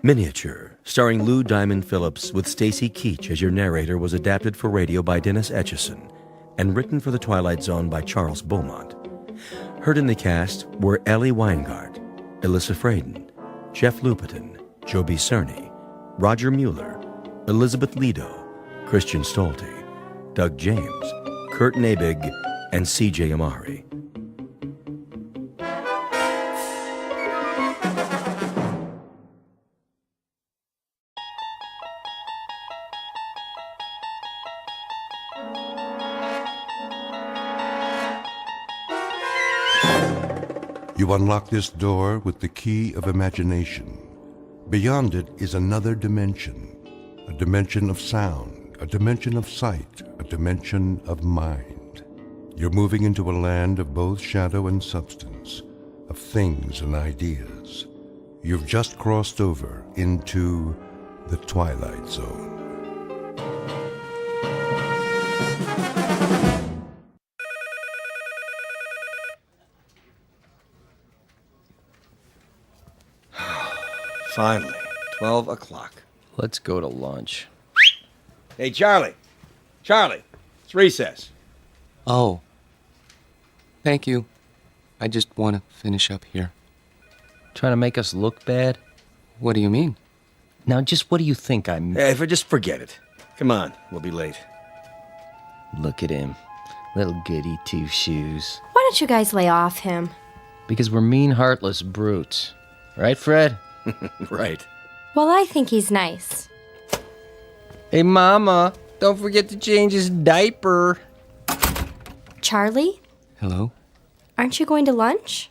Miniature, starring Lou Diamond Phillips with Stacy Keach as your narrator, was adapted for radio by Dennis Etchison and written for The Twilight Zone by Charles Beaumont. Heard in the cast were Ellie Weingart, Alyssa Fraden, Jeff Lupetin, Joby Cerny, Roger Mueller, Elizabeth Lido, Christian Stolte, Doug James, Kurt Nabig, and C.J. Amari. You unlock this door with the key of imagination. Beyond it is another dimension, a dimension of sound, a dimension of sight, a dimension of mind. You're moving into a land of both shadow and substance, of things and ideas. You've just crossed over into the Twilight Zone. Finally, 12 o'clock. Let's go to lunch. Hey, Charlie. Charlie, it's recess. Oh. Thank you. I just want to finish up here. Trying to make us look bad? What do you mean? Now, just what do you think I'm... Hey, just forget it. Come on, we'll be late. Look at him. Little goody two-shoes. Why don't you guys lay off him? Because we're mean, heartless brutes. Right, Fred? Right. Well, I think he's nice. Hey, Mama, don't forget to change his diaper. Charlie, Hello? aren't you going to lunch?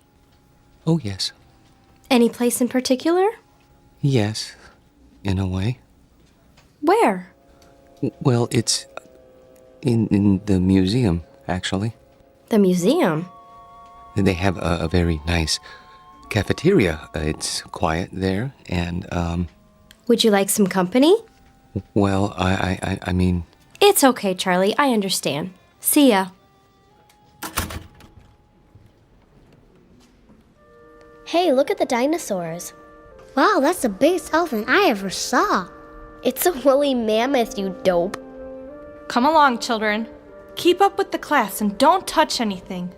Oh, yes. Any place in particular? Yes, in a way. Where? Well, it's in the museum, actually. The museum. They have a very nice cafeteria. It's quiet there, and, Would you like some company? well, I mean... It's okay, Charlie. I understand. See ya. Hey, look at the dinosaurs. Wow, that's the biggest elephant I ever saw. It's a woolly mammoth, you dope. Come along, children. Keep up with the class and don't touch anything.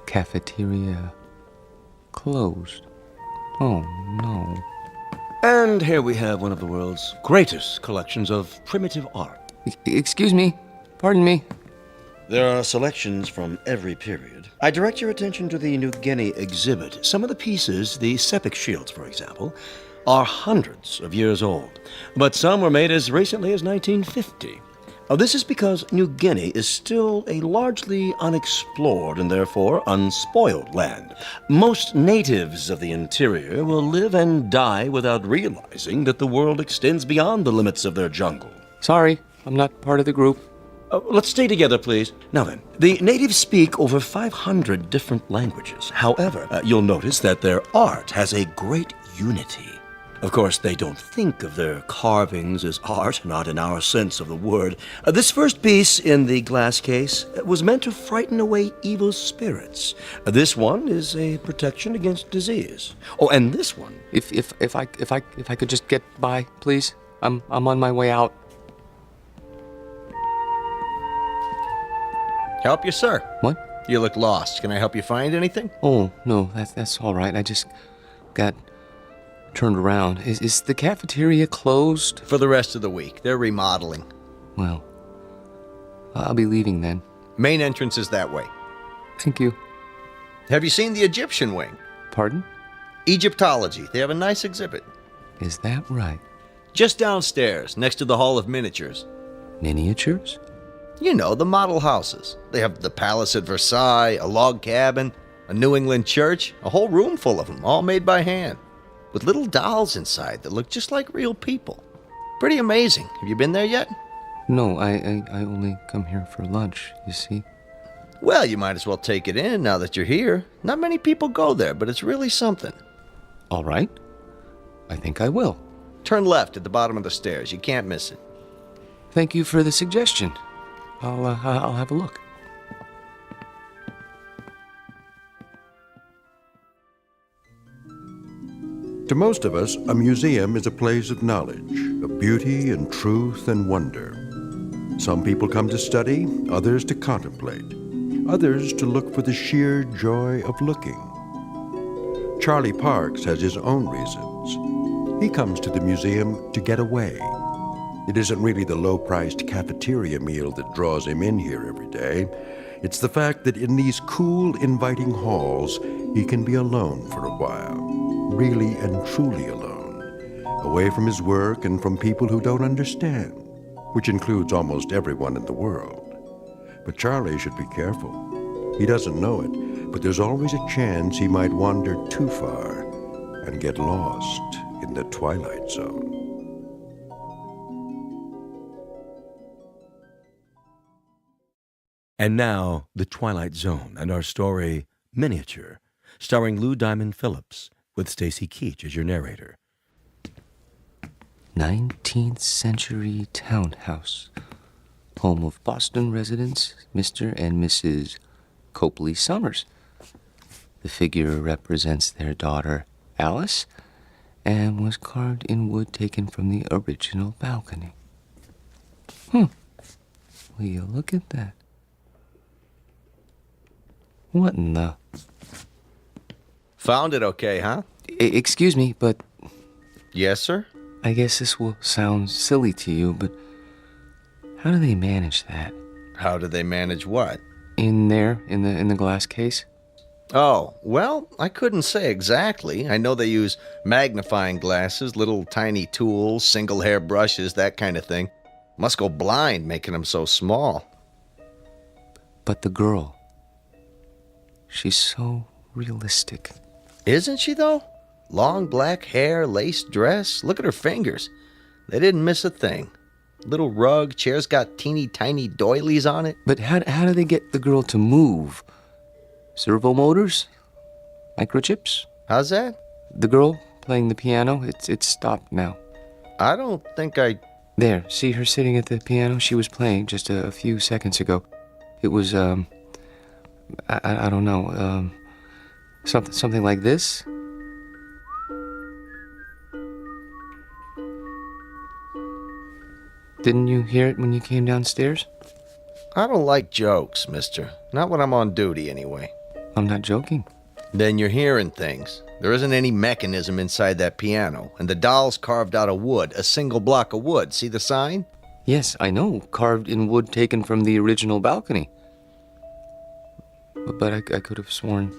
Cafeteria closed. Oh, no. And here we have one of the world's greatest collections of primitive art. Excuse me. Pardon me. There are selections from every period. I direct your attention to the New Guinea exhibit. Some of the pieces, the sepik shields, for example, are hundreds of years old, but some were made as recently as 1950. This is because New Guinea is still a largely unexplored and therefore unspoiled land. Most natives of the interior will live and die without realizing that the world extends beyond the limits of their jungle. Sorry, I'm not part of the group. Let's stay together, please. Now then, the natives speak over 500 different languages. However, you'll notice that their art has a great unity. Of course, they don't think of their carvings as art, not in our sense of the word. This first piece in the glass case was meant to frighten away evil spirits. This one is a protection against disease. Oh, and this one. If I could just get by, please. I'm on my way out. Help you, sir. What? You look lost. Can I help you find anything? Oh, no, that's all right. I just got turned around. Is the cafeteria closed? For the rest of the week. They're remodeling. Well, I'll be leaving then. Main entrance is that way. Thank you. Have you seen the Egyptian wing? Pardon? Egyptology. They have a nice exhibit. Is that right? Just downstairs, next to the Hall of Miniatures. Miniatures? You know, the model houses. They have the palace at Versailles, a log cabin, a New England church, a whole room full of them, all made by hand, with little dolls inside that look just like real people. Pretty amazing. Have you been there yet? No, I only come here for lunch, you see. Well, you might as well take it in now that you're here. Not many people go there, but it's really something. All right. I think I will. Turn left at the bottom of the stairs. You can't miss it. Thank you for the suggestion. I'll have a look. To most of us, a museum is a place of knowledge, of beauty and truth and wonder. Some people come to study, others to contemplate, others to look for the sheer joy of looking. Charlie Parks has his own reasons. He comes to the museum to get away. It isn't really the low-priced cafeteria meal that draws him in here every day. It's the fact that in these cool, inviting halls, he can be alone for a while, really and truly alone, away from his work and from people who don't understand, which includes almost everyone in the world. But Charlie should be careful. He doesn't know it, but there's always a chance he might wander too far and get lost in the Twilight Zone. And now, The Twilight Zone and our story, Miniature, starring Lou Diamond Phillips, with Stacy Keach as your narrator. 19th century townhouse, home of Boston residents Mr. and Mrs. Copley Summers. The figure represents their daughter, Alice, and was carved in wood taken from the original balcony. Will you look at that? What in the... Found it okay, huh? Excuse me, but Yes, sir? I guess this will sound silly to you, but how do they manage that? How do they manage what? In there, in the glass case? Oh, well, I couldn't say exactly. I know they use magnifying glasses, little tiny tools, single hair brushes, that kind of thing. Must go blind making them so small. But the girl, she's so realistic. Isn't she, though? Long black hair, lace dress. Look at her fingers. They didn't miss a thing. Little rug, chair's got teeny tiny doilies on it. But how do they get the girl to move? Servo motors? Microchips? How's that? The girl playing the piano, it's stopped now. I don't think I... There, see her sitting at the piano? She was playing just a few seconds ago. It was, I don't know, something like this? Didn't you hear it when you came downstairs? I don't like jokes, mister. Not when I'm on duty, anyway. I'm not joking. Then you're hearing things. There isn't any mechanism inside that piano, and the doll's carved out of wood, a single block of wood. See the sign? Yes, I know, carved in wood taken from the original balcony. But I could have sworn...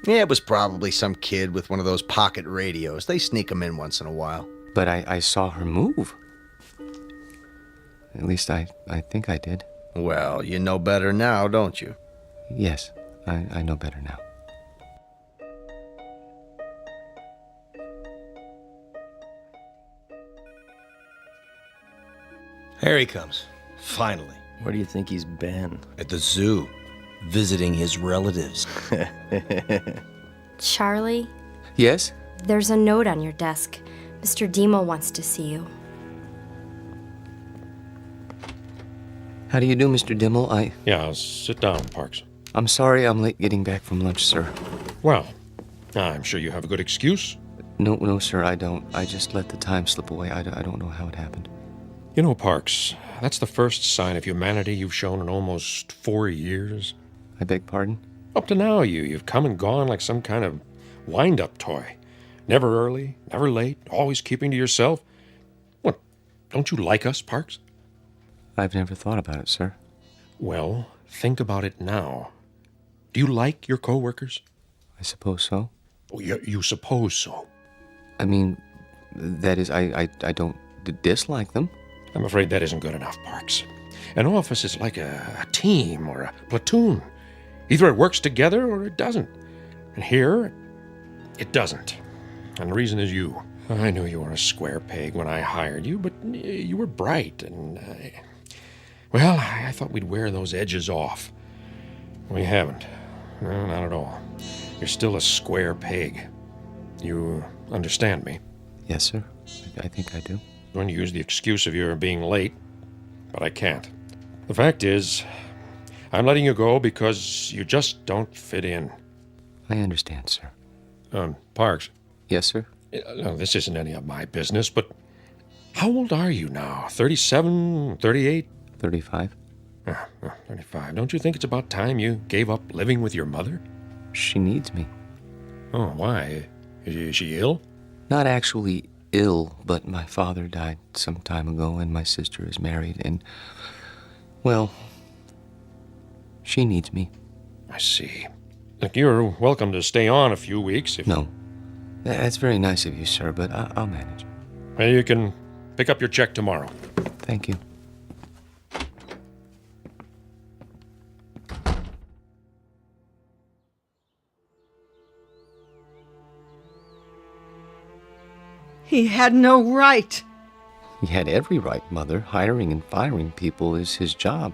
Yeah, it was probably some kid with one of those pocket radios. They sneak them in once in a while. But I saw her move. At least I think I did. Well, you know better now, don't you? Yes, I know better now. Here he comes. Finally. Where do you think he's been? At the zoo. Visiting his relatives. Charlie, Yes? there's a note on your desk. Mr. Demo wants to see you. How do you do, Mr. Dimmel? Yeah, sit down, Parks. I'm sorry I'm late getting back from lunch, sir. Well, I'm sure you have a good excuse. No, sir, I don't. I just let the time slip away. I don't know how it happened. You know, Parks, that's the first sign of humanity you've shown in almost 4 years. I beg pardon? Up to now, you've come and gone like some kind of wind-up toy. Never early, never late, always keeping to yourself. What, don't you like us, Parks? I've never thought about it, sir. Well, think about it now. Do you like your co-workers? I suppose so. Oh, you suppose so. I mean, that is, I don't dislike them. I'm afraid that isn't good enough, Parks. An office is like a team or a platoon. Either it works together or it doesn't. And here, it doesn't. And the reason is you. I knew you were a square peg when I hired you, but you were bright, and well, I thought we'd wear those edges off. We haven't. No, not at all. You're still a square peg. You understand me? Yes, sir. I think I do. I'm going to use the excuse of your being late, but I can't. The fact is, I'm letting you go because you just don't fit in. I understand, sir. Parks, Yes, sir. No, this isn't any of my business, but how old are you now? 37, 38? 35. 35. Don't you think it's about time you gave up living with your mother? She needs me. Oh, why? Is she ill? Not actually ill, but my father died some time ago, and my sister is married, and, well, she needs me. I see. Look, you're welcome to stay on a few weeks if... No. That's very nice of you, sir, but I'll manage. Well, you can pick up your check tomorrow. Thank you. He had no right. He had every right, Mother. Hiring and firing people is his job.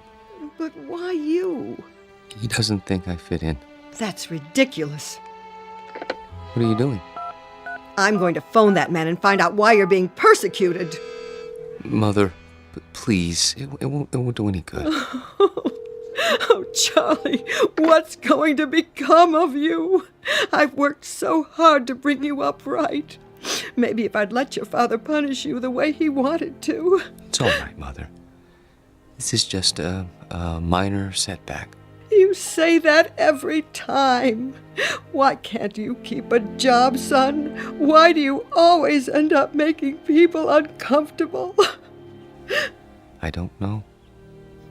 But why you? He doesn't think I fit in. That's ridiculous. What are you doing? I'm going to phone that man and find out why you're being persecuted. Mother, please, it won't do any good. Oh, Charlie, what's going to become of you? I've worked so hard to bring you up right. Maybe if I'd let your father punish you the way he wanted to. It's all right, Mother. This is just a minor setback. You say that every time. Why can't you keep a job, son? Why do you always end up making people uncomfortable? I don't know.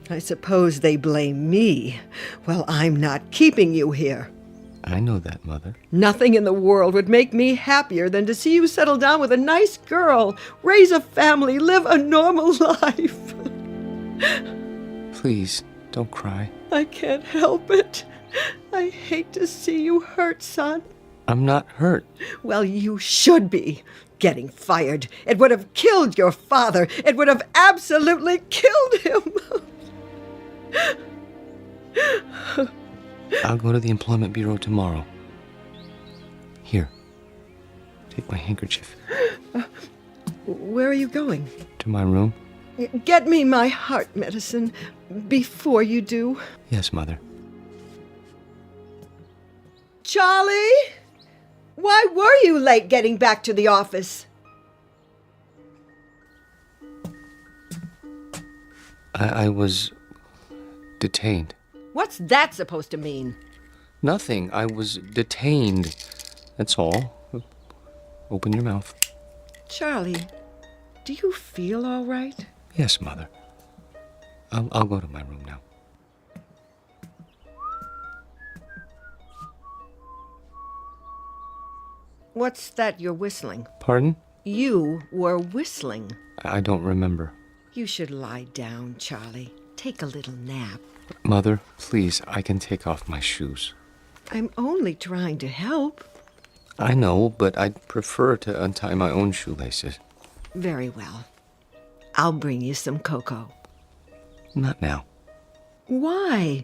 I suppose they blame me. Well, I'm not keeping you here. I know that, Mother. Nothing in the world would make me happier than to see you settle down with a nice girl, raise a family, live a normal life. Please, don't cry. I can't help it. I hate to see you hurt, son. I'm not hurt. Well, you should be. Getting fired. It would have killed your father. It would have absolutely killed him. I'll go to the Employment Bureau tomorrow. Here, take my handkerchief. Where are you going? To my room? Get me my heart medicine before you do. Yes, Mother. Charlie? Why were you late getting back to the office? I was detained. What's that supposed to mean? Nothing. I was detained. That's all. Open your mouth. Charlie, do you feel all right? Yes, Mother. I'll go to my room now. What's that you're whistling? Pardon? You were whistling. I don't remember. You should lie down, Charlie. Take a little nap. Mother, please, I can take off my shoes. I'm only trying to help. I know, but I'd prefer to untie my own shoelaces. Very well. I'll bring you some cocoa. Not now. Why?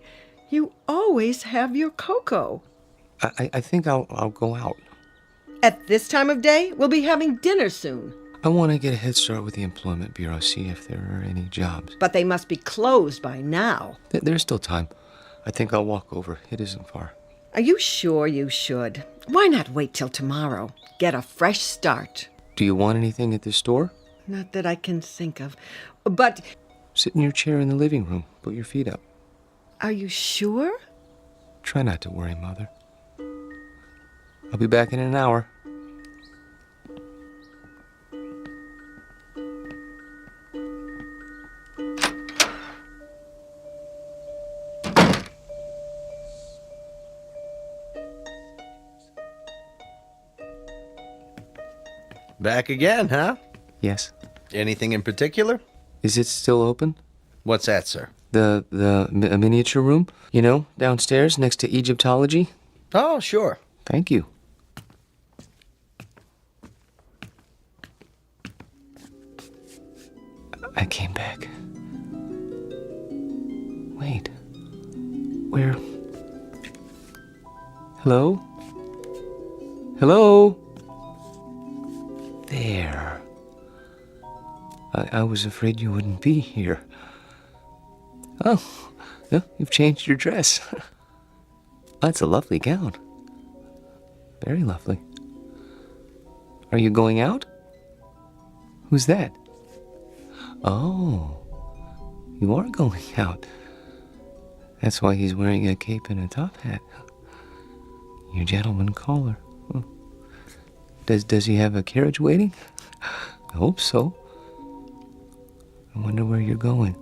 You always have your cocoa. I think I'll go out. At this time of day, we'll be having dinner soon. I want to get a head start with the Employment Bureau, see if there are any jobs. But they must be closed by now. There's still time. I think I'll walk over. It isn't far. Are you sure you should? Why not wait till tomorrow? Get a fresh start. Do you want anything at the store? Not that I can think of. But Sit in your chair in the living room. Put your feet up. are you sure? Try not to worry, Mother. I'll be back in an hour. Back again, huh? Yes. Anything in particular? Is it still open? What's that, sir? The miniature room? You know, downstairs next to Egyptology? Oh, sure. Thank you. I came back. Wait. Where? Hello? Hello? There. I was afraid you wouldn't be here. Oh, no, you've changed your dress. That's a lovely gown. Very lovely. Are you going out? Who's that? Oh, you are going out. That's why he's wearing a cape and a top hat. Your gentleman caller. Hmm. Does he have a carriage waiting? I hope so. I wonder where you're going.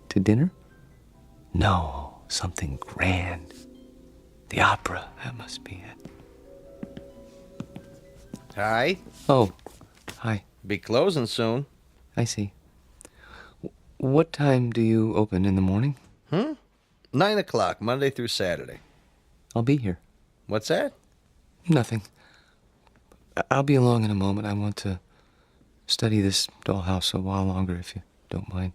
To dinner? No, something grand. The opera, that must be it. Hi. Oh, hi. Be closing soon. I see. What time do you open in the morning? 9 o'clock, Monday through Saturday. I'll be here. What's that? Nothing. I'll be along in a moment. I want to study this dollhouse a while longer, if you don't mind.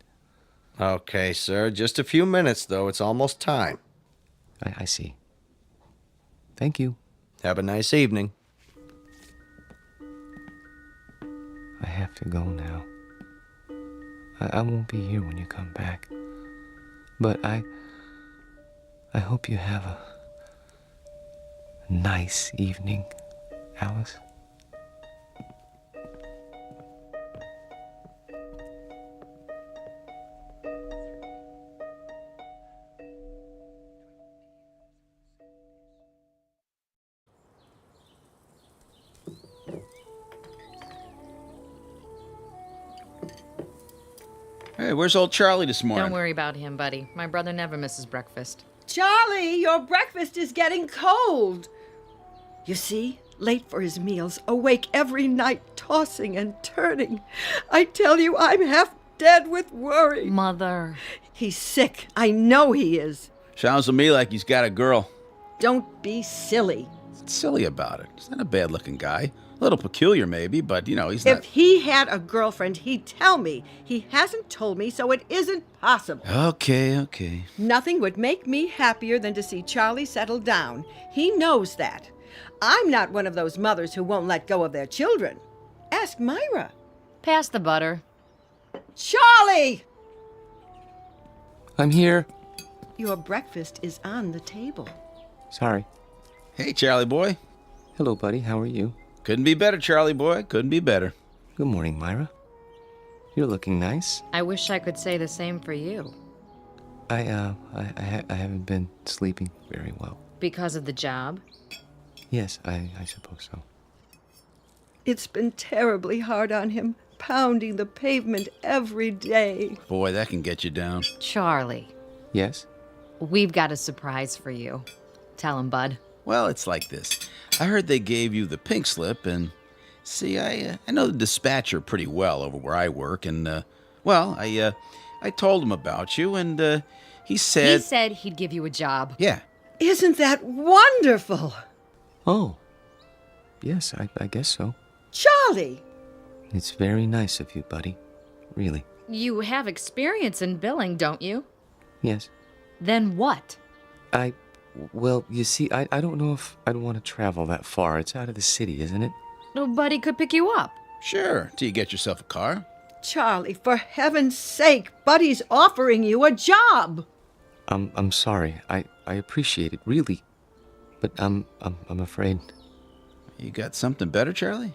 Okay, sir. Just a few minutes, though. It's almost time. I see. Thank you. Have a nice evening. I have to go now. I won't be here when you come back. But I hope you have a nice evening, Alice. Hey, where's old Charlie this morning? Don't worry about him, buddy. My brother never misses breakfast. Charlie, your breakfast is getting cold. You see, late for his meals, awake every night, tossing and turning. I tell you, I'm half dead with worry. Mother. He's sick. I know he is. Sounds to me like he's got a girl. Don't be silly. What's silly about it? He's not a bad-looking guy. A little peculiar, maybe, but, he's not... If he had a girlfriend, he'd tell me. He hasn't told me, so it isn't possible. Okay. Nothing would make me happier than to see Charlie settle down. He knows that. I'm not one of those mothers who won't let go of their children. Ask Myra. Pass the butter. Charlie! I'm here. Your breakfast is on the table. Sorry. Hey, Charlie boy. Hello, buddy. How are you? Couldn't be better, Charlie boy. Couldn't be better. Good morning, Myra. You're looking nice. I wish I could say the same for you. I haven't been sleeping very well. Because of the job? Yes, I suppose so. It's been terribly hard on him, pounding the pavement every day. Boy, that can get you down. Charlie, Yes? we've got a surprise for you. Tell him, bud. Well, it's like this. I heard they gave you the pink slip, and... See, I know the dispatcher pretty well over where I work, and, I told him about you, and, he said... He said he'd give you a job. Yeah. Isn't that wonderful? Oh. Yes, I guess so. Charlie! It's very nice of you, buddy. Really. You have experience in billing, don't you? Yes. Then what? Well, you see, I don't know if I'd want to travel that far. It's out of the city, isn't it? Nobody could pick you up. Sure, till you get yourself a car. Charlie, for heaven's sake, Buddy's offering you a job. I'm sorry. I appreciate it, really. But I'm afraid. You got something better, Charlie?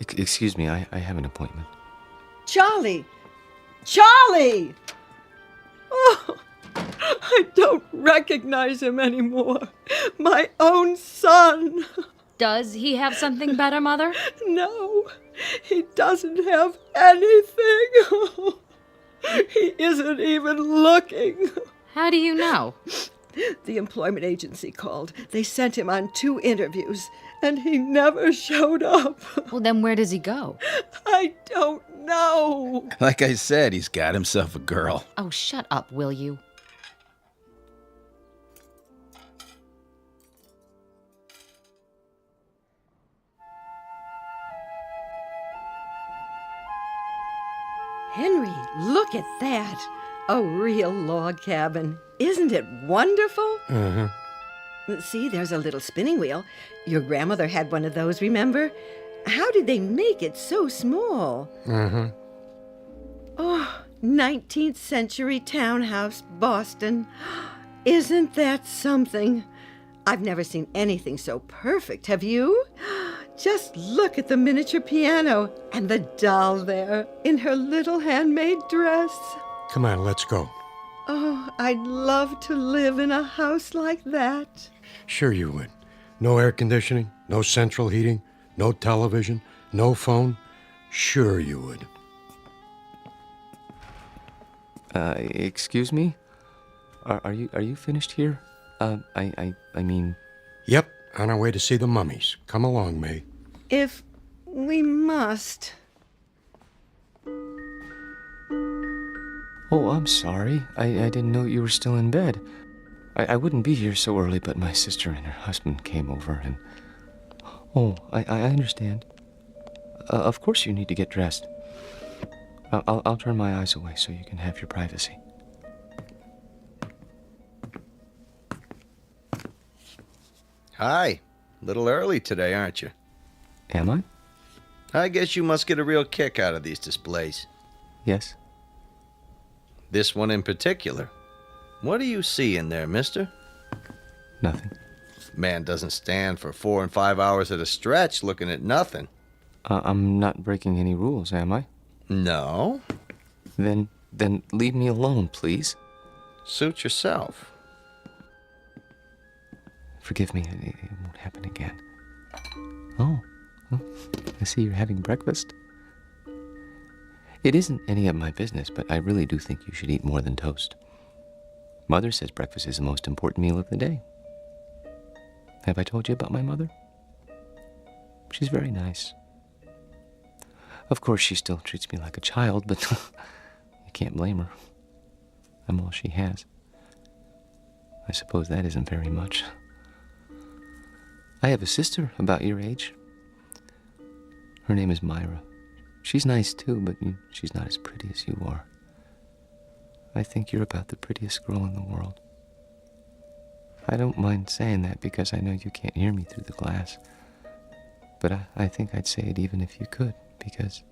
Excuse me, I have an appointment. Charlie! Charlie! Oh, I don't recognize him anymore. My own son. Does he have something better, Mother? No, he doesn't have anything. He isn't even looking. How do you know? The employment agency called. They sent him on 2 interviews, and he never showed up. Well, then where does he go? I don't know. Like I said, he's got himself a girl. Oh, shut up, will you? Henry, look at that. A real log cabin. Isn't it wonderful? Mm-hmm. See, there's a little spinning wheel. Your grandmother had one of those, remember? How did they make it so small? Mm-hmm. Oh, 19th century townhouse, Boston. Isn't that something? I've never seen anything so perfect, have you? Just look at the miniature piano and the doll there in her little handmade dress. Come on, let's go. Oh, I'd love to live in a house like that. Sure you would. No air conditioning, no central heating, no television, no phone. Sure you would. Excuse me? Are you finished here? I mean... Yep, on our way to see the mummies. Come along, May. If we must. Oh, I'm sorry. I didn't know you were still in bed. I wouldn't be here so early, but my sister and her husband came over and... Oh, I understand. Of course you need to get dressed. I'll turn my eyes away so you can have your privacy. Hi. Little early today, aren't you? Am I? I guess you must get a real kick out of these displays. Yes. This one in particular. What do you see in there, mister? Nothing. Man doesn't stand for 4 and 5 hours at a stretch looking at nothing. I'm not breaking any rules, am I? No. Then leave me alone, please. Suit yourself. Forgive me, it won't happen again. Oh, I see you're having breakfast. It isn't any of my business, but I really do think you should eat more than toast. Mother says breakfast is the most important meal of the day. Have I told you about my mother? She's very nice. Of course, she still treats me like a child, but you can't blame her. I'm all she has. I suppose that isn't very much. I have a sister about your age. Her name is Myra. She's nice too, but she's not as pretty as you are. I think you're about the prettiest girl in the world. I don't mind saying that because I know you can't hear me through the glass. But I think I'd say it even if you could, because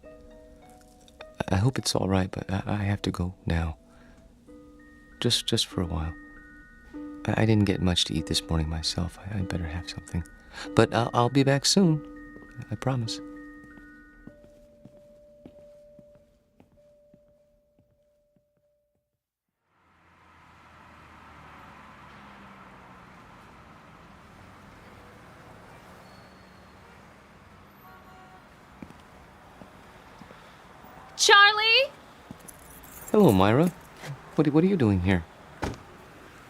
I hope it's all right, but I have to go now. Just for a while. I didn't get much to eat this morning myself. I'd better have something. But I'll be back soon. I promise. Charlie? Hello, Myra. What are you doing here?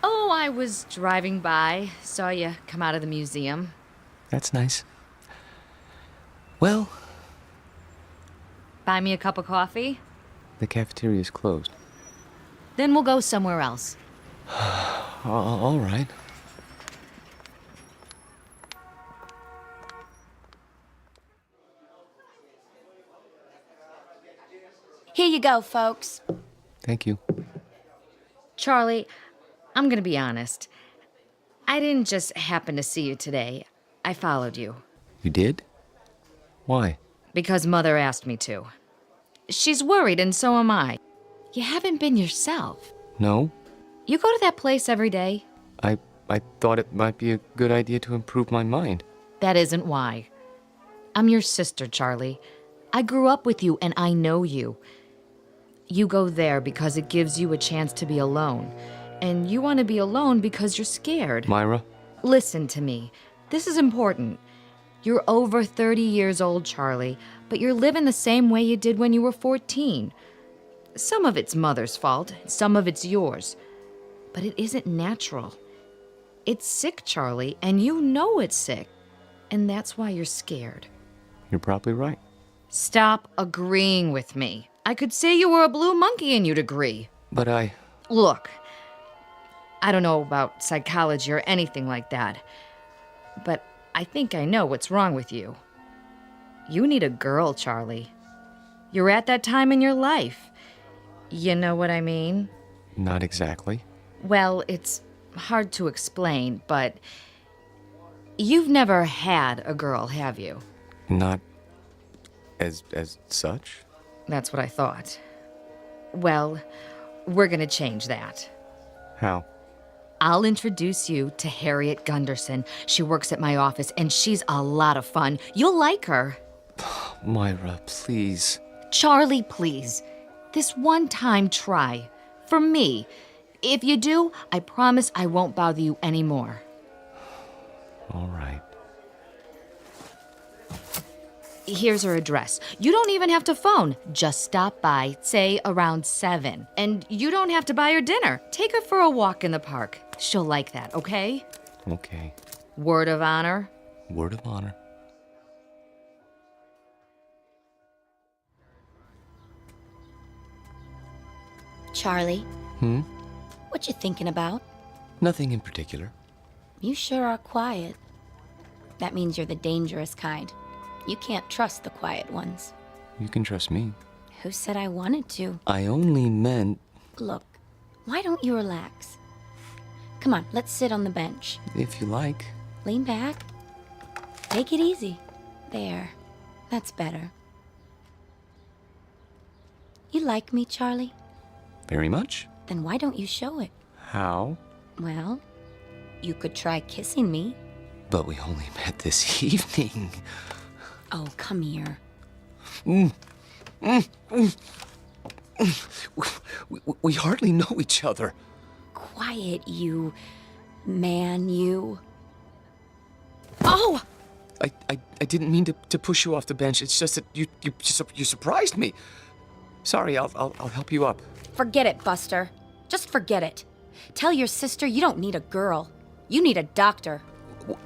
Oh, I was driving by. Saw you come out of the museum. That's nice. Well, Buy me a cup of coffee? the cafeteria's closed. Then we'll go somewhere else. All right. Here you go, folks. Thank you. Charlie, I'm gonna be honest. I didn't just happen to see you today. I followed you. You did? Why? Because Mother asked me to. She's worried, and so am I. You haven't been yourself. No? You go to that place every day? I thought it might be a good idea to improve my mind. That isn't why. I'm your sister, Charlie. I grew up with you, and I know you. You go there because it gives you a chance to be alone. And you want to be alone because you're scared. Myra? Listen to me. This is important. You're over 30 years old, Charlie, but you're living the same way you did when you were 14. Some of it's Mother's fault, some of it's yours. But it isn't natural. It's sick, Charlie, and you know it's sick. And that's why you're scared. You're probably right. Stop agreeing with me. I could say you were a blue monkey and you'd agree. But Look, I don't know about psychology or anything like that, but I think I know what's wrong with you. You need a girl, Charlie. You're at that time in your life. You know what I mean? Not exactly. Well, it's hard to explain, but you've never had a girl, have you? Not as such? That's what I thought. Well, we're gonna change that. How? I'll introduce you to Harriet Gunderson. She works at my office, and she's a lot of fun. You'll like her. Myra, please. Charlie, please. This one time try. For me. If you do, I promise I won't bother you anymore. All right. Here's her address. You don't even have to phone. Just stop by, say around 7. And you don't have to buy her dinner. Take her for a walk in the park. She'll like that, okay? Okay. Word of honor? Word of honor. Charlie, Hmm? what you thinking about? Nothing in particular. You sure are quiet. That means you're the dangerous kind. You can't trust the quiet ones. You can trust me. Who said I wanted to? I only meant... Look, why don't you relax? Come on, let's sit on the bench. If you like. Lean back. Take it easy. There. That's better. You like me, Charlie? Very much. Then why don't you show it? How? Well, you could try kissing me. But we only met this evening. Oh, come here. We hardly know each other. Quiet, you man, you. Oh! I didn't mean to push you off the bench. It's just that you surprised me. Sorry, I'll help you up. Forget it, Buster. Just forget it. Tell your sister you don't need a girl. You need a doctor.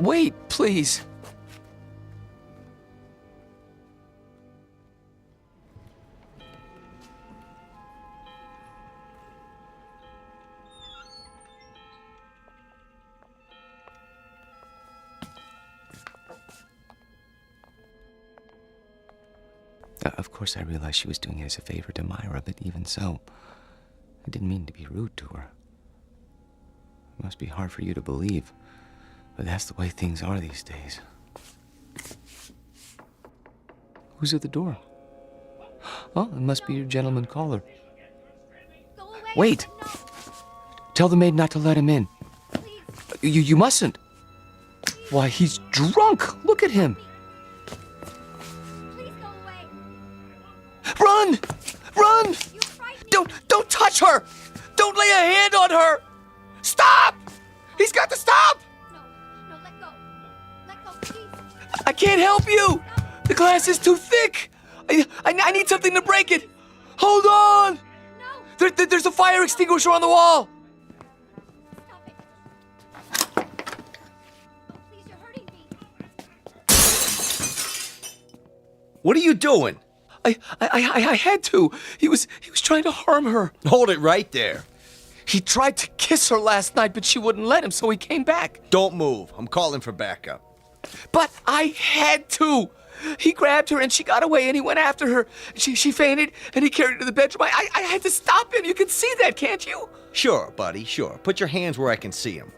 Wait, please. Of course, I realized she was doing it as a favor to Myra, but even so, I didn't mean to be rude to her. It must be hard for you to believe, but that's the way things are these days. Who's at the door? Oh, it must be your gentleman caller. Wait! Tell the maid not to let him in. You mustn't. Why, he's drunk! Look at him! Run! Run! Don't touch her! Don't lay a hand on her! Stop! He's got to stop! No, let go. Let go, please. I can't help you! The glass is too thick! I need something to break it! Hold on! No! There's a fire extinguisher on the wall! Stop it. Oh, please, you're hurting me. What are you doing? I had to. He was trying to harm her. Hold it right there. He tried to kiss her last night, but she wouldn't let him, so he came back. Don't move. I'm calling for backup. But I had to. He grabbed her and she got away and he went after her. She fainted and he carried her to the bedroom. I had to stop him. You can see that, can't you? Sure, buddy, sure. Put your hands where I can see them.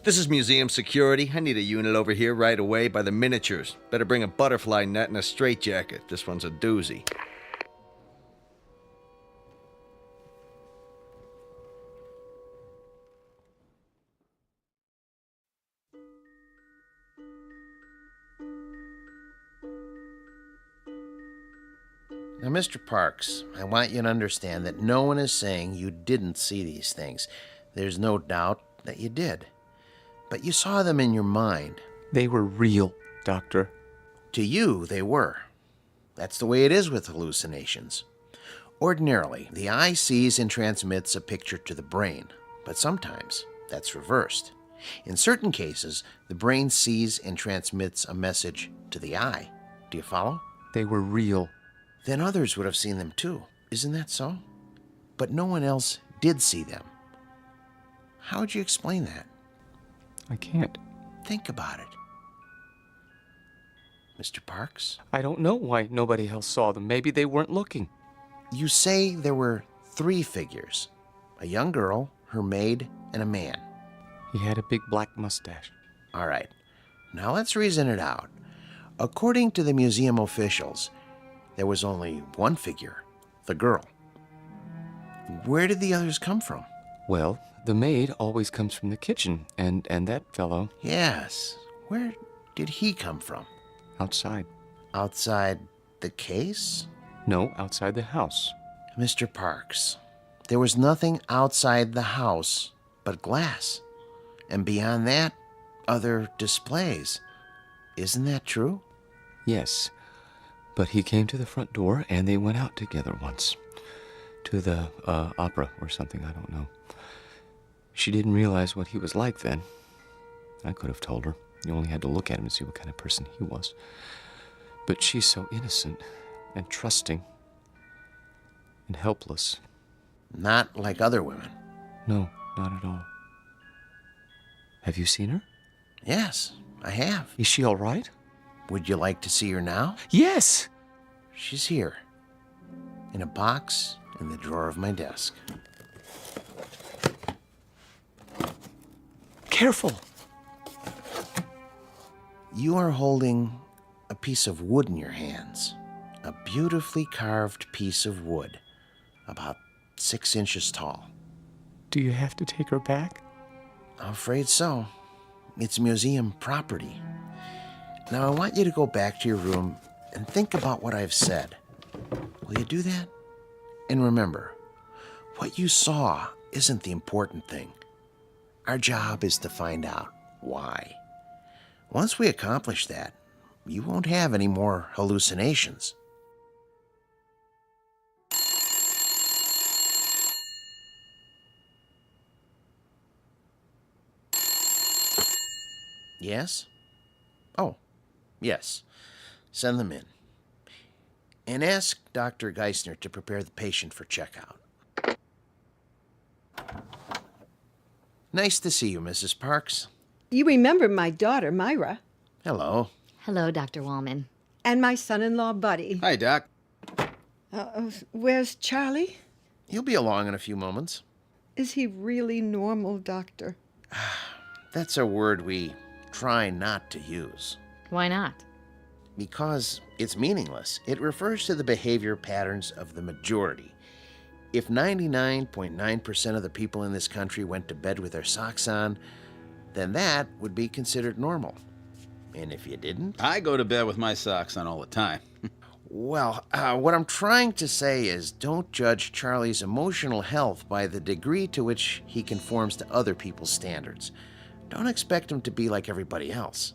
This is museum security. I need a unit over here right away by the miniatures. Better bring a butterfly net and a straitjacket. This one's a doozy. Now, Mr. Parks, I want you to understand that no one is saying you didn't see these things. There's no doubt that you did. But you saw them in your mind. They were real, Doctor. To you, they were. That's the way it is with hallucinations. Ordinarily, the eye sees and transmits a picture to the brain, but sometimes that's reversed. In certain cases, the brain sees and transmits a message to the eye. Do you follow? They were real. Then others would have seen them too. Isn't that so? But no one else did see them. How would you explain that? I can't. Think about it. Mr. Parks? I don't know why nobody else saw them. Maybe they weren't looking. You say there were 3 figures. A young girl, her maid, and a man. He had a big black mustache. All right. Now let's reason it out. According to the museum officials, there was only one figure, the girl. Where did the others come from? Well, the maid always comes from the kitchen, and that fellow Yes. Where did he come from? outside. Outside the case? No, outside the house. Mr. Parks, there was nothing outside the house but glass. And beyond that, other displays. Isn't that true? Yes, but he came to the front door, and they went out together once. To the opera or something, I don't know. She didn't realize what he was like then. I could have told her. You only had to look at him to see what kind of person he was. But she's so innocent and trusting and helpless. Not like other women. No, not at all. Have you seen her? Yes, I have. Is she all right? Would you like to see her now? Yes! She's here. In a box in the drawer of my desk. Careful! You are holding a piece of wood in your hands. A beautifully carved piece of wood. About 6 inches tall. Do you have to take her back? I'm afraid so. It's museum property. Now I want you to go back to your room and think about what I've said. Will you do that? And remember, what you saw isn't the important thing. Our job is to find out why. Once we accomplish that, you won't have any more hallucinations. Yes? Oh, yes. Send them in. And ask Dr. Geisner to prepare the patient for checkout. Nice to see you, Mrs. Parks. You remember my daughter, Myra, Hello. Hello, Dr. Wallman. and my son-in-law, Buddy. Hi, Doc. Where's Charlie? He'll be along in a few moments. Is he really normal, Doctor? That's a word we try not to use. Why not? Because it's meaningless. It refers to the behavior patterns of the majority. If 99.9% of the people in this country went to bed with their socks on, then that would be considered normal. And if you didn't? I go to bed with my socks on all the time. Well, what I'm trying to say is don't judge Charlie's emotional health by the degree to which he conforms to other people's standards. Don't expect him to be like everybody else.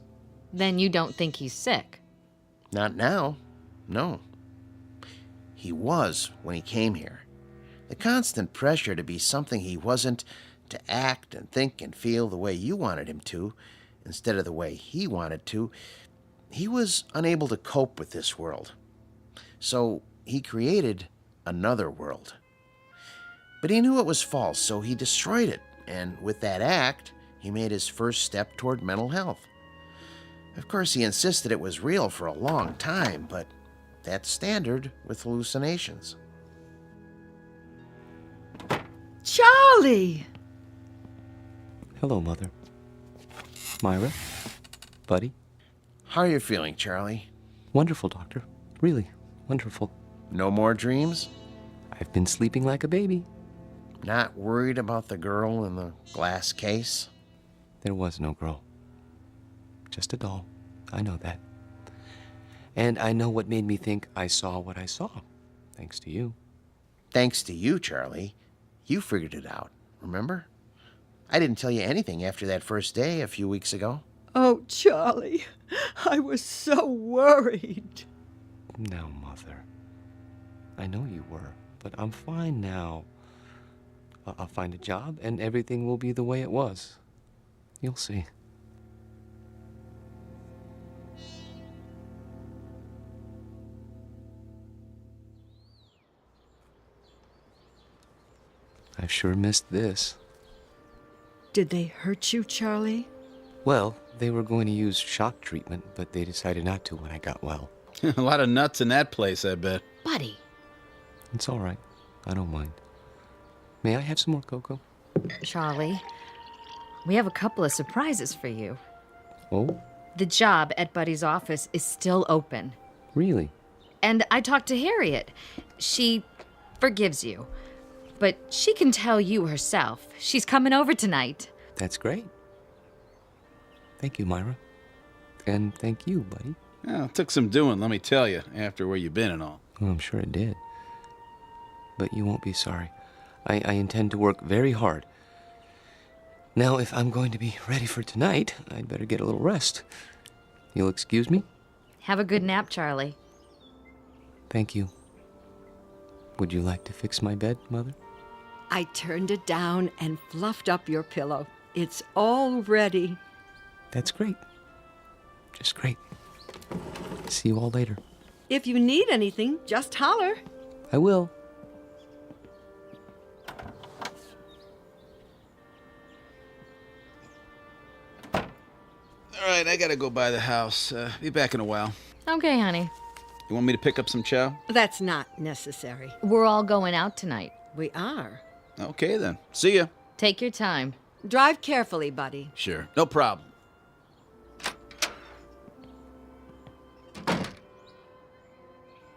Then you don't think he's sick? Not now. No. He was when he came here. The constant pressure to be something he wasn't, to act and think and feel the way you wanted him to, instead of the way he wanted to, he was unable to cope with this world. So he created another world. But he knew it was false, so he destroyed it, and with that act, he made his first step toward mental health. Of course, he insisted it was real for a long time, but that's standard with hallucinations. Charlie! Hello, Mother. Myra? Buddy? How are you feeling, Charlie? Wonderful, Doctor. Really, wonderful. No more dreams? I've been sleeping like a baby. Not worried about the girl in the glass case? There was no girl. Just a doll. I know that. And I know what made me think I saw what I saw. Thanks to you. Thanks to you, Charlie. You figured it out, remember? I didn't tell you anything after that first day a few weeks ago. Oh, Charlie, I was so worried. No, Mother. I know you were, but I'm fine now. I'll find a job, and everything will be the way it was. You'll see. I've sure missed this. Did they hurt you, Charlie? Well, they were going to use shock treatment, but they decided not to when I got well. A lot of nuts in that place, I bet. Buddy. It's all right. I don't mind. May I have some more cocoa? Charlie, we have a couple of surprises for you. Oh? The job at Buddy's office is still open. Really? And I talked to Harriet. She forgives you. But she can tell you herself. She's coming over tonight. That's great. Thank you, Myra. And thank you, buddy. Well, it took some doing, let me tell you, after where you've been and all. Well, I'm sure it did. But you won't be sorry. I intend to work very hard. Now, if I'm going to be ready for tonight, I'd better get a little rest. You'll excuse me? Have a good nap, Charlie. Thank you. Would you like to fix my bed, Mother? I turned it down and fluffed up your pillow. It's all ready. That's great. Just great. See you all later. If you need anything, just holler. I will. All right, I gotta go by the house. Be back in a while. Okay, honey. You want me to pick up some chow? That's not necessary. We're all going out tonight. We are. Okay, then. See ya. Take your time. Drive carefully, buddy. Sure. No problem.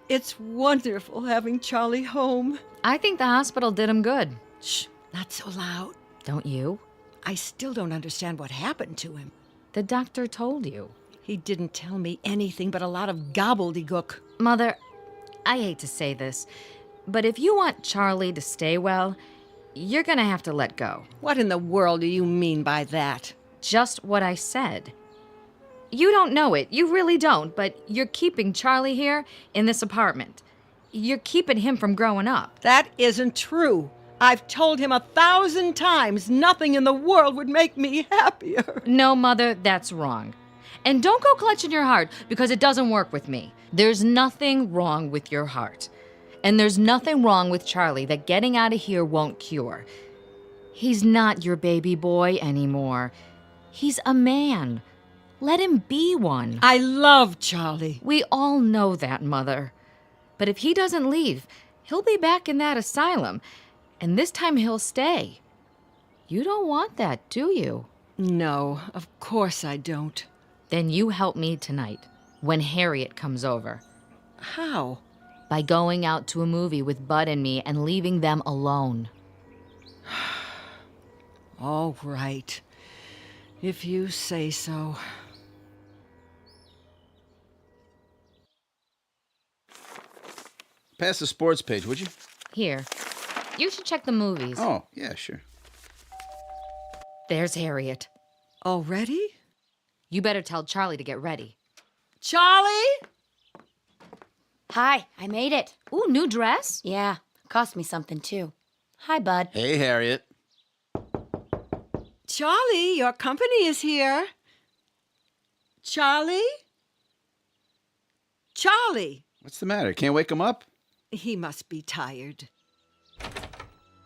It's wonderful having Charlie home. I think the hospital did him good. Shh, not so loud. Don't you? I still don't understand what happened to him. The doctor told you. He didn't tell me anything but a lot of gobbledygook. Mother, I hate to say this, but if you want Charlie to stay well, you're gonna have to let go. What in the world do you mean by that? Just what I said. You don't know it, you really don't, but you're keeping Charlie here in this apartment. You're keeping him from growing up. That isn't true. I've told him 1,000 times nothing in the world would make me happier. No, Mother, that's wrong. And don't go clutching your heart, because it doesn't work with me. There's nothing wrong with your heart. And there's nothing wrong with Charlie that getting out of here won't cure. He's not your baby boy anymore. He's a man. Let him be one. I love Charlie. We all know that, Mother. But if he doesn't leave, he'll be back in that asylum. And this time he'll stay. You don't want that, do you? No, of course I don't. Then you help me tonight, when Harriet comes over. How? By going out to a movie with Bud and me and leaving them alone. All right. If you say so. Pass the sports page, would you? Here. You should check the movies. Oh, yeah, sure. There's Harriet. Already? You better tell Charlie to get ready. Charlie? Hi, I made it. Ooh, new dress? Yeah, cost me something too. Hi, Bud. Hey, Harriet. Charlie, your company is here. Charlie? Charlie! What's the matter? Can't wake him up? He must be tired.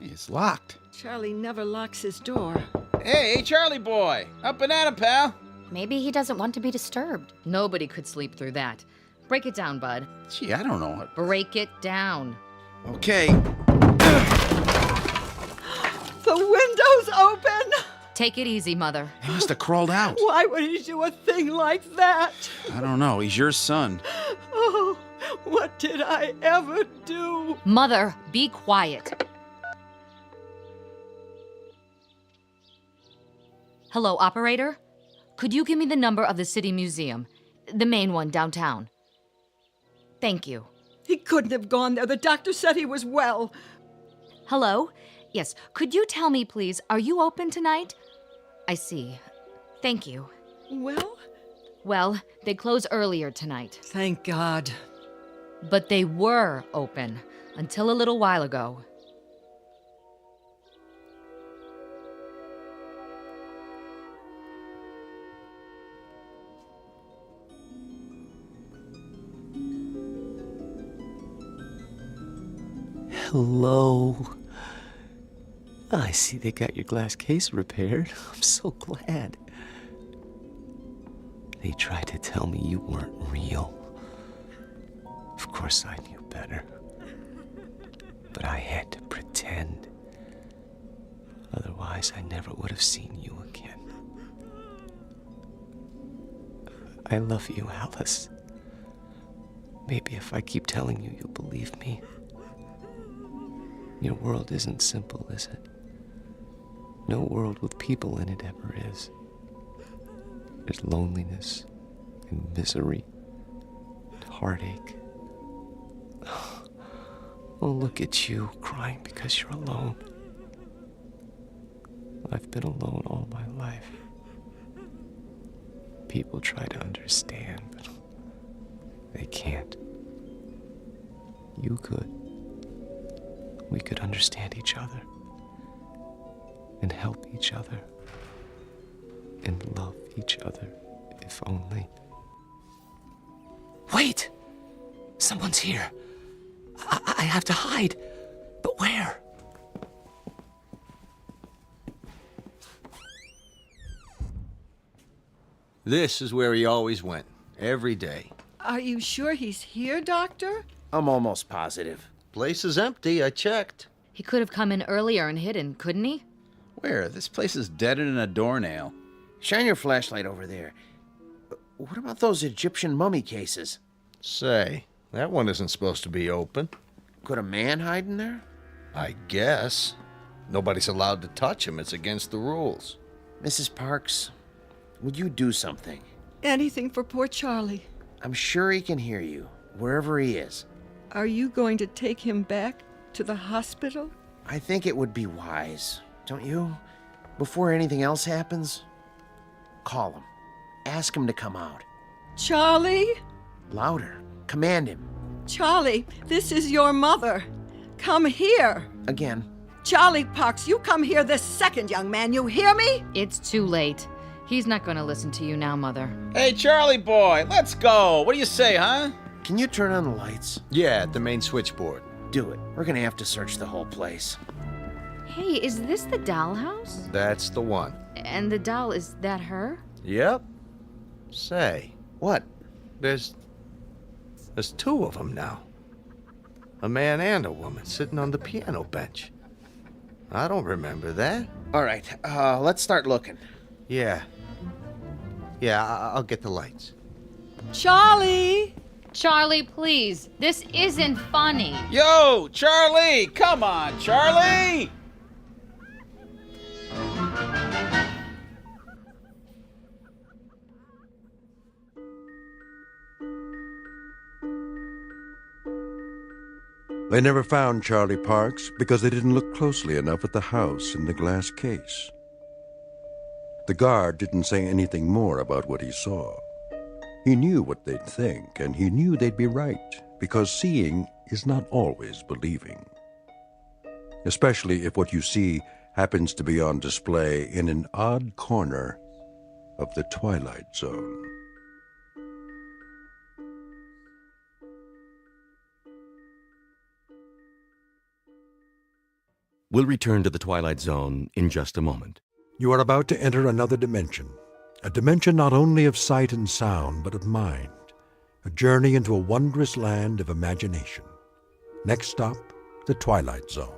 It's locked. Charlie never locks his door. Hey, Charlie boy. Up and at him, pal. Maybe he doesn't want to be disturbed. Nobody could sleep through that. Break it down, Bud. Gee, I don't know. Break it down. Okay. The window's open! Take it easy, Mother. He must have crawled out. Why would he do a thing like that? I don't know. He's your son. Oh, what did I ever do? Mother, be quiet. Hello, operator? Could you give me the number of the City Museum? The main one downtown. Thank you. He couldn't have gone there. The doctor said he was well. Hello? Yes, could you tell me, please, are you open tonight? I see. Thank you. Well? Well, they close earlier tonight. Thank God. But they were open until a little while ago. Hello. I see they got your glass case repaired. I'm so glad. They tried to tell me you weren't real. Of course I knew better. But I had to pretend. Otherwise, I never would have seen you again. I love you, Alice. Maybe if I keep telling you, you'll believe me. Your world isn't simple, is it? No world with people in it ever is. There's loneliness and misery and heartache. Oh, look at you, crying because you're alone. I've been alone all my life. People try to understand, but they can't. You could. We could understand each other and help each other and love each other, if only. Wait! Someone's here. I have to hide. But where? This is where he always went, every day. Are you sure he's here, Doctor? I'm almost positive. Place is empty, I checked. He could have come in earlier and hidden, couldn't he? Where? This place is deader than a doornail. Shine your flashlight over there. What about those Egyptian mummy cases? Say, that one isn't supposed to be open. Could a man hide in there? I guess. Nobody's allowed to touch him. It's against the rules. Mrs. Parks, would you do something? Anything for poor Charlie. I'm sure he can hear you, wherever he is. Are you going to take him back to the hospital? I think it would be wise, don't you? Before anything else happens, call him. Ask him to come out. Charlie? Louder. Command him. Charlie, this is your mother. Come here. Again. Charlie Parks, you come here this second, young man. You hear me? It's too late. He's not going to listen to you now, Mother. Hey, Charlie boy, let's go. What do you say, huh? Can you turn on the lights? Yeah, at the main switchboard. Do it. We're gonna have to search the whole place. Hey, is this the dollhouse? That's the one. And the doll, is that her? Yep. Say, What? there's two of them now. A man and a woman sitting on the piano bench. I don't remember that. All right, let's start looking. Yeah, I'll get the lights. Charlie! Charlie, please. This isn't funny. Yo, Charlie! Come on, Charlie! They never found Charlie Parks because they didn't look closely enough at the house in the glass case. The guard didn't say anything more about what he saw. He knew what they'd think, and he knew they'd be right, because seeing is not always believing. Especially if what you see happens to be on display in an odd corner of the Twilight Zone. We'll return to the Twilight Zone in just a moment. You are about to enter another dimension, a dimension not only of sight and sound, but of mind, a journey into a wondrous land of imagination. Next stop, the Twilight Zone.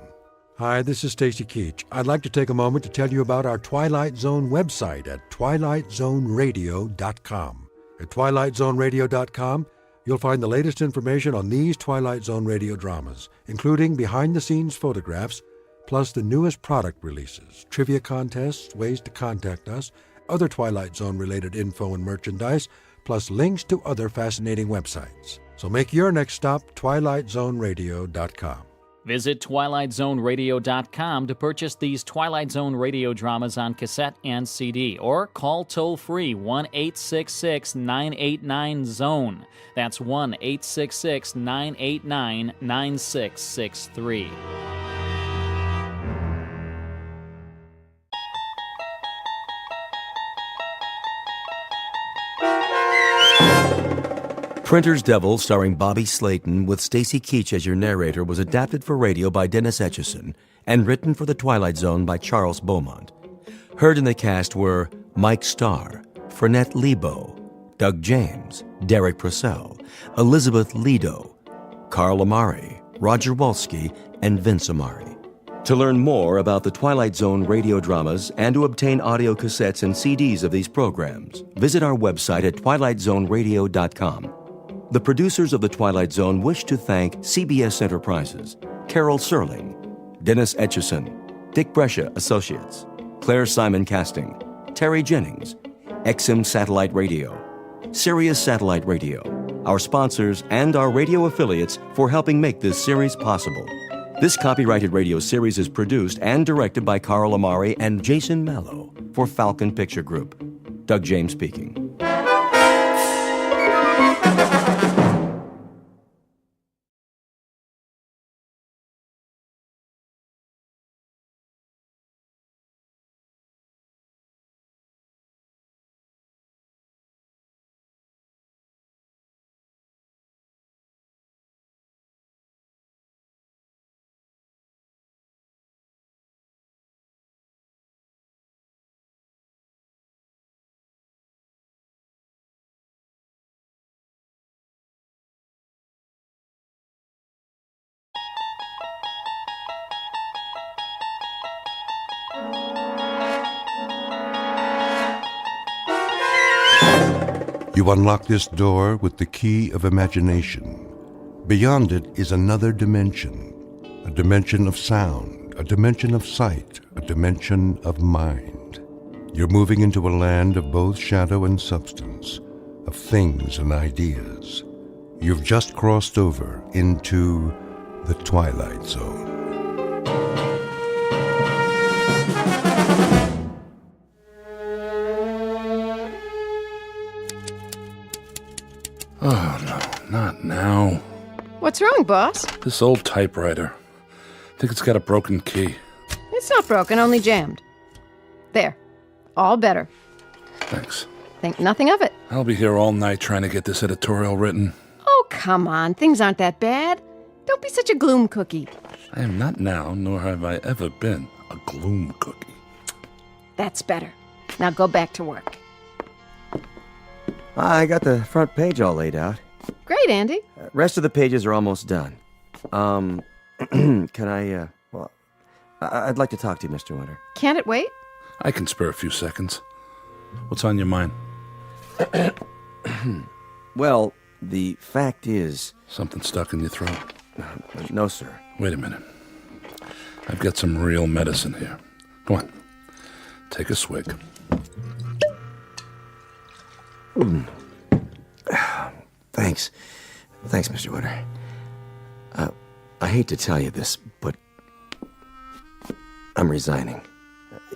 Hi, this is Stacy Keach. I'd like to take a moment to tell you about our Twilight Zone website at twilightzoneradio.com. At twilightzoneradio.com, you'll find the latest information on these Twilight Zone radio dramas, including behind-the-scenes photographs, plus the newest product releases, trivia contests, ways to contact us, other Twilight Zone-related info and merchandise, plus links to other fascinating websites. So make your next stop twilightzoneradio.com. Visit twilightzoneradio.com to purchase these Twilight Zone radio dramas on cassette and CD, or call toll-free 1-866-989-ZONE. That's 1-866-989-9663. Printer's Devil, starring Bobby Slayton, with Stacy Keach as your narrator, was adapted for radio by Dennis Etchison and written for The Twilight Zone by Charles Beaumont. Heard in the cast were Mike Starr, Fernette Lebo, Doug James, Derek Purcell, Elizabeth Lido, Carl Amari, Roger Wolski, and Vince Amari. To learn more about the Twilight Zone radio dramas and to obtain audio cassettes and CDs of these programs, visit our website at twilightzoneradio.com. The producers of The Twilight Zone wish to thank CBS Enterprises, Carol Serling, Dennis Etchison, Dick Brescia Associates, Claire Simon Casting, Terry Jennings, XM Satellite Radio, Sirius Satellite Radio, our sponsors and our radio affiliates for helping make this series possible. This copyrighted radio series is produced and directed by Carl Amari and Jason Mallow for Falcon Picture Group. Doug James speaking. You unlock this door with the key of imagination. Beyond it is another dimension, a dimension of sound, a dimension of sight, a dimension of mind. You're moving into a land of both shadow and substance, of things and ideas. You've just crossed over into the Twilight Zone. Oh, no, not now. What's wrong, boss? This old typewriter. I think it's got a broken key. It's not broken, only jammed. There. All better. Thanks. Think nothing of it. I'll be here all night trying to get this editorial written. Oh, come on. Things aren't that bad. Don't be such a gloom cookie. I am not now, nor have I ever been, a gloom cookie. That's better. Now go back to work. I got the front page all laid out. Great, Andy. Rest of the pages are almost done. Can I, I'd like to talk to you, Mr. Winter. Can't it wait? I can spare a few seconds. What's on your mind? Well, the fact is... Something stuck in your throat? No, sir. Wait a minute. I've got some real medicine here. Go on. Take a swig. Thanks. Thanks, Mr. Winter. I hate to tell you this, but I'm resigning.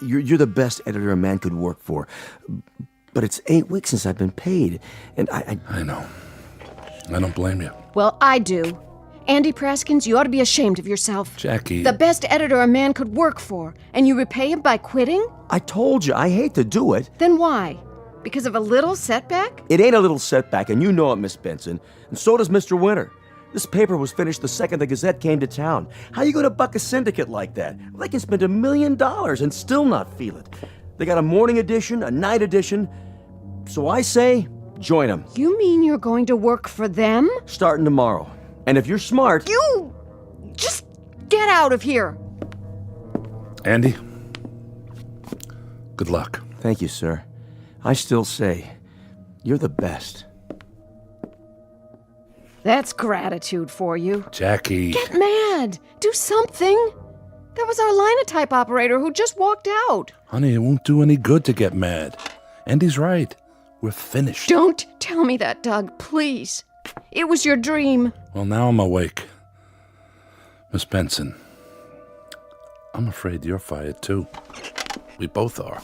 You're the best editor a man could work for, but it's 8 weeks since I've been paid, and I know. I don't blame you. Well, I do. Andy Praskins, you ought to be ashamed of yourself. Jackie... The best editor a man could work for, and you repay him by quitting? I told you, I hate to do it. Then why? Because of a little setback? It ain't a little setback, and you know it, Miss Benson, and so does Mr. Winter. This paper was finished the second the Gazette came to town. How you gonna buck a syndicate like that? They can spend $1 million and still not feel it. They got a morning edition, a night edition, so I say, join them. You mean you're going to work for them? Starting tomorrow. And if you're smart... You... just get out of here! Andy, good luck. Thank you, sir. I still say, you're the best. That's gratitude for you. Jackie. Get mad! Do something! That was our linotype operator who just walked out. Honey, it won't do any good to get mad. Andy's right. We're finished. Don't tell me that, Doug, please. It was your dream. Well, now I'm awake. Miss Benson, I'm afraid you're fired too. We both are.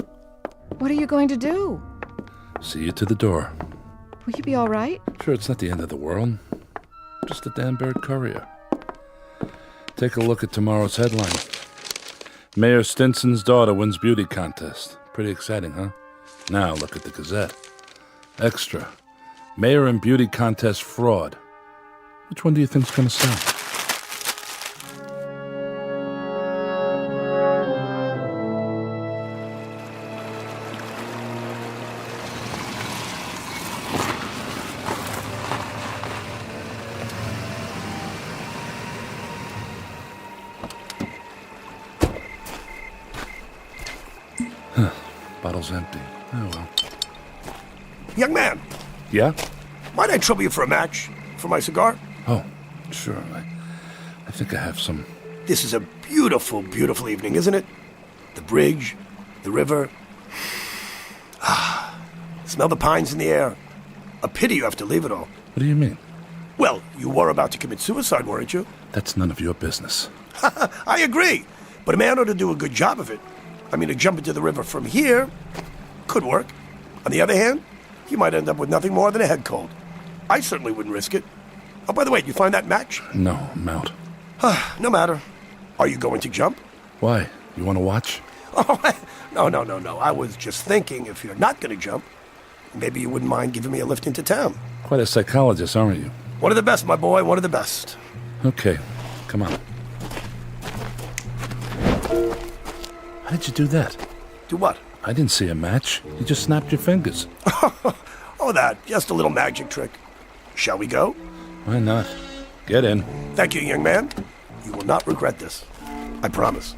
What are you going to do? See you to the door. Will you be all right? Sure, it's not the end of the world. Just a Danbury Courier. Take a look at tomorrow's headline. Mayor Stinson's daughter wins beauty contest. Pretty exciting, huh? Now look at the Gazette. Extra. Mayor and beauty contest fraud. Which one do you think's going to sell? Bottle's empty. Oh, well. Young man, Yeah? might I trouble you for a match? For my cigar? Oh, sure. I think I have some This is a beautiful, beautiful evening, isn't it? The bridge, the river. Smell the pines in the air. A pity you have to leave it all. What do you mean? Well, you were about to commit suicide, weren't you? That's none of your business. I agree. But a man ought to do a good job of it. I mean, to jump into the river from here could work. On the other hand, you might end up with nothing more than a head cold. I certainly wouldn't risk it. Oh, by the way, did you find that match? No, I'm out. No matter. Are you going to jump? Why? You want to watch? Oh, no. I was just thinking if you're not going to jump, maybe you wouldn't mind giving me a lift into town. Quite a psychologist, aren't you? One of the best, my boy, one of the best. Okay, come on. How did you do that? Do what? I didn't see a match. You just snapped your fingers. Oh, that. Just a little magic trick. Shall we go? Why not? Get in. Thank you, young man. You will not regret this. I promise.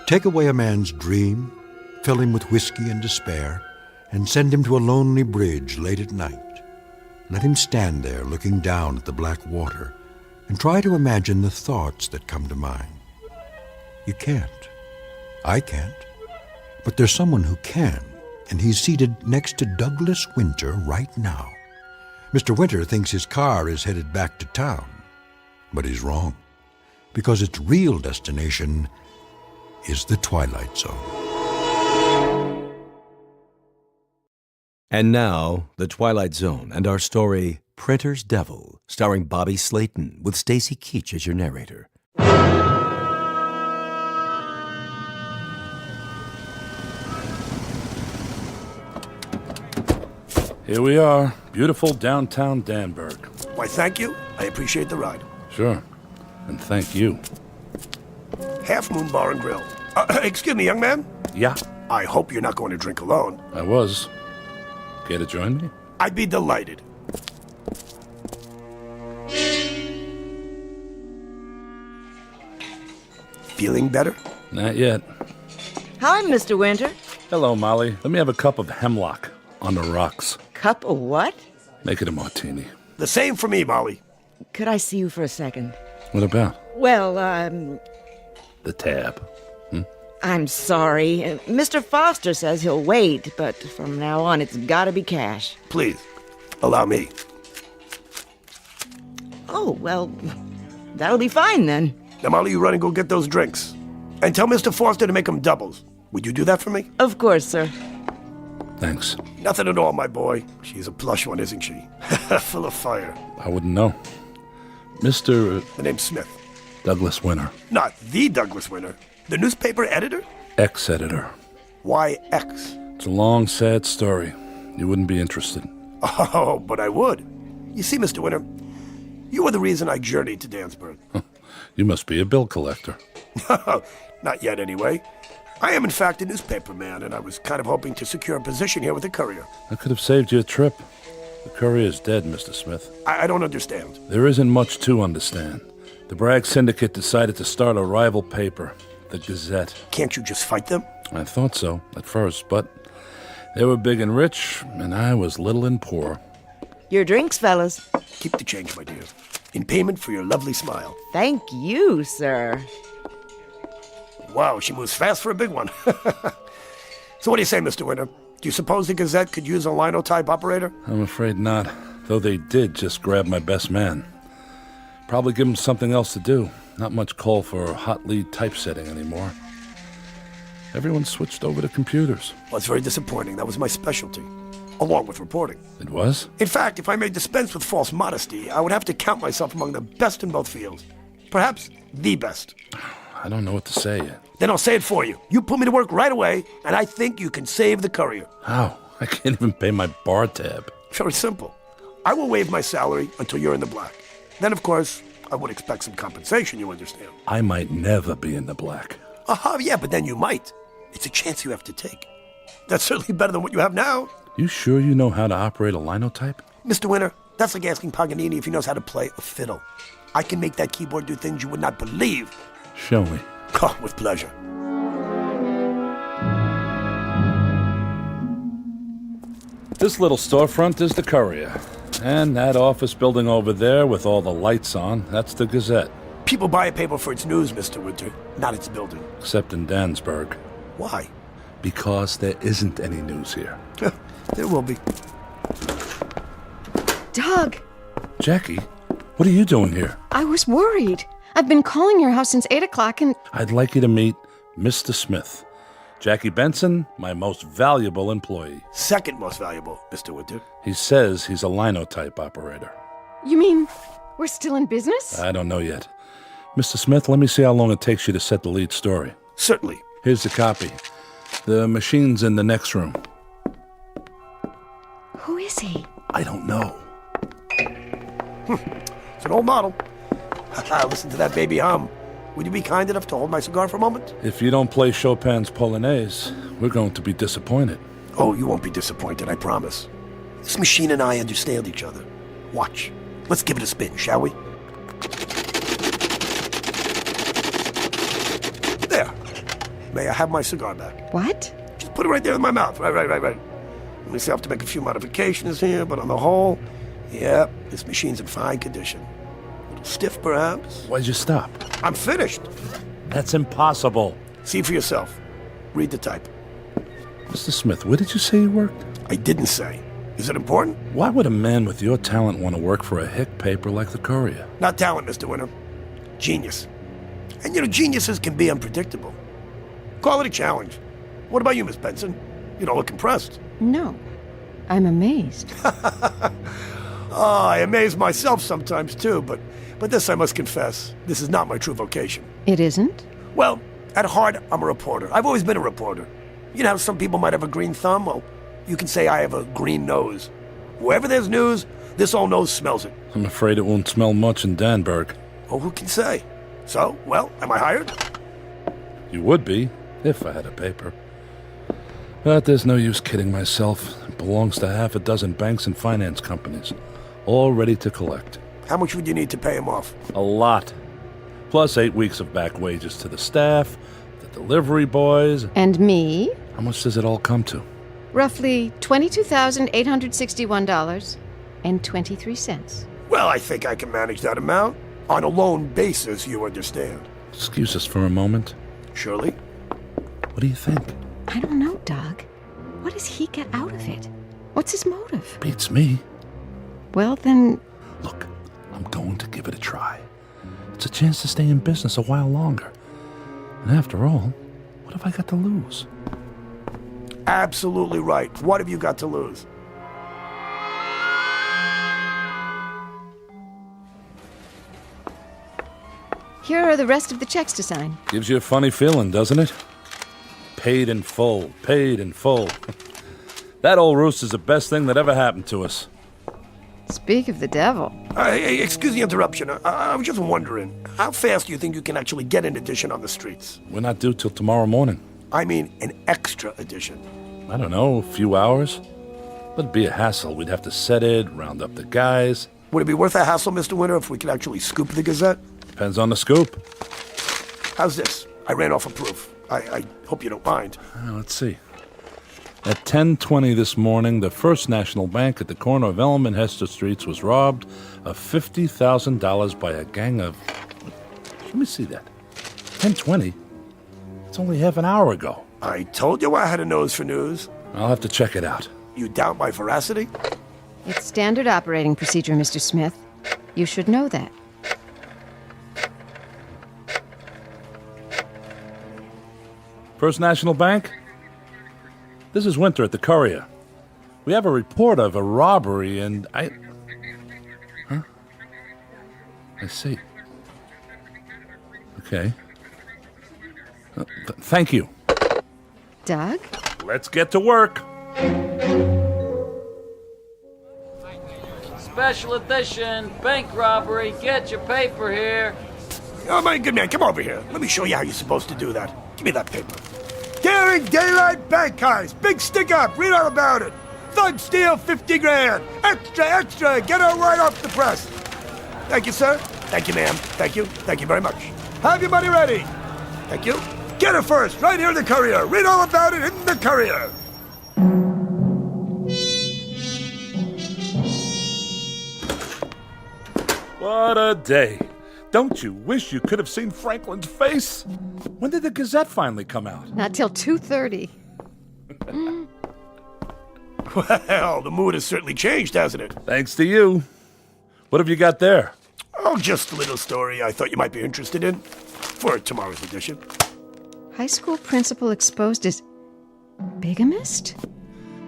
Take away a man's dream, fill him with whiskey and despair, and send him to a lonely bridge late at night. Let him stand there looking down at the black water and try to imagine the thoughts that come to mind. You can't. I can't. But there's someone who can, and he's seated next to Douglas Winter right now. Mr. Winter thinks his car is headed back to town, but he's wrong, because its real destination is the Twilight Zone. And now, The Twilight Zone and our story, Printer's Devil, starring Bobby Slayton, with Stacy Keach as your narrator. Here we are, beautiful downtown Danburg. Why, thank you. I appreciate the ride. Sure, and thank you. Half Moon Bar and Grill. Excuse me, young man. Yeah? I hope you're not going to drink alone. I was. Care to join me? I'd be delighted. Feeling better? Not yet. Hi, Mr. Winter. Hello, Molly. Let me have a cup of hemlock on the rocks. Cup of what? Make it a martini. The same for me, Molly. Could I see you for a second? What about? Well, The tab. I'm sorry. Mr. Foster says he'll wait, but from now on it's gotta be cash. Please, allow me. Oh, well, that'll be fine then. Now, Molly, you run and go get those drinks. And tell Mr. Foster to make them doubles. Would you do that for me? Of course, sir. Thanks. Nothing at all, my boy. She's a plush one, isn't she? Full of fire. I wouldn't know. Mr. The name's Smith. Douglas Winter. Not the Douglas Winter. The newspaper editor? Ex-editor. Why X? It's a long, sad story. You wouldn't be interested. Oh, but I would. You see, Mr. Winter, you were the reason I journeyed to Danburg. You must be a bill collector. Not yet, anyway. I am, in fact, a newspaper man, and I was kind of hoping to secure a position here with the Courier. I could have saved you a trip. The Courier is dead, Mr. Smith. I don't understand. There isn't much to understand. The Bragg Syndicate decided to start a rival paper, the Gazette. Can't you just fight them? I thought so, at first, but they were big and rich, and I was little and poor. Your drinks, fellas. Keep the change, my dear. In payment for your lovely smile. Thank you, sir. Wow, she moves fast for a big one. So what do you say, Mr. Winter? Do you suppose the Gazette could use a linotype operator? I'm afraid not, though they did just grab my best man. Probably give him something else to do. Not much call for hot lead typesetting anymore. Everyone switched over to computers. Well, it's very disappointing. That was my specialty, along with reporting. It was? In fact, if I may dispense with false modesty, I would have to count myself among the best in both fields. Perhaps the best. I don't know what to say yet. Then I'll say it for you. You put me to work right away, and I think you can save the Courier. How? I can't even pay my bar tab. Very simple. I will waive my salary until you're in the black. Then, of course, I would expect some compensation, you understand. I might never be in the black. Yeah, but then you might. It's a chance you have to take. That's certainly better than what you have now. You sure you know how to operate a linotype? Mr. Winter, that's like asking Paganini if he knows how to play a fiddle. I can make that keyboard do things you would not believe. Show me. Oh, with pleasure. This little storefront is the Courier. And that office building over there with all the lights on, that's the Gazette. People buy a paper for its news, Mr. Winter, not its building. Except in Dansburg. Why? Because there isn't any news here. There will be. Doug, Jackie, what are you doing here? I was worried. I've been calling your house since 8 o'clock and... I'd like you to meet Mr. Smith. Jackie Benson, my most valuable employee. Second most valuable, Mr. Winter. He says he's a linotype operator. You mean we're still in business? I don't know yet. Mr. Smith, let me see how long it takes you to set the lead story. Certainly. Here's the copy. The machine's in the next room. Who is he? I don't know. It's an old model. Listen to that baby hum. Would you be kind enough to hold my cigar for a moment? If you don't play Chopin's Polonaise, we're going to be disappointed. Oh, you won't be disappointed, I promise. This machine and I understand each other. Watch. Let's give it a spin, shall we? There. May I have my cigar back? What? Just put it right there in my mouth. Right. Let me see, I have to make a few modifications here, but on the whole, yeah, this machine's in fine condition. A little stiff, perhaps. Why'd you stop? I'm finished. That's impossible. See for yourself. Read the type. Mr. Smith, where did you say you worked? I didn't say. Is it important? Why would a man with your talent want to work for a hick paper like the Courier? Not talent, Mr. Winter. Genius. And geniuses can be unpredictable. Call it a challenge. What about you, Miss Benson? You don't look impressed. No. I'm amazed. I amaze myself sometimes, too, but this I must confess, this is not my true vocation. It isn't? Well, at heart, I'm a reporter. I've always been a reporter. You know how some people might have a green thumb? Well, you can say I have a green nose. Wherever there's news, this old nose smells it. I'm afraid it won't smell much in Danburg. Oh, who can say? So, well, am I hired? You would be, if I had a paper. But there's no use kidding myself. It belongs to half a dozen banks and finance companies, all ready to collect. How much would you need to pay him off? A lot. Plus 8 weeks of back wages to the staff, the delivery boys. And me? How much does it all come to? Roughly $22,861.23. Well, I think I can manage that amount. On a loan basis, you understand. Excuse us for a moment. Surely. What do you think? I don't know, Doug. What does he get out of it? What's his motive? Beats me. Well, then... Look, I'm going to give it a try. It's a chance to stay in business a while longer. And after all, what have I got to lose? Absolutely right. What have you got to lose? Here are the rest of the checks to sign. Gives you a funny feeling, doesn't it? Paid in full, paid in full. That old rooster's the best thing that ever happened to us. Speak of the devil. Excuse the interruption. I was just wondering, how fast do you think you can actually get an edition on the streets? We're not due till tomorrow morning. I mean, an extra edition. I don't know, a few hours. But it'd be a hassle. We'd have to set it, round up the guys. Would it be worth a hassle, Mr. Winter, if we could actually scoop the Gazette? Depends on the scoop. How's this? I ran off a proof. I hope you don't mind. Let's see. At 10:20 this morning, the First National Bank at the corner of Elm and Hester Streets was robbed of $50,000 by a gang of... Let me see that. 10:20? It's only half an hour ago. I told you I had a nose for news. I'll have to check it out. You doubt my veracity? It's standard operating procedure, Mr. Smith. You should know that. First National Bank? This is Winter at the Courier. We have a report of a robbery and Huh? I see. Okay. Thank you. Doug? Let's get to work. Special edition, bank robbery, get your paper here. Oh, my good man, come over here. Let me show you how you're supposed to do that. Give me that paper. Daring Daylight Bank Heist. Big stick up. Read all about it. Thug steal 50 grand. Extra, extra. Get her right off the press. Thank you, sir. Thank you, ma'am. Thank you. Thank you very much. Have your money ready. Thank you. Get her first. Right here in the Courier. Read all about it in the Courier. What a day. Don't you wish you could have seen Franklin's face? When did the Gazette finally come out? Not till 2:30. Well, the mood has certainly changed, hasn't it? Thanks to you. What have you got there? Oh, just a little story I thought you might be interested in for tomorrow's edition. High school principal exposed as bigamist?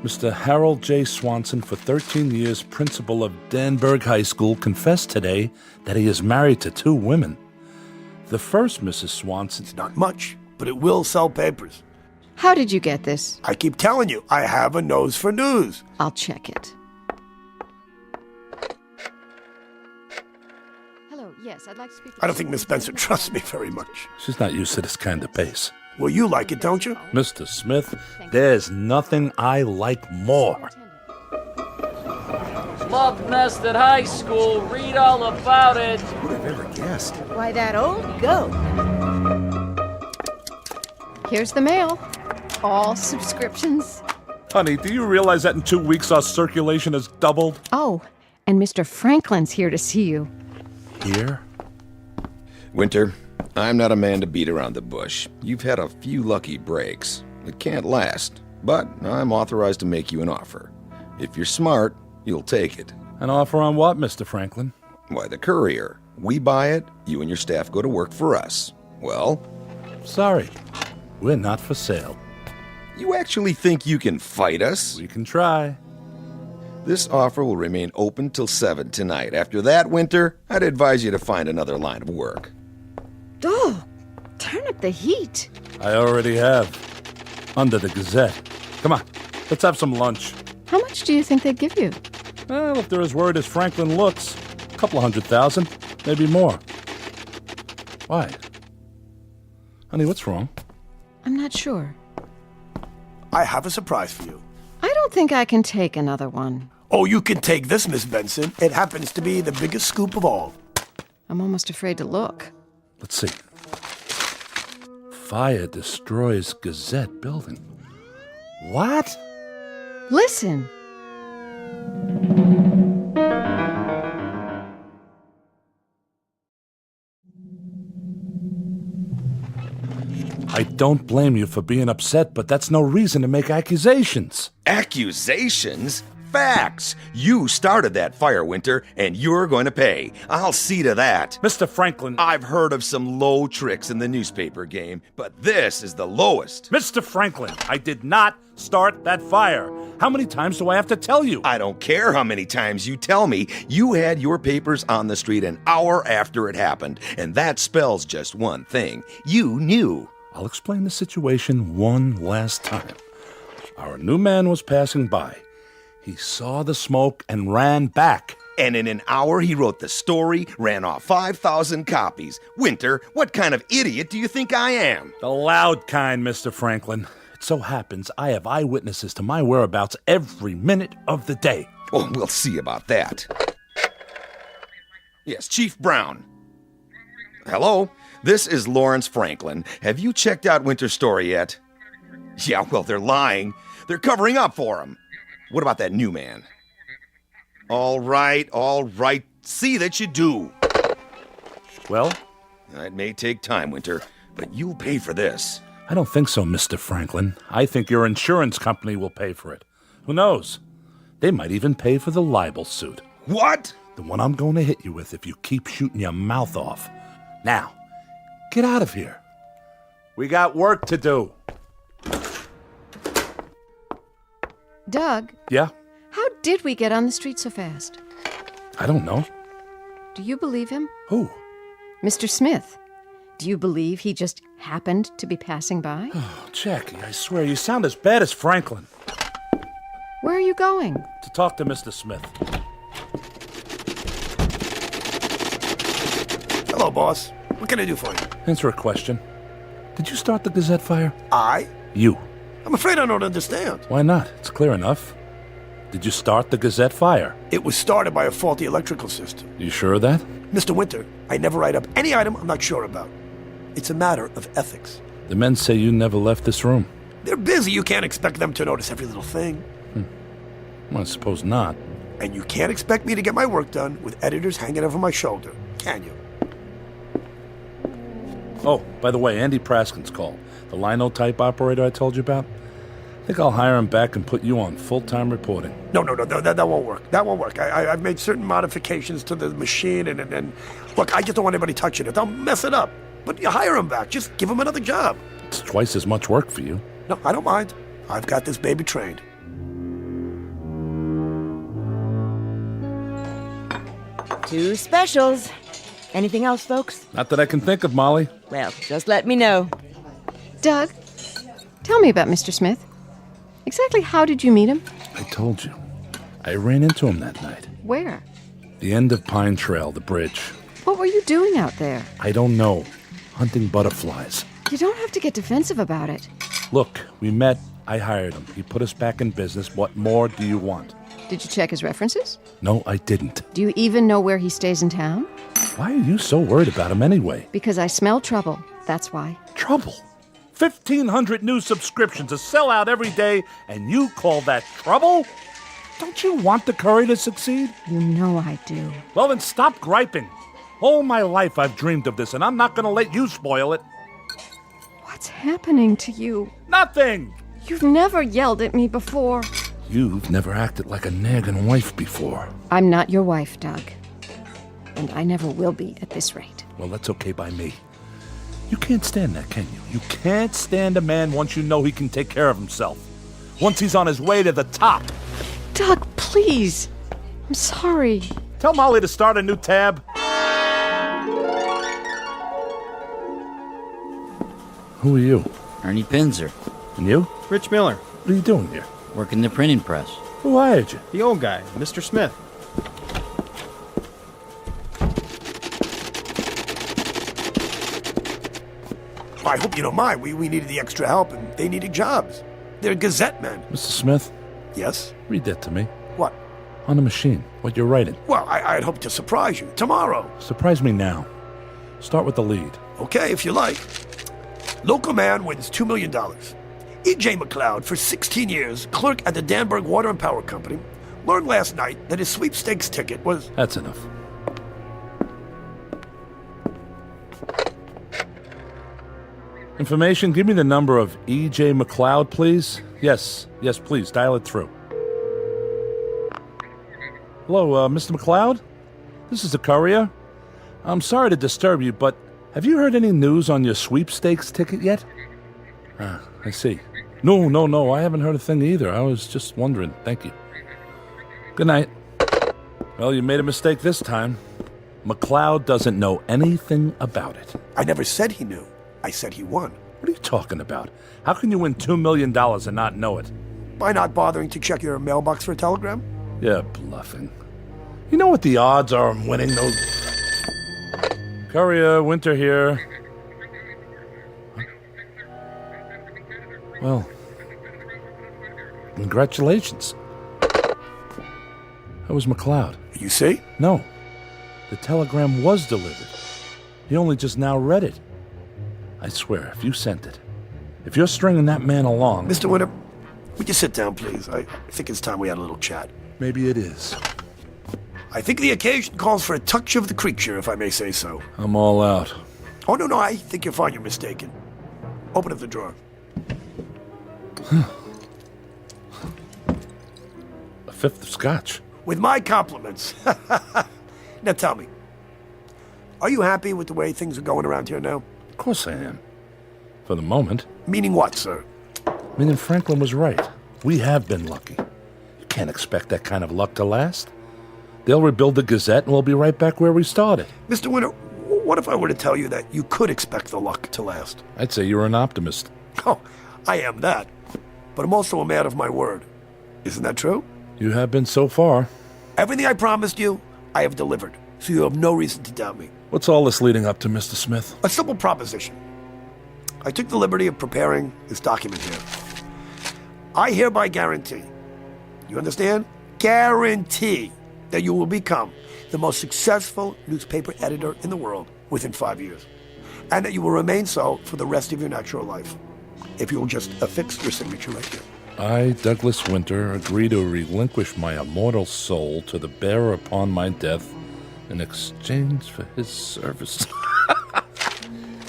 Mr. Harold J. Swanson, for 13 years principal of Danburg High School, confessed today that he is married to 2 women. The first Mrs. Swanson... It's not much, but it will sell papers. How did you get this? I keep telling you, I have a nose for news. I'll check it. Hello, yes, I'd like to speak to... I don't think Miss Benson trusts me very much. She's not used to this kind of pace. Well, you like it, don't you? Mr. Smith, there's nothing I like more. Love Nest at high school. Read all about it. Who'd have ever guessed? Why, that old goat. Here's the mail. All subscriptions. Honey, do you realize that in 2 weeks our circulation has doubled? Oh, and Mr. Franklin's here to see you. Here? Winter, I'm not a man to beat around the bush. You've had a few lucky breaks. It can't last, but I'm authorized to make you an offer. If you're smart, you'll take it. An offer on what, Mr. Franklin? Why, the courier. We buy it, you and your staff go to work for us. Well? Sorry, we're not for sale. You actually think you can fight us? We can try. This offer will remain open till 7 tonight. After that, Winter, I'd advise you to find another line of work. Oh, turn up the heat. I already have. Under the Gazette. Come on, let's have some lunch. How much do you think they'd give you? Well, if they're as worried as Franklin looks, a couple of $100,000, maybe more. Why? Honey, what's wrong? I'm not sure. I have a surprise for you. I don't think I can take another one. Oh, you can take this, Miss Benson. It happens to be the biggest scoop of all. I'm almost afraid to look. Let's see. Fire destroys Gazette building. What? Listen. I don't blame you for being upset, but that's no reason to make accusations. Accusations? Facts! You started that fire, Winter, and you're going to pay. I'll see to that. Mr. Franklin... I've heard of some low tricks in the newspaper game, but this is the lowest. Mr. Franklin, I did not start that fire. How many times do I have to tell you? I don't care how many times you tell me. You had your papers on the street an hour after it happened, and that spells just one thing. You knew. I'll explain the situation one last time. Our new man was passing by. He saw the smoke and ran back. And in an hour, he wrote the story, ran off 5,000 copies. Winter, what kind of idiot do you think I am? The loud kind, Mr. Franklin. It so happens I have eyewitnesses to my whereabouts every minute of the day. Oh, we'll see about that. Yes, Chief Brown. Hello? This is Lawrence Franklin. Have you checked out Winter's story yet? Yeah, well, they're lying. They're covering up for him. What about that new man? All right. See that you do. Well? It may take time, Winter, but you'll pay for this. I don't think so, Mr. Franklin. I think your insurance company will pay for it. Who knows? They might even pay for the libel suit. What? The one I'm going to hit you with if you keep shooting your mouth off. Now, get out of here. We got work to do. Doug? Yeah? How did we get on the street so fast? I don't know. Do you believe him? Who? Mr. Smith. Do you believe he just happened to be passing by? Oh, Jackie, I swear you sound as bad as Franklin. Where are you going? To talk to Mr. Smith. Hello, boss. What can I do for you? Answer a question. Did you start the Gazette fire? I? You. I'm afraid I don't understand. Why not? It's clear enough. Did you start the Gazette fire? It was started by a faulty electrical system. You sure of that? Mr. Winter, I never write up any item I'm not sure about. It's a matter of ethics. The men say you never left this room. They're busy. You can't expect them to notice every little thing. Well, I suppose not. And you can't expect me to get my work done with editors hanging over my shoulder, can you? Oh, by the way, Andy Praskin's called. The linotype operator I told you about. I think I'll hire him back and put you on full-time reporting. No, that won't work. That won't work. I've made certain modifications to the machine, and look, I just don't want anybody touching it. They'll mess it up. But you hire him back. Just give him another job. It's twice as much work for you. No, I don't mind. I've got this baby trained. 2 specials. Anything else, folks? Not that I can think of, Molly. Well, just let me know. Doug, tell me about Mr. Smith. Exactly how did you meet him? I told you. I ran into him that night. Where? The end of Pine Trail, the bridge. What were you doing out there? I don't know. Hunting butterflies. You don't have to get defensive about it. Look, we met. I hired him. He put us back in business. What more do you want? Did you check his references? No, I didn't. Do you even know where he stays in town? Why are you so worried about him anyway? Because I smell trouble. That's why. Trouble? 1,500 new subscriptions, a sellout every day, and you call that trouble? Don't you want the Curry to succeed? You know I do. Well, then stop griping. All my life I've dreamed of this, and I'm not going to let you spoil it. What's happening to you? Nothing! You've never yelled at me before. You've never acted like a nagging wife before. I'm not your wife, Doug. And I never will be at this rate. Well, that's okay by me. You can't stand that, can you? You can't stand a man once you know he can take care of himself. Once he's on his way to the top. Doug, please. I'm sorry. Tell Molly to start a new tab. Who are you? Ernie Pinzer. And you? Rich Miller. What are you doing here? Working the printing press. Who hired you? The old guy, Mr. Smith. Well, I hope you don't mind. We needed the extra help, and they needed jobs. They're Gazette men. Mr. Smith? Yes? Read that to me. What? On the machine. What you're writing. Well, I'd hope to surprise you. Tomorrow. Surprise me now. Start with the lead. Okay, if you like. Local man wins $2 million. E.J. McLeod, for 16 years, clerk at the Danburg Water and Power Company, learned last night that his sweepstakes ticket was... That's enough. Information, give me the number of E.J. McLeod, please. Yes, please, dial it through. Hello, Mr. McLeod? This is the courier. I'm sorry to disturb you, but have you heard any news on your sweepstakes ticket yet? I see. No, I haven't heard a thing either. I was just wondering. Thank you. Good night. Well, you made a mistake this time. McLeod doesn't know anything about it. I never said he knew. I said he won. What are you talking about? How can you win $2 million and not know it? By not bothering to check your mailbox for a telegram? You're bluffing. You know what the odds are of winning those... Courier, Winter here. Well, congratulations. That was McLeod. You see? No. The telegram was delivered. He only just now read it. I swear, if you sent it, if you're stringing that man along... Mr. Winter, would you sit down, please? I think it's time we had a little chat. Maybe it is. I think the occasion calls for a touch of the creature, if I may say so. I'm all out. Oh, no, I think you'll find you're mistaken. Open up the drawer. A fifth of scotch. With my compliments. Now tell me, are you happy with the way things are going around here now? Of course I am. For the moment. Meaning what, sir? Meaning Franklin was right. We have been lucky. You can't expect that kind of luck to last. They'll rebuild the Gazette and we'll be right back where we started. Mr. Winter, what if I were to tell you that you could expect the luck to last? I'd say you're an optimist. Oh, I am that. But I'm also a man of my word. Isn't that true? You have been so far. Everything I promised you, I have delivered. So you have no reason to doubt me. What's all this leading up to, Mr. Smith? A simple proposition. I took the liberty of preparing this document here. I hereby guarantee, you understand? Guarantee that you will become the most successful newspaper editor in the world within 5 years. And that you will remain so for the rest of your natural life. If you will just affix your signature right here. I, Douglas Winter, agree to relinquish my immortal soul to the bearer upon my death in exchange for his service.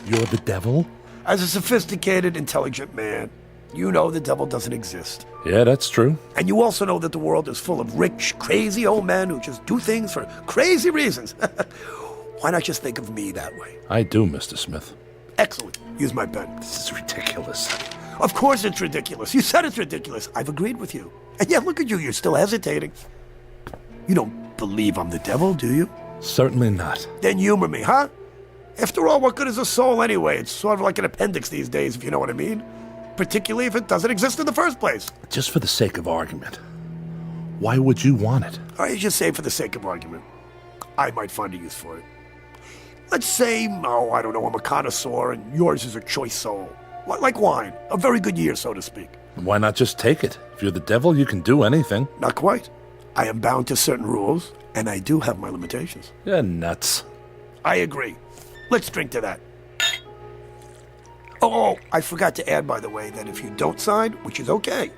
You're the devil? As a sophisticated, intelligent man, you know the devil doesn't exist. Yeah, that's true. And you also know that the world is full of rich, crazy old men who just do things for crazy reasons. Why not just think of me that way? I do, Mr. Smith. Excellent. Use my pen. This is ridiculous. Of course it's ridiculous. You said it's ridiculous. I've agreed with you. And yet, look at you. You're still hesitating. You don't believe I'm the devil, do you? Certainly not. Then humor me, huh? After all, what good is a soul anyway? It's sort of like an appendix these days, if you know what I mean. Particularly if it doesn't exist in the first place. Just for the sake of argument. Why would you want it? All right, just say for the sake of argument. I might find a use for it. Let's say, I don't know, I'm a connoisseur and yours is a choice soul. Like wine. A very good year, so to speak. Why not just take it? If you're the devil, you can do anything. Not quite. I am bound to certain rules, and I do have my limitations. You're nuts. I agree. Let's drink to that. Oh, I forgot to add, by the way, that if you don't sign, which is okay,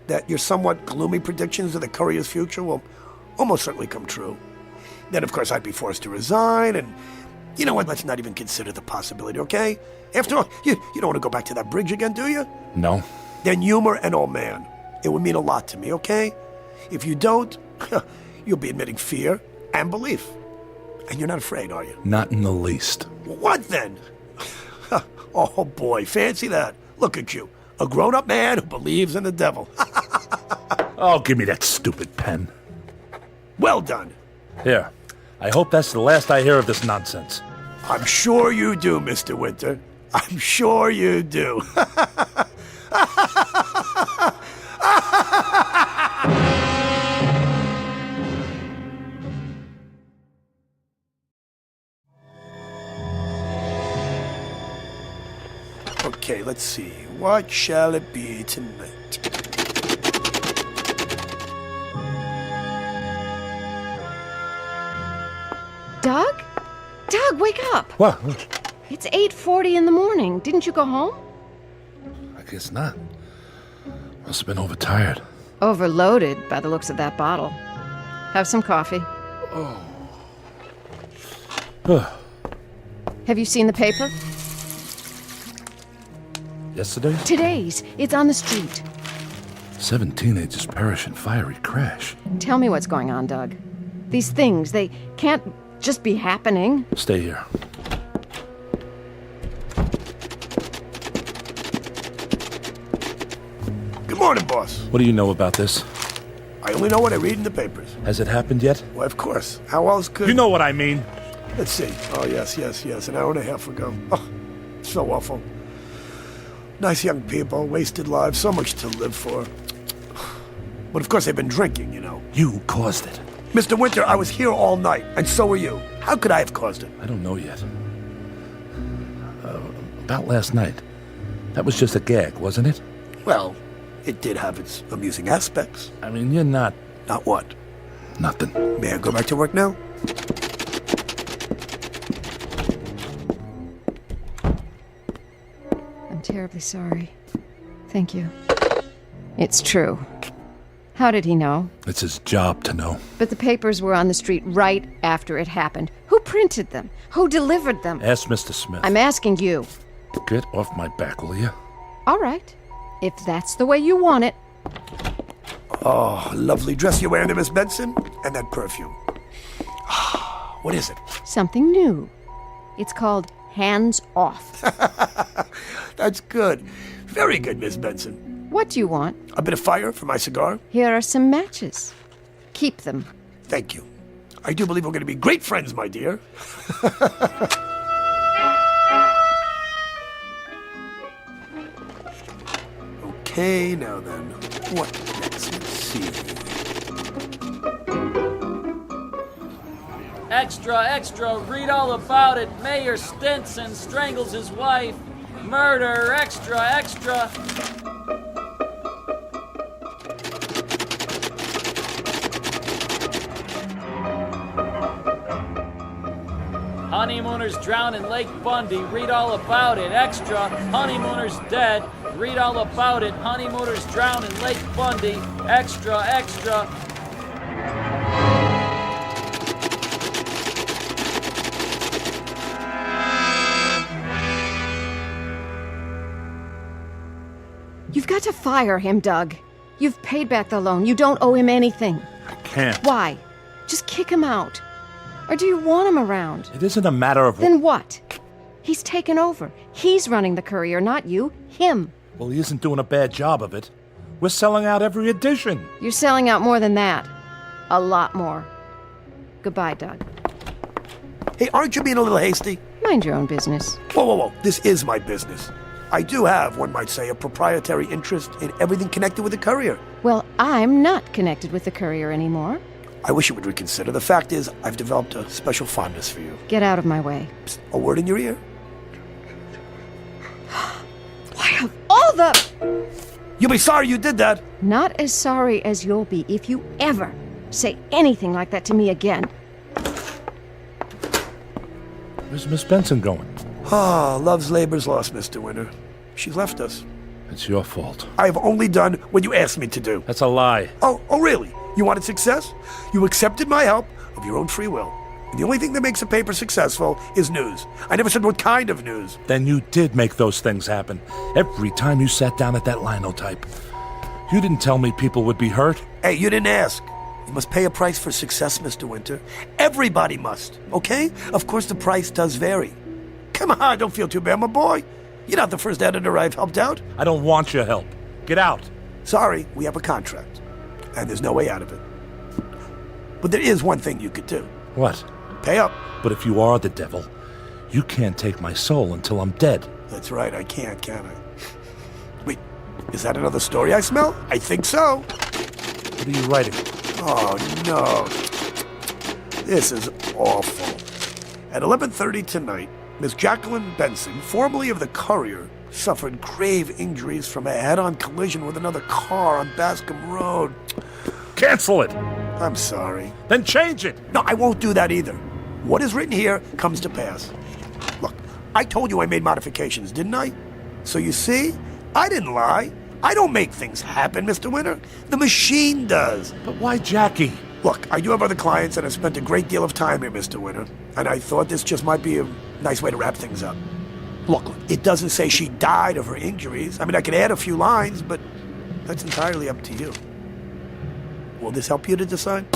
that your somewhat gloomy predictions of the courier's future will almost certainly come true. Then, of course, I'd be forced to resign, and you know what? Let's not even consider the possibility, okay? After all, you don't want to go back to that bridge again, do you? No. Then humor an old man. It would mean a lot to me, okay? If you don't, you'll be admitting fear and belief. And you're not afraid, are you? Not in the least. What then? Oh boy, fancy that. Look at you. A grown-up man who believes in the devil. Oh, give me that stupid pen. Well done. Here. I hope that's the last I hear of this nonsense. I'm sure you do, Mr. Winter. I'm sure you do. Okay, let's see. What shall it be tonight? Doug? Doug, wake up! What? It's 8:40 in the morning. Didn't you go home? I guess not. Must have been overtired. Overloaded by the looks of that bottle. Have some coffee. Have you seen the paper? Yesterday? Today's. It's on the street. 7 teenagers perish in fiery crash. Tell me what's going on, Doug. These things, they can't just be happening. Stay here. Good morning, boss. What do you know about this? I only know what I read in the papers. Has it happened yet? Why, of course. How else could... You know what I mean. Let's see. Oh, yes. An hour and a half ago. Oh, so awful. Nice young people, wasted lives, so much to live for. But of course they've been drinking, you know. You caused it. Mr. Winter, I was here all night, and so were you. How could I have caused it? I don't know yet. About last night. That was just a gag, wasn't it? Well, it did have its amusing aspects. I mean, you're not... Not what? Nothing. May I go back to work now? I'm terribly sorry. Thank you. It's true. How did he know? It's his job to know. But the papers were on the street right after it happened. Who printed them? Who delivered them? Ask Mr. Smith. I'm asking you. Get off my back, will you? All right. If that's the way you want it. Oh, lovely dress you're wearing there, Miss Benson. And that perfume. What is it? Something new. It's called Hands Off. That's good. Very good, Miss Benson. What do you want? A bit of fire for my cigar? Here are some matches. Keep them. Thank you. I do believe we're going to be great friends, my dear. Okay, now then. What next? Let's see. Extra, read all about it. Mayor Stinson strangles his wife. Murder, extra. Honeymooners drowned in Lake Bundy. Read all about it. Extra. Honeymooners dead. Read all about it. Honeymooners drown in Lake Bundy. Extra, extra. You've got to fire him, Doug. You've paid back the loan. You don't owe him anything. I can't. Why? Just kick him out. Or do you want him around? It isn't a matter of... Then what? He's taken over. He's running the Courier, not you. Him. Well, he isn't doing a bad job of it. We're selling out every edition. You're selling out more than that. A lot more. Goodbye, Doug. Hey, aren't you being a little hasty? Mind your own business. Whoa, whoa, whoa. This is my business. I do have, one might say, a proprietary interest in everything connected with the Courier. Well, I'm not connected with the Courier anymore. I wish you would reconsider. The fact is, I've developed a special fondness for you. Get out of my way. Psst, a word in your ear. Why, of all the... You'll be sorry you did that. Not as sorry as you'll be if you ever say anything like that to me again. Where's Miss Benson going? Ah, love's labor's lost, Mr. Winter. She left us. It's your fault. I have only done what you asked me to do. That's a lie. Oh, really? You wanted success? You accepted my help of your own free will. And the only thing that makes a paper successful is news. I never said what kind of news. Then you did make those things happen. Every time you sat down at that linotype. You didn't tell me people would be hurt. Hey, you didn't ask. You must pay a price for success, Mr. Winter. Everybody must, okay? Of course, the price does vary. Come on, don't feel too bad, my boy. You're not the first editor I've helped out. I don't want your help. Get out. Sorry, we have a contract. And there's no way out of it. But there is one thing you could do. What? Pay up. But if you are the devil, you can't take my soul until I'm dead. That's right, I can't, can I? Wait, is that another story I smell? I think so. What are you writing? Oh, no. This is awful. At 11:30 tonight, Miss Jacqueline Benson, formerly of the Courier, suffered grave injuries from a head-on collision with another car on Bascom Road. Cancel it! I'm sorry. Then change it! No, I won't do that either. What is written here comes to pass. Look, I told you I made modifications, didn't I? So you see, I didn't lie. I don't make things happen, Mr. Winter. The machine does. But why Jackie? Look, I do have other clients, and I've spent a great deal of time here, Mr. Winter. And I thought this just might be a nice way to wrap things up. Look, it doesn't say she died of her injuries. I mean, I could add a few lines, but that's entirely up to you. Will this help you to decide?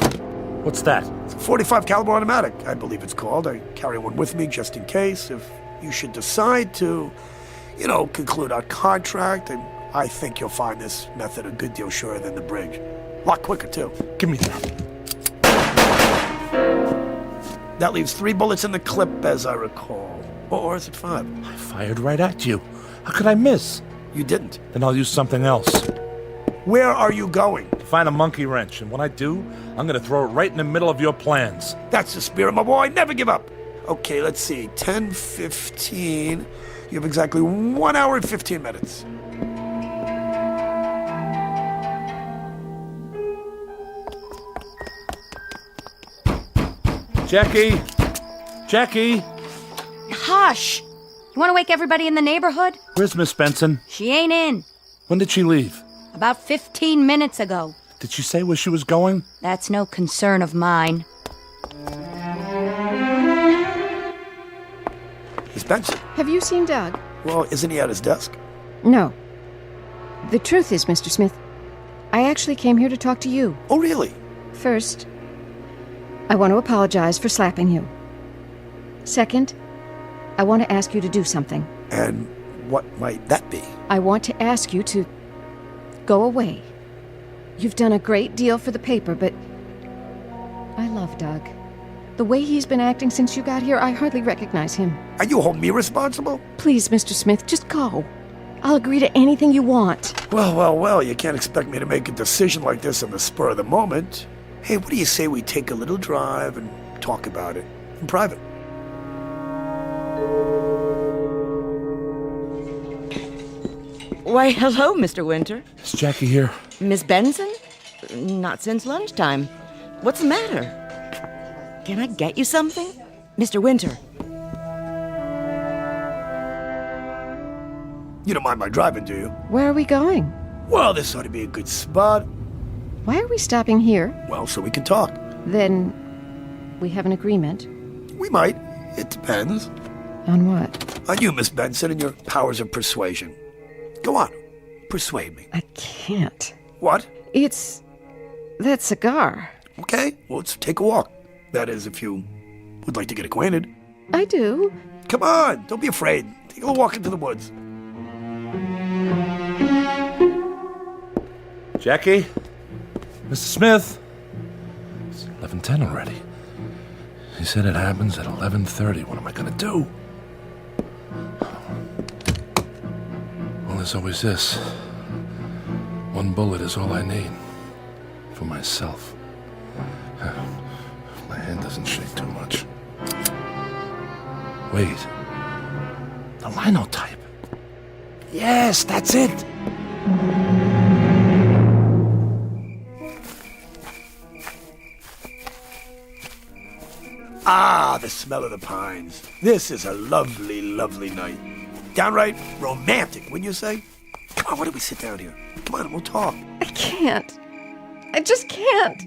What's that? It's a .45 caliber automatic, I believe it's called. I carry one with me just in case. If you should decide to, conclude our contract, and I think you'll find this method a good deal surer than the bridge. A lot quicker, too. Give me that. That leaves 3 bullets in the clip, as I recall. Or is it 5? I fired right at you. How could I miss? You didn't. Then I'll use something else. Where are you going? Find a monkey wrench, and when I do, I'm going to throw it right in the middle of your plans. That's the spirit, my boy. Never give up. Okay, let's see. 10:15. You have exactly 1 hour and 15 minutes. Jackie! Jackie! Hush! You want to wake everybody in the neighborhood? Where's Miss Benson? She ain't in. When did she leave? About 15 minutes ago. Did she say where she was going? That's no concern of mine. Miss Benson? Have you seen Doug? Well, isn't he at his desk? No. The truth is, Mr. Smith, I actually came here to talk to you. Oh, really? First, I want to apologize for slapping you. Second, I want to ask you to do something. And what might that be? I want to ask you to go away. You've done a great deal for the paper, but I love Doug. The way he's been acting since you got here, I hardly recognize him. And you hold me responsible? Please, Mr. Smith, just go. I'll agree to anything you want. Well, you can't expect me to make a decision like this on the spur of the moment. Hey, what do you say we take a little drive and talk about it in private? Why, hello, Mr. Winter. Is Jackie here? Miss Benson? Not since lunchtime. What's the matter? Can I get you something? Mr. Winter. You don't mind my driving, do you? Where are we going? Well, this ought to be a good spot. Why are we stopping here? Well, so we can talk. Then we have an agreement. We might. It depends. On what? On you, Miss Benson, and your powers of persuasion. Go on. Persuade me. I can't. What? It's that cigar. Okay, well, let's take a walk. That is, if you would like to get acquainted. I do. Come on, don't be afraid. Take a little walk into the woods. Jackie? Mr. Smith? It's 11:10 already. He said it happens at 11:30. What am I going to do? Well, there's always this. One bullet is all I need. For myself. My hand doesn't shake too much. Wait. The linotype. Yes, that's it. Ah, the smell of the pines. This is a lovely, lovely night. Downright romantic, wouldn't you say? Come on, why don't we sit down here? Come on, we'll talk. I can't. I just can't.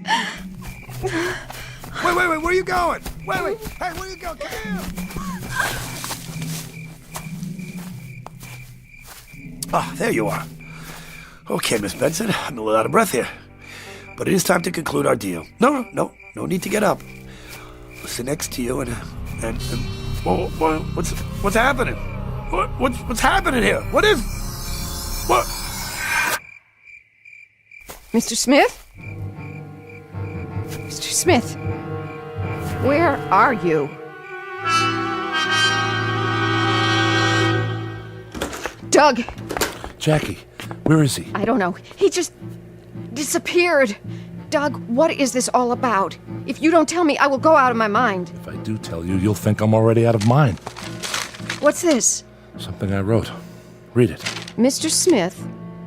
Wait, where are you going? Wait. Hey, where are you going? Come here. Ah, there you are. Okay, Miss Benson, I'm a little out of breath here. But it is time to conclude our deal. No need to get up. I'll sit next to you and what's happening? What's happening here? What is... What? Mr. Smith? Mr. Smith, where are you? Doug! Jackie, where is he? I don't know. He just disappeared. Doug, what is this all about? If you don't tell me, I will go out of my mind. If I do tell you, you'll think I'm already out of mine. What's this? Something I wrote. Read it. Mr. Smith,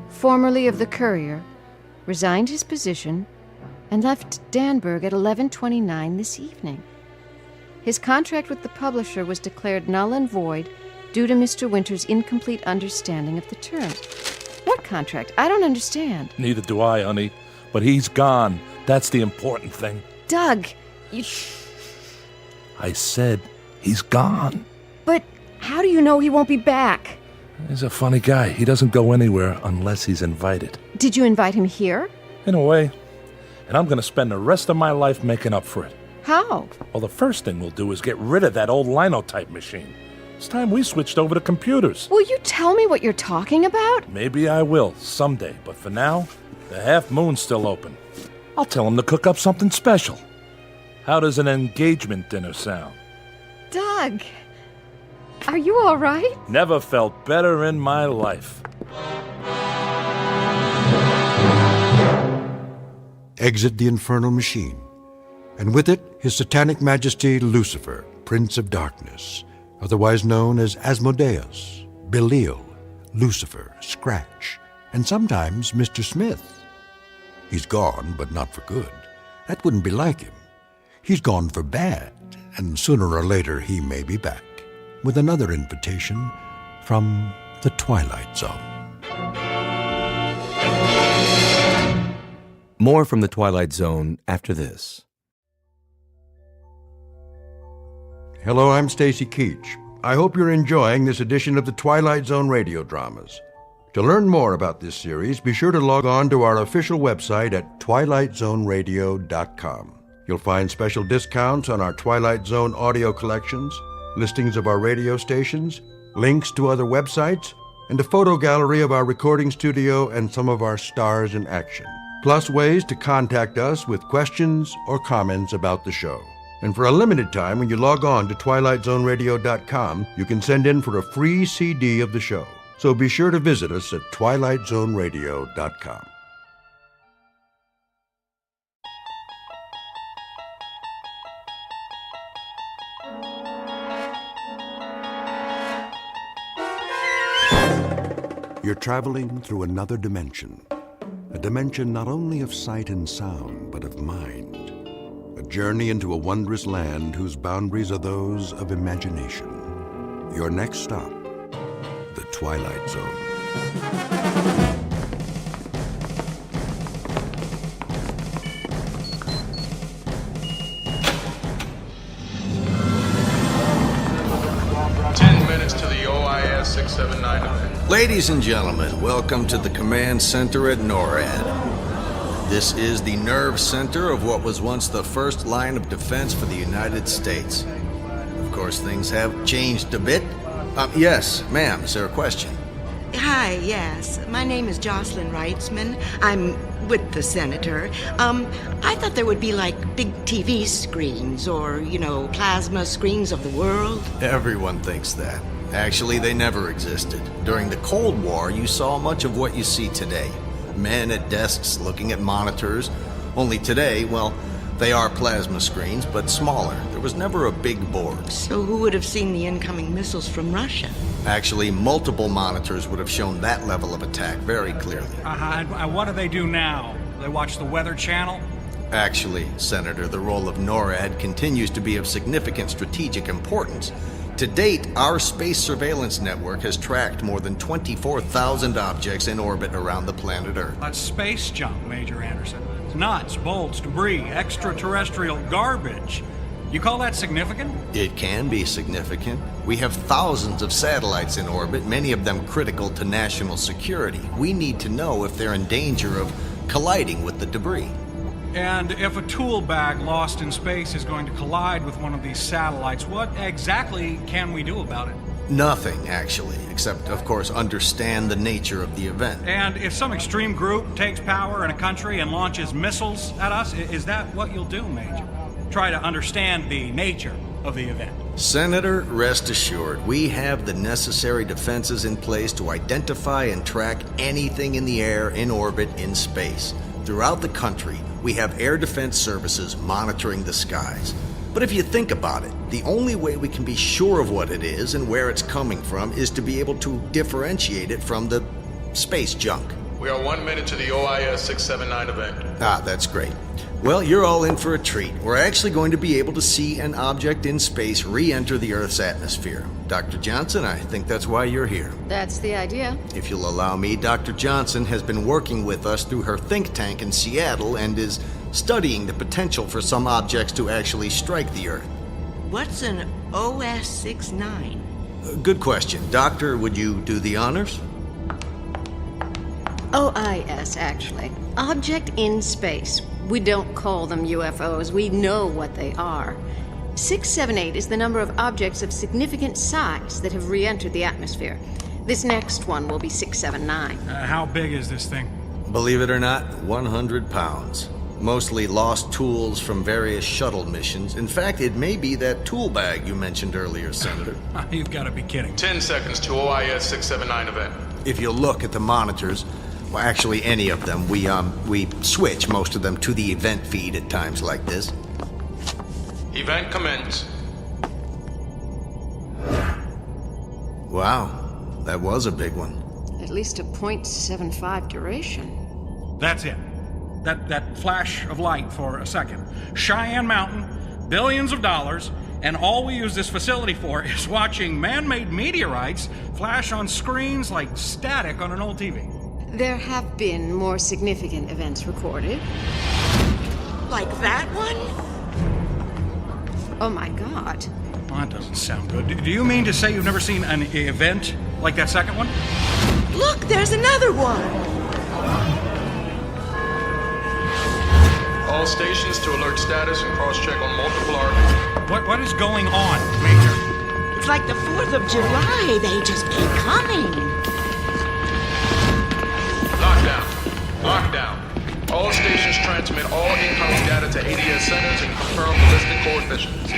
formerly of the Courier, resigned his position and left Danburg at 11:29 this evening. His contract with the publisher was declared null and void due to Mr. Winter's incomplete understanding of the terms. What contract? I don't understand. Neither do I, honey. But he's gone. That's the important thing. Doug, you... I said he's gone. But how do you know he won't be back? He's a funny guy. He doesn't go anywhere unless he's invited. Did you invite him here? In a way. And I'm going to spend the rest of my life making up for it. How? Well, the first thing we'll do is get rid of that old linotype machine. It's time we switched over to computers. Will you tell me what you're talking about? Maybe I will, someday. But for now, the Half Moon's still open. I'll tell him to cook up something special. How does an engagement dinner sound? Doug, are you all right? Never felt better in my life. Exit the infernal machine, and with it His Satanic Majesty Lucifer, Prince of Darkness, otherwise known as Asmodeus, Belial, Lucifer, Scratch, and sometimes Mr. Smith. He's gone, but not for good. That wouldn't be like him. He's gone for bad, and sooner or later he may be back with another invitation from the Twilight Zone. More from the Twilight Zone after this. Hello, I'm Stacy Keach. I hope you're enjoying this edition of the Twilight Zone radio dramas. To learn more about this series, be sure to log on to our official website at twilightzoneradio.com. You'll find special discounts on our Twilight Zone audio collections, listings of our radio stations, links to other websites, and a photo gallery of our recording studio and some of our stars in action. Plus ways to contact us with questions or comments about the show. And for a limited time, when you log on to twilightzoneradio.com, you can send in for a free CD of the show. So be sure to visit us at twilightzoneradio.com. You're traveling through another dimension. A dimension not only of sight and sound, but of mind. A journey into a wondrous land whose boundaries are those of imagination. Your next stop, the the Twilight Zone. Ladies and gentlemen, welcome to the command center at NORAD. This is the nerve center of what was once the first line of defense for the United States. Of course, things have changed a bit. Yes, ma'am, is there a question? Hi, yes. My name is Jocelyn Reitzman. I'm with the senator. I thought there would be like big TV screens or, plasma screens of the world. Everyone thinks that. Actually, they never existed. During the Cold War, you saw much of what you see today. Men at desks looking at monitors. Only today, well, they are plasma screens, but smaller. There was never a big board. So who would have seen the incoming missiles from Russia? Actually, multiple monitors would have shown that level of attack very clearly. What do they do now? They watch the Weather Channel? Actually, Senator, the role of NORAD continues to be of significant strategic importance. To date, our space surveillance network has tracked more than 24,000 objects in orbit around the planet Earth. That's space junk, Major Anderson. It's nuts, bolts, debris, extraterrestrial garbage. You call that significant? It can be significant. We have thousands of satellites in orbit, many of them critical to national security. We need to know if they're in danger of colliding with the debris. And if a tool bag lost in space is going to collide with one of these satellites, what exactly can we do about it? Nothing, actually, except, of course, understand the nature of the event. And if some extreme group takes power in a country and launches missiles at us, is that what you'll do, Major? Try to understand the nature of the event. Senator, rest assured, we have the necessary defenses in place to identify and track anything in the air, in orbit, in space. Throughout the country, we have air defense services monitoring the skies. But if you think about it, the only way we can be sure of what it is and where it's coming from is to be able to differentiate it from the space junk. We are 1 minute to the OIS 679 event. That's great. Well, you're all in for a treat. We're actually going to be able to see an object in space re-enter the Earth's atmosphere. Dr. Johnson, I think that's why you're here. That's the idea. If you'll allow me, Dr. Johnson has been working with us through her think tank in Seattle and is studying the potential for some objects to actually strike the Earth. What's an OS-69? Good question. Doctor, would you do the honors? OIS, actually. Object in space. We don't call them UFOs. We know what they are. 678 is the number of objects of significant size that have re-entered the atmosphere. This next one will be 679. How big is this thing? Believe it or not, 100 pounds. Mostly lost tools from various shuttle missions. In fact, it may be that tool bag you mentioned earlier, Senator. You've got to be kidding. 10 seconds to OIS 679 event. If you look at the monitors, well, actually any of them, we switch most of them to the event feed at times like this. Event commence. Wow, that was a big one. At least a .75 duration. That's it. That flash of light for a second. Cheyenne Mountain, billions of dollars, and all we use this facility for is watching man-made meteorites flash on screens like static on an old TV. There have been more significant events recorded. Like that one? Oh my God. Well, that doesn't sound good. Do you mean to say you've never seen an event like that second one? Look, there's another one! All stations to alert status and cross-check on multiple orbits. What is going on, Major? It's like the 4th of July. They just keep coming. Lockdown. All stations transmit all incoming data to ADS centers and confirm ballistic coefficients.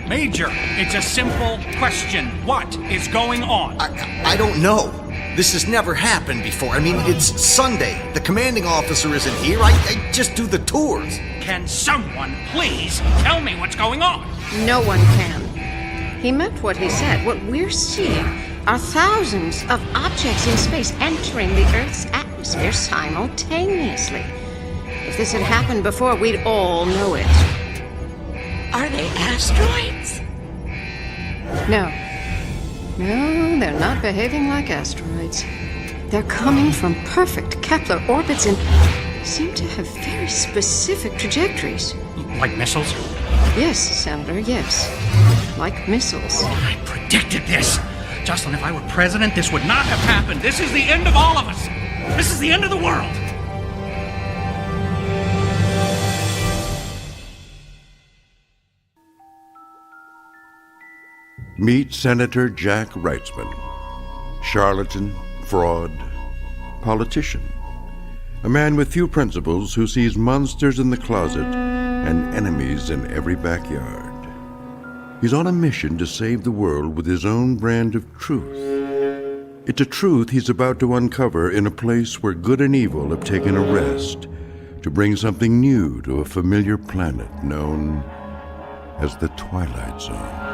Major, it's a simple question. What is going on? I don't know. This has never happened before. I mean, it's Sunday. The commanding officer isn't here. I just do the tours. Can someone please tell me what's going on? No one can. He meant what he said. What we're seeing are thousands of objects in space entering the Earth's atmosphere simultaneously. If this had happened before, we'd all know it. Are they asteroids? No. No, they're not behaving like asteroids. They're coming from perfect Kepler orbits and seem to have very specific trajectories. Like missiles? Yes, Senator, yes. Like missiles. I predicted this. Jocelyn, if I were president, this would not have happened. This is the end of all of us. This is the end of the world. Meet Senator Jack Reitzman. Charlatan, fraud, politician. A man with few principles who sees monsters in the closet and enemies in every backyard. He's on a mission to save the world with his own brand of truth. It's a truth he's about to uncover in a place where good and evil have taken a rest to bring something new to a familiar planet known as the Twilight Zone.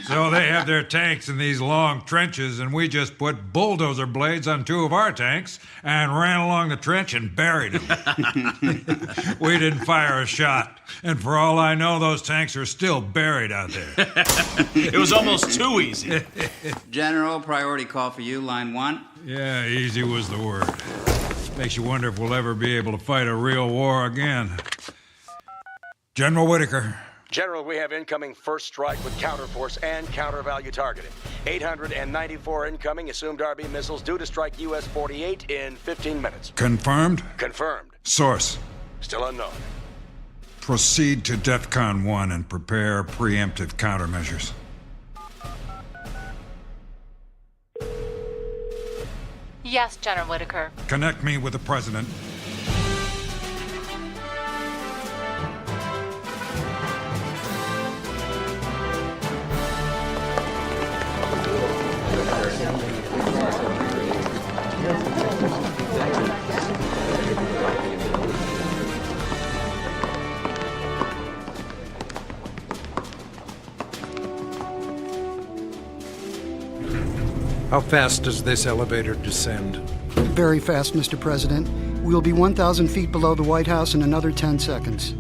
So they have their tanks in these long trenches, and we just put bulldozer blades on two of our tanks and ran along the trench and buried them. We didn't fire a shot, and for all I know, those tanks are still buried out there. It was almost too easy. General, priority call for you, line 1. Yeah, easy was the word. Makes you wonder if we'll ever be able to fight a real war again. General Whitaker. General, we have incoming first strike with counterforce and counter-value targeting. 894 incoming assumed RB missiles due to strike US 48 in 15 minutes. Confirmed? Confirmed. Source? Still unknown. Proceed to DEFCON 1 and prepare preemptive countermeasures. Yes, General Whitaker. Connect me with the President. How fast does this elevator descend? Very fast, Mr. President. We'll be 1,000 feet below the White House in another 10 seconds.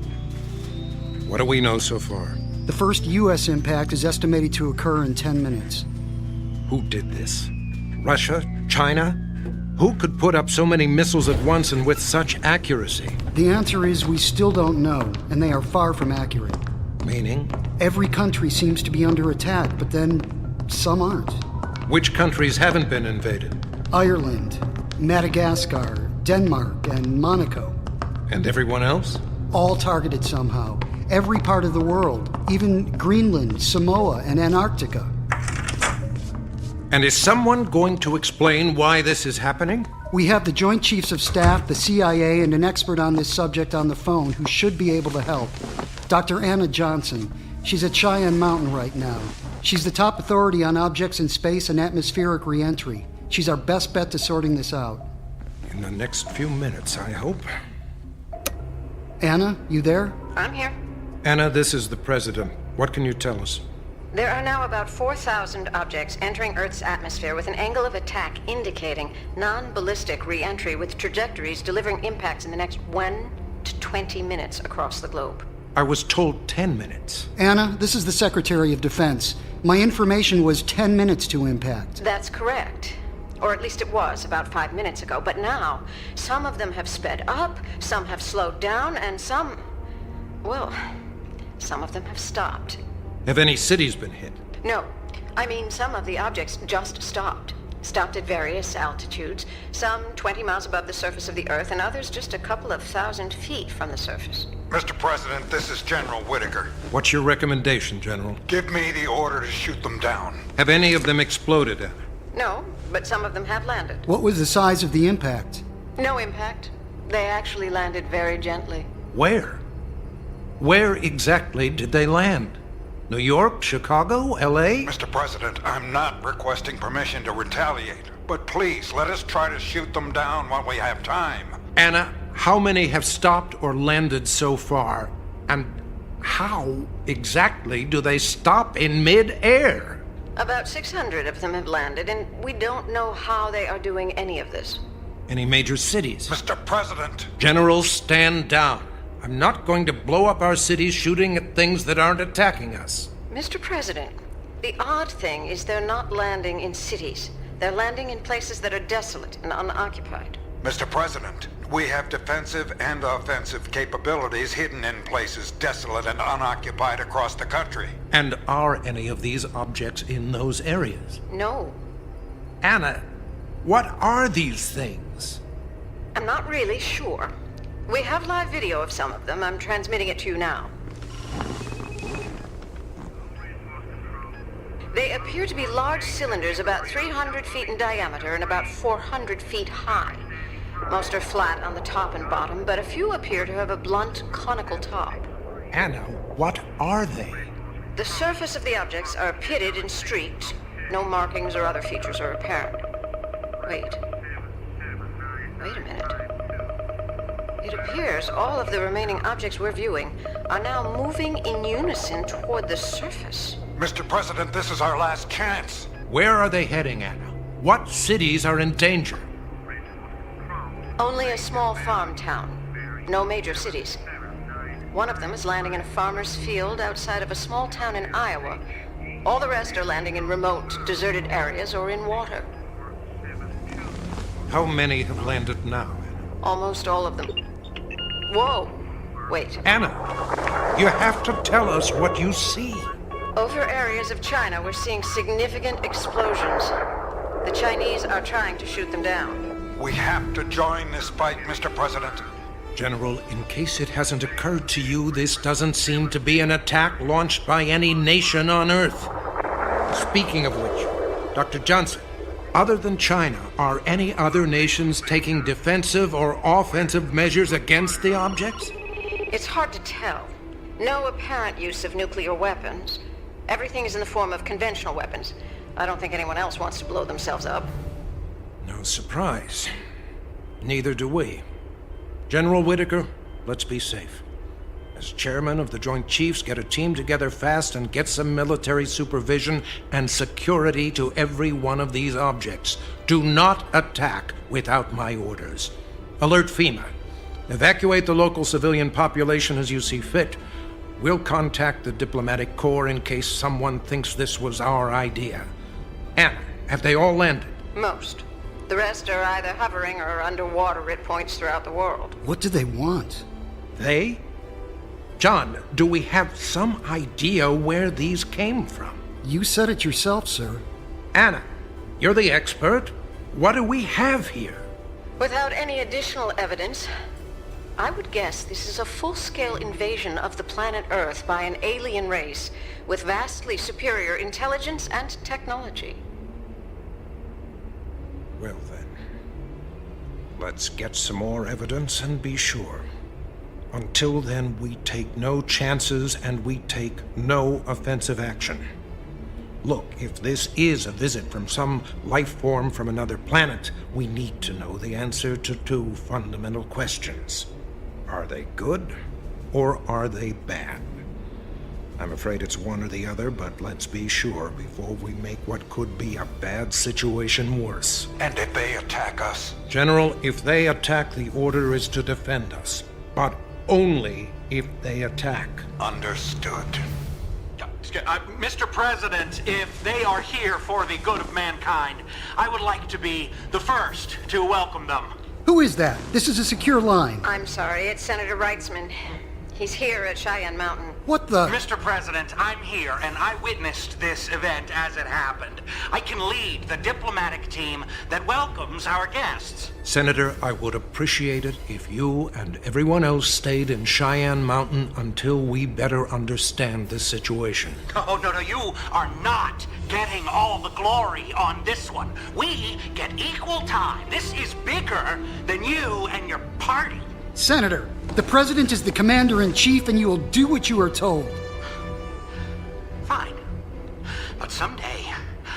What do we know so far? The first U.S. impact is estimated to occur in 10 minutes. Who did this? Russia? China? Who could put up so many missiles at once and with such accuracy? The answer is we still don't know, and they are far from accurate. Meaning? Every country seems to be under attack, but then some aren't. Which countries haven't been invaded? Ireland, Madagascar, Denmark, and Monaco. And everyone else? All targeted somehow. Every part of the world, even Greenland, Samoa, and Antarctica. And is someone going to explain why this is happening? We have the Joint Chiefs of Staff, the CIA, and an expert on this subject on the phone who should be able to help. Dr. Anna Johnson. She's at Cheyenne Mountain right now. She's the top authority on objects in space and atmospheric re-entry. She's our best bet to sorting this out. In the next few minutes, I hope. Anna, you there? I'm here. Anna, this is the President. What can you tell us? There are now about 4,000 objects entering Earth's atmosphere with an angle of attack indicating non-ballistic re-entry with trajectories delivering impacts in the next 1 to 20 minutes across the globe. I was told 10 minutes. Anna, this is the Secretary of Defense. My information was 10 minutes to impact. That's correct. Or at least it was about 5 minutes ago. But now, some of them have sped up, some have slowed down, and some of them have stopped. Have any cities been hit? No. I mean, some of the objects just stopped. Stopped at various altitudes, some 20 miles above the surface of the Earth, and others just a couple of thousand feet from the surface. Mr. President, this is General Whitaker. What's your recommendation, General? Give me the order to shoot them down. Have any of them exploded? No, but some of them have landed. What was the size of the impact? No impact. They actually landed very gently. Where? Where exactly did they land? New York, Chicago, L.A.? Mr. President, I'm not requesting permission to retaliate, but please let us try to shoot them down while we have time. Anna, how many have stopped or landed so far? And how exactly do they stop in mid-air? About 600 of them have landed, and we don't know how they are doing any of this. Any major cities? Mr. President! Generals, stand down. I'm not going to blow up our cities shooting at things that aren't attacking us. Mr. President, the odd thing is they're not landing in cities. They're landing in places that are desolate and unoccupied. Mr. President, we have defensive and offensive capabilities hidden in places desolate and unoccupied across the country. And are any of these objects in those areas? No. Anna, what are these things? I'm not really sure. We have live video of some of them. I'm transmitting it to you now. They appear to be large cylinders about 300 feet in diameter and about 400 feet high. Most are flat on the top and bottom, but a few appear to have a blunt, conical top. Anna, what are they? The surface of the objects are pitted and streaked. No markings or other features are apparent. Wait a minute. It appears all of the remaining objects we're viewing are now moving in unison toward the surface. Mr. President, this is our last chance. Where are they heading, Anna? What cities are in danger? Only a small farm town. No major cities. One of them is landing in a farmer's field outside of a small town in Iowa. All the rest are landing in remote, deserted areas or in water. How many have landed now? Almost all of them. Whoa! Wait. Anna, you have to tell us what you see. Over areas of China, we're seeing significant explosions. The Chinese are trying to shoot them down. We have to join this fight, Mr. President. General, in case it hasn't occurred to you, this doesn't seem to be an attack launched by any nation on Earth. Speaking of which, Dr. Johnson, other than China, are any other nations taking defensive or offensive measures against the objects? It's hard to tell. No apparent use of nuclear weapons. Everything is in the form of conventional weapons. I don't think anyone else wants to blow themselves up. No surprise. Neither do we. General Whitaker, let's be safe. As chairman of the Joint Chiefs, get a team together fast and get some military supervision and security to every one of these objects. Do not attack without my orders. Alert FEMA. Evacuate the local civilian population as you see fit. We'll contact the diplomatic corps in case someone thinks this was our idea. Anna, have they all landed? Most. The rest are either hovering or underwater at points throughout the world. What do they want? They? John, do we have some idea where these came from? You said it yourself, sir. Anna, you're the expert. What do we have here? Without any additional evidence, I would guess this is a full-scale invasion of the planet Earth by an alien race with vastly superior intelligence and technology. Well then, let's get some more evidence and be sure. Until then, we take no chances and we take no offensive action. Look, if this is a visit from some life form from another planet, we need to know the answer to two fundamental questions. Are they good, or are they bad? I'm afraid it's one or the other, but let's be sure before we make what could be a bad situation worse. And if they attack us? General, if they attack, the order is to defend us. But only if they attack. Understood. Mr. President, if they are here for the good of mankind, I would like to be the first to welcome them. Who is that? This is a secure line. I'm sorry, it's Senator Reitzman. He's here at Cheyenne Mountain. What the? Mr. President, I'm here, and I witnessed this event as it happened. I can lead the diplomatic team that welcomes our guests. Senator, I would appreciate it if you and everyone else stayed in Cheyenne Mountain until we better understand this situation. Oh, no, you are not getting all the glory on this one. We get equal time. This is bigger than you and your party. Senator, the President is the Commander-in-Chief and you will do what you are told. Fine. But someday,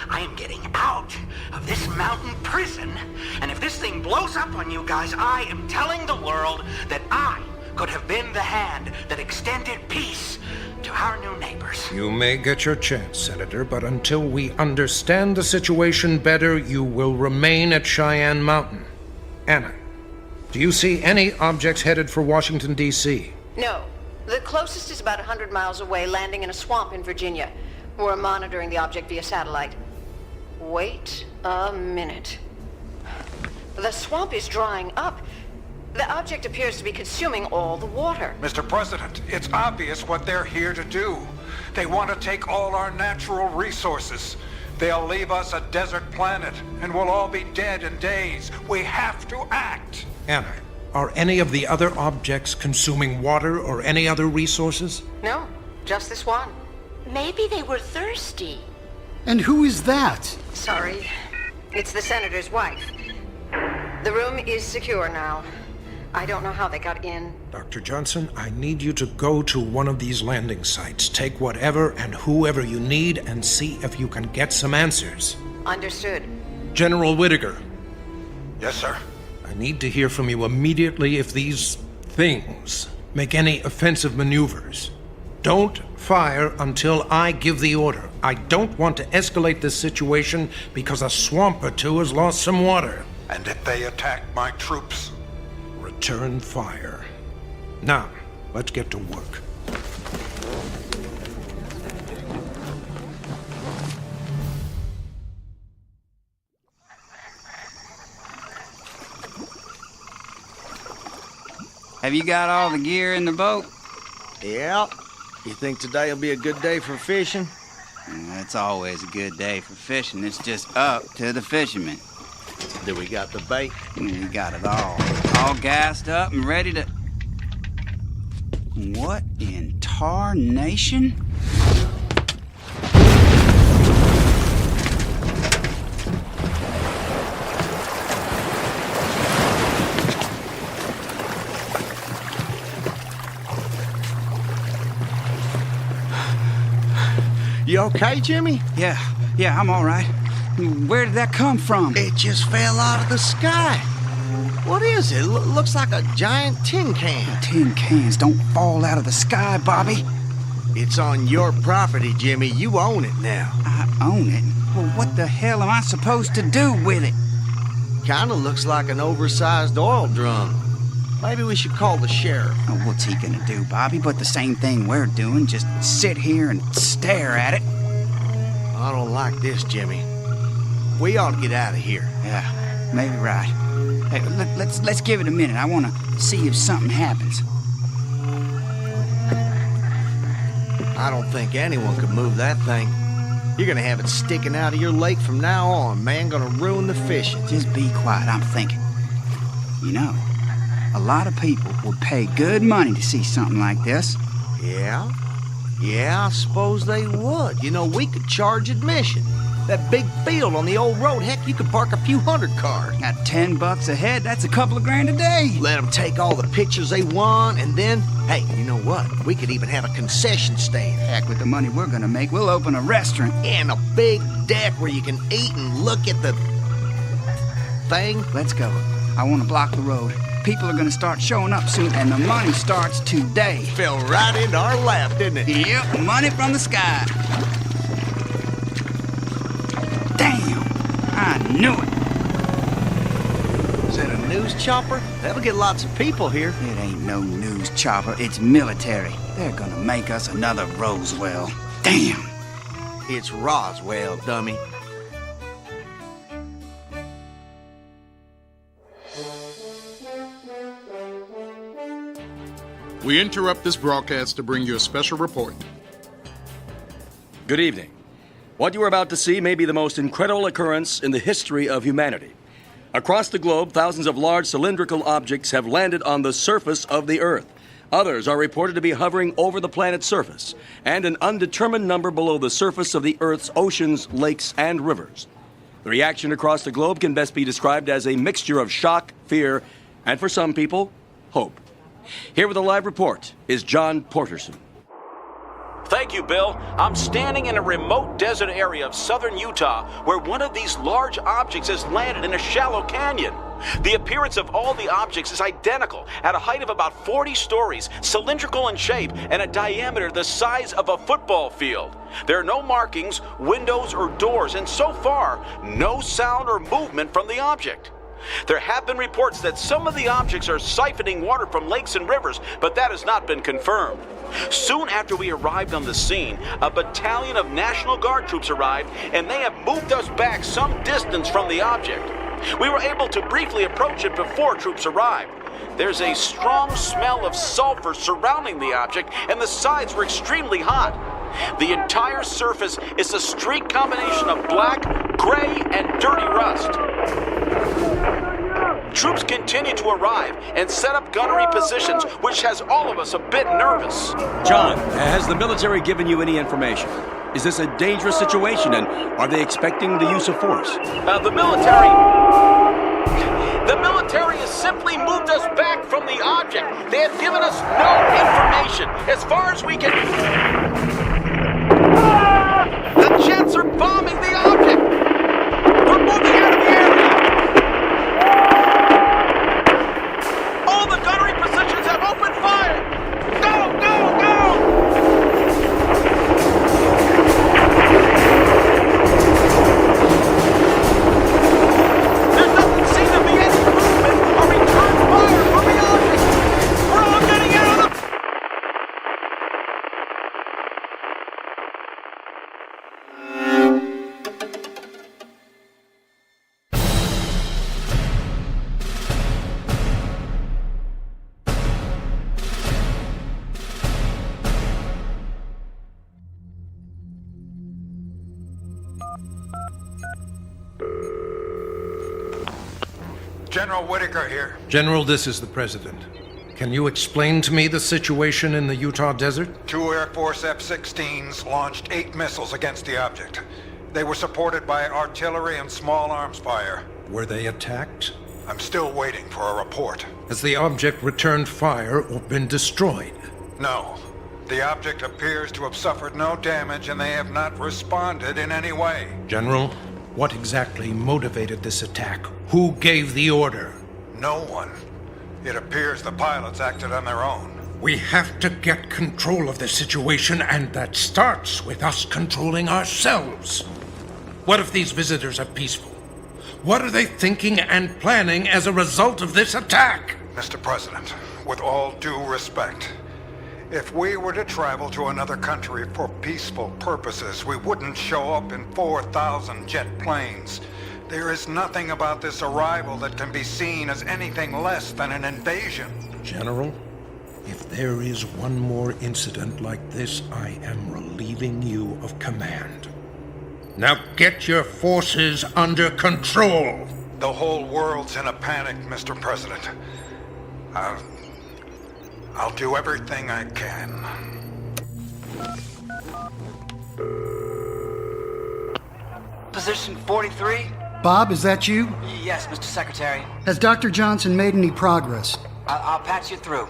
I am getting out of this mountain prison, and if this thing blows up on you guys, I am telling the world that I could have been the hand that extended peace to our new neighbors. You may get your chance, Senator, but until we understand the situation better, you will remain at Cheyenne Mountain. Anna, do you see any objects headed for Washington, D.C.? No. The closest is about 100 miles away, landing in a swamp in Virginia. We're monitoring the object via satellite. Wait a minute. The swamp is drying up. The object appears to be consuming all the water. Mr. President, it's obvious what they're here to do. They want to take all our natural resources. They'll leave us a desert planet, and we'll all be dead in days. We have to act. Anna, are any of the other objects consuming water or any other resources? No, just this one. Maybe they were thirsty. And who is that? Sorry. It's the senator's wife. The room is secure now. I don't know how they got in. Dr. Johnson, I need you to go to one of these landing sites. Take whatever and whoever you need and see if you can get some answers. Understood. General Whittaker. Yes, sir. I need to hear from you immediately if these things make any offensive maneuvers. Don't fire until I give the order. I don't want to escalate this situation because a swamp or two has lost some water. And if they attack my troops? Return fire. Now, let's get to work. Have you got all the gear in the boat? Yeah. You think today'll be a good day for fishing? It's always a good day for fishing. It's just up to the fishermen. Do we got the bait? We got it all. All gassed up and ready to... What in tarnation? You okay, Jimmy? Yeah, I'm all right. Where did that come from? It just fell out of the sky. What is it? Looks like a giant tin can. Tin cans don't fall out of the sky, Bobby. It's on your property, Jimmy. You own it now. I own it? Well, what the hell am I supposed to do with it? Kinda looks like an oversized oil drum. Maybe we should call the sheriff. Oh, what's he gonna do, Bobby? But the same thing we're doing, just sit here and stare at it. I don't like this, Jimmy. We ought to get out of here. Yeah, maybe right. Hey, let's give it a minute. I want to see if something happens. I don't think anyone could move that thing. You're gonna have it sticking out of your lake from now on, man. Gonna ruin the fishing. Just be quiet. I'm thinking. You know, a lot of people would pay good money to see something like this. Yeah? Yeah, I suppose they would. You know, we could charge admission. That big field on the old road, heck, you could park a few hundred cars. At $10 a head, that's a couple of grand a day. Let them take all the pictures they want, and then, hey, you know what? We could even have a concession stand. Heck, with the money we're gonna make, we'll open a restaurant. And a big deck where you can eat and look at the thing. Let's go. I want to block the road. People are gonna start showing up soon, and the money starts today. Fell right into our lap, didn't it? Yep, money from the sky. Damn, I knew it. Is that a news chopper? That'll get lots of people here. It ain't no news chopper, it's military. They're gonna make us another Roswell. Damn. It's Roswell, dummy. We interrupt this broadcast to bring you a special report. Good evening. What you are about to see may be the most incredible occurrence in the history of humanity. Across the globe, thousands of large cylindrical objects have landed on the surface of the Earth. Others are reported to be hovering over the planet's surface, and an undetermined number below the surface of the Earth's oceans, lakes, and rivers. The reaction across the globe can best be described as a mixture of shock, fear, and for some people, hope. Here with a live report is John Porterson. Thank you, Bill. I'm standing in a remote desert area of southern Utah where one of these large objects has landed in a shallow canyon. The appearance of all the objects is identical, at a height of about 40 stories, cylindrical in shape, and a diameter the size of a football field. There are no markings, windows, or doors, and so far, no sound or movement from the object. There have been reports that some of the objects are siphoning water from lakes and rivers, but that has not been confirmed. Soon after we arrived on the scene, a battalion of National Guard troops arrived, and they have moved us back some distance from the object. We were able to briefly approach it before troops arrived. There's a strong smell of sulfur surrounding the object, and the sides were extremely hot. The entire surface is a streaked combination of black, gray, and dirty rust. Troops continue to arrive and set up gunnery positions, which has all of us a bit nervous. John, has the military given you any information? Is this a dangerous situation, and are they expecting the use of force? The military has simply moved us back from the object. They have given us no information. As far as we can... The jets are bombing the object! We're moving out of the area! All the gunnery positions have opened fire! Go, go, go! There doesn't seem to be any movement or return fire from the object! We're all getting out of the... General Whitaker here. General, this is the President. Can you explain to me the situation in the Utah desert? 2 Air Force F-16s launched 8 missiles against the object. They were supported by artillery and small arms fire. Were they attacked? I'm still waiting for a report. Has the object returned fire or been destroyed? No. The object appears to have suffered no damage, and they have not responded in any way. General, what exactly motivated this attack? Who gave the order? No one. It appears the pilots acted on their own. We have to get control of the situation, and that starts with us controlling ourselves. What if these visitors are peaceful? What are they thinking and planning as a result of this attack? Mr. President, with all due respect, if we were to travel to another country for peaceful purposes, we wouldn't show up in 4,000 jet planes. There is nothing about this arrival that can be seen as anything less than an invasion. General, if there is one more incident like this, I am relieving you of command. Now get your forces under control. The whole world's in a panic, Mr. President. I'll do everything I can. Position 43? Bob, is that you? Yes, Mr. Secretary. Has Dr. Johnson made any progress? I'll patch you through.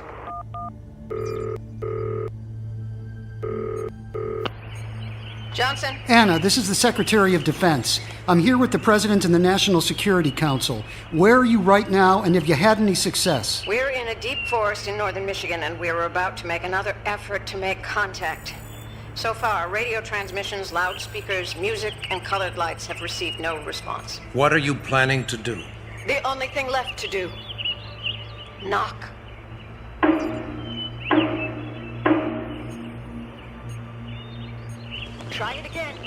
Johnson? Anna, this is the Secretary of Defense. I'm here with the President and the National Security Council. Where are you right now, and have you had any success? We're in a deep forest in northern Michigan, and we're about to make another effort to make contact. So far, radio transmissions, loudspeakers, music, and colored lights have received no response. What are you planning to do? The only thing left to do. Knock. Try it again.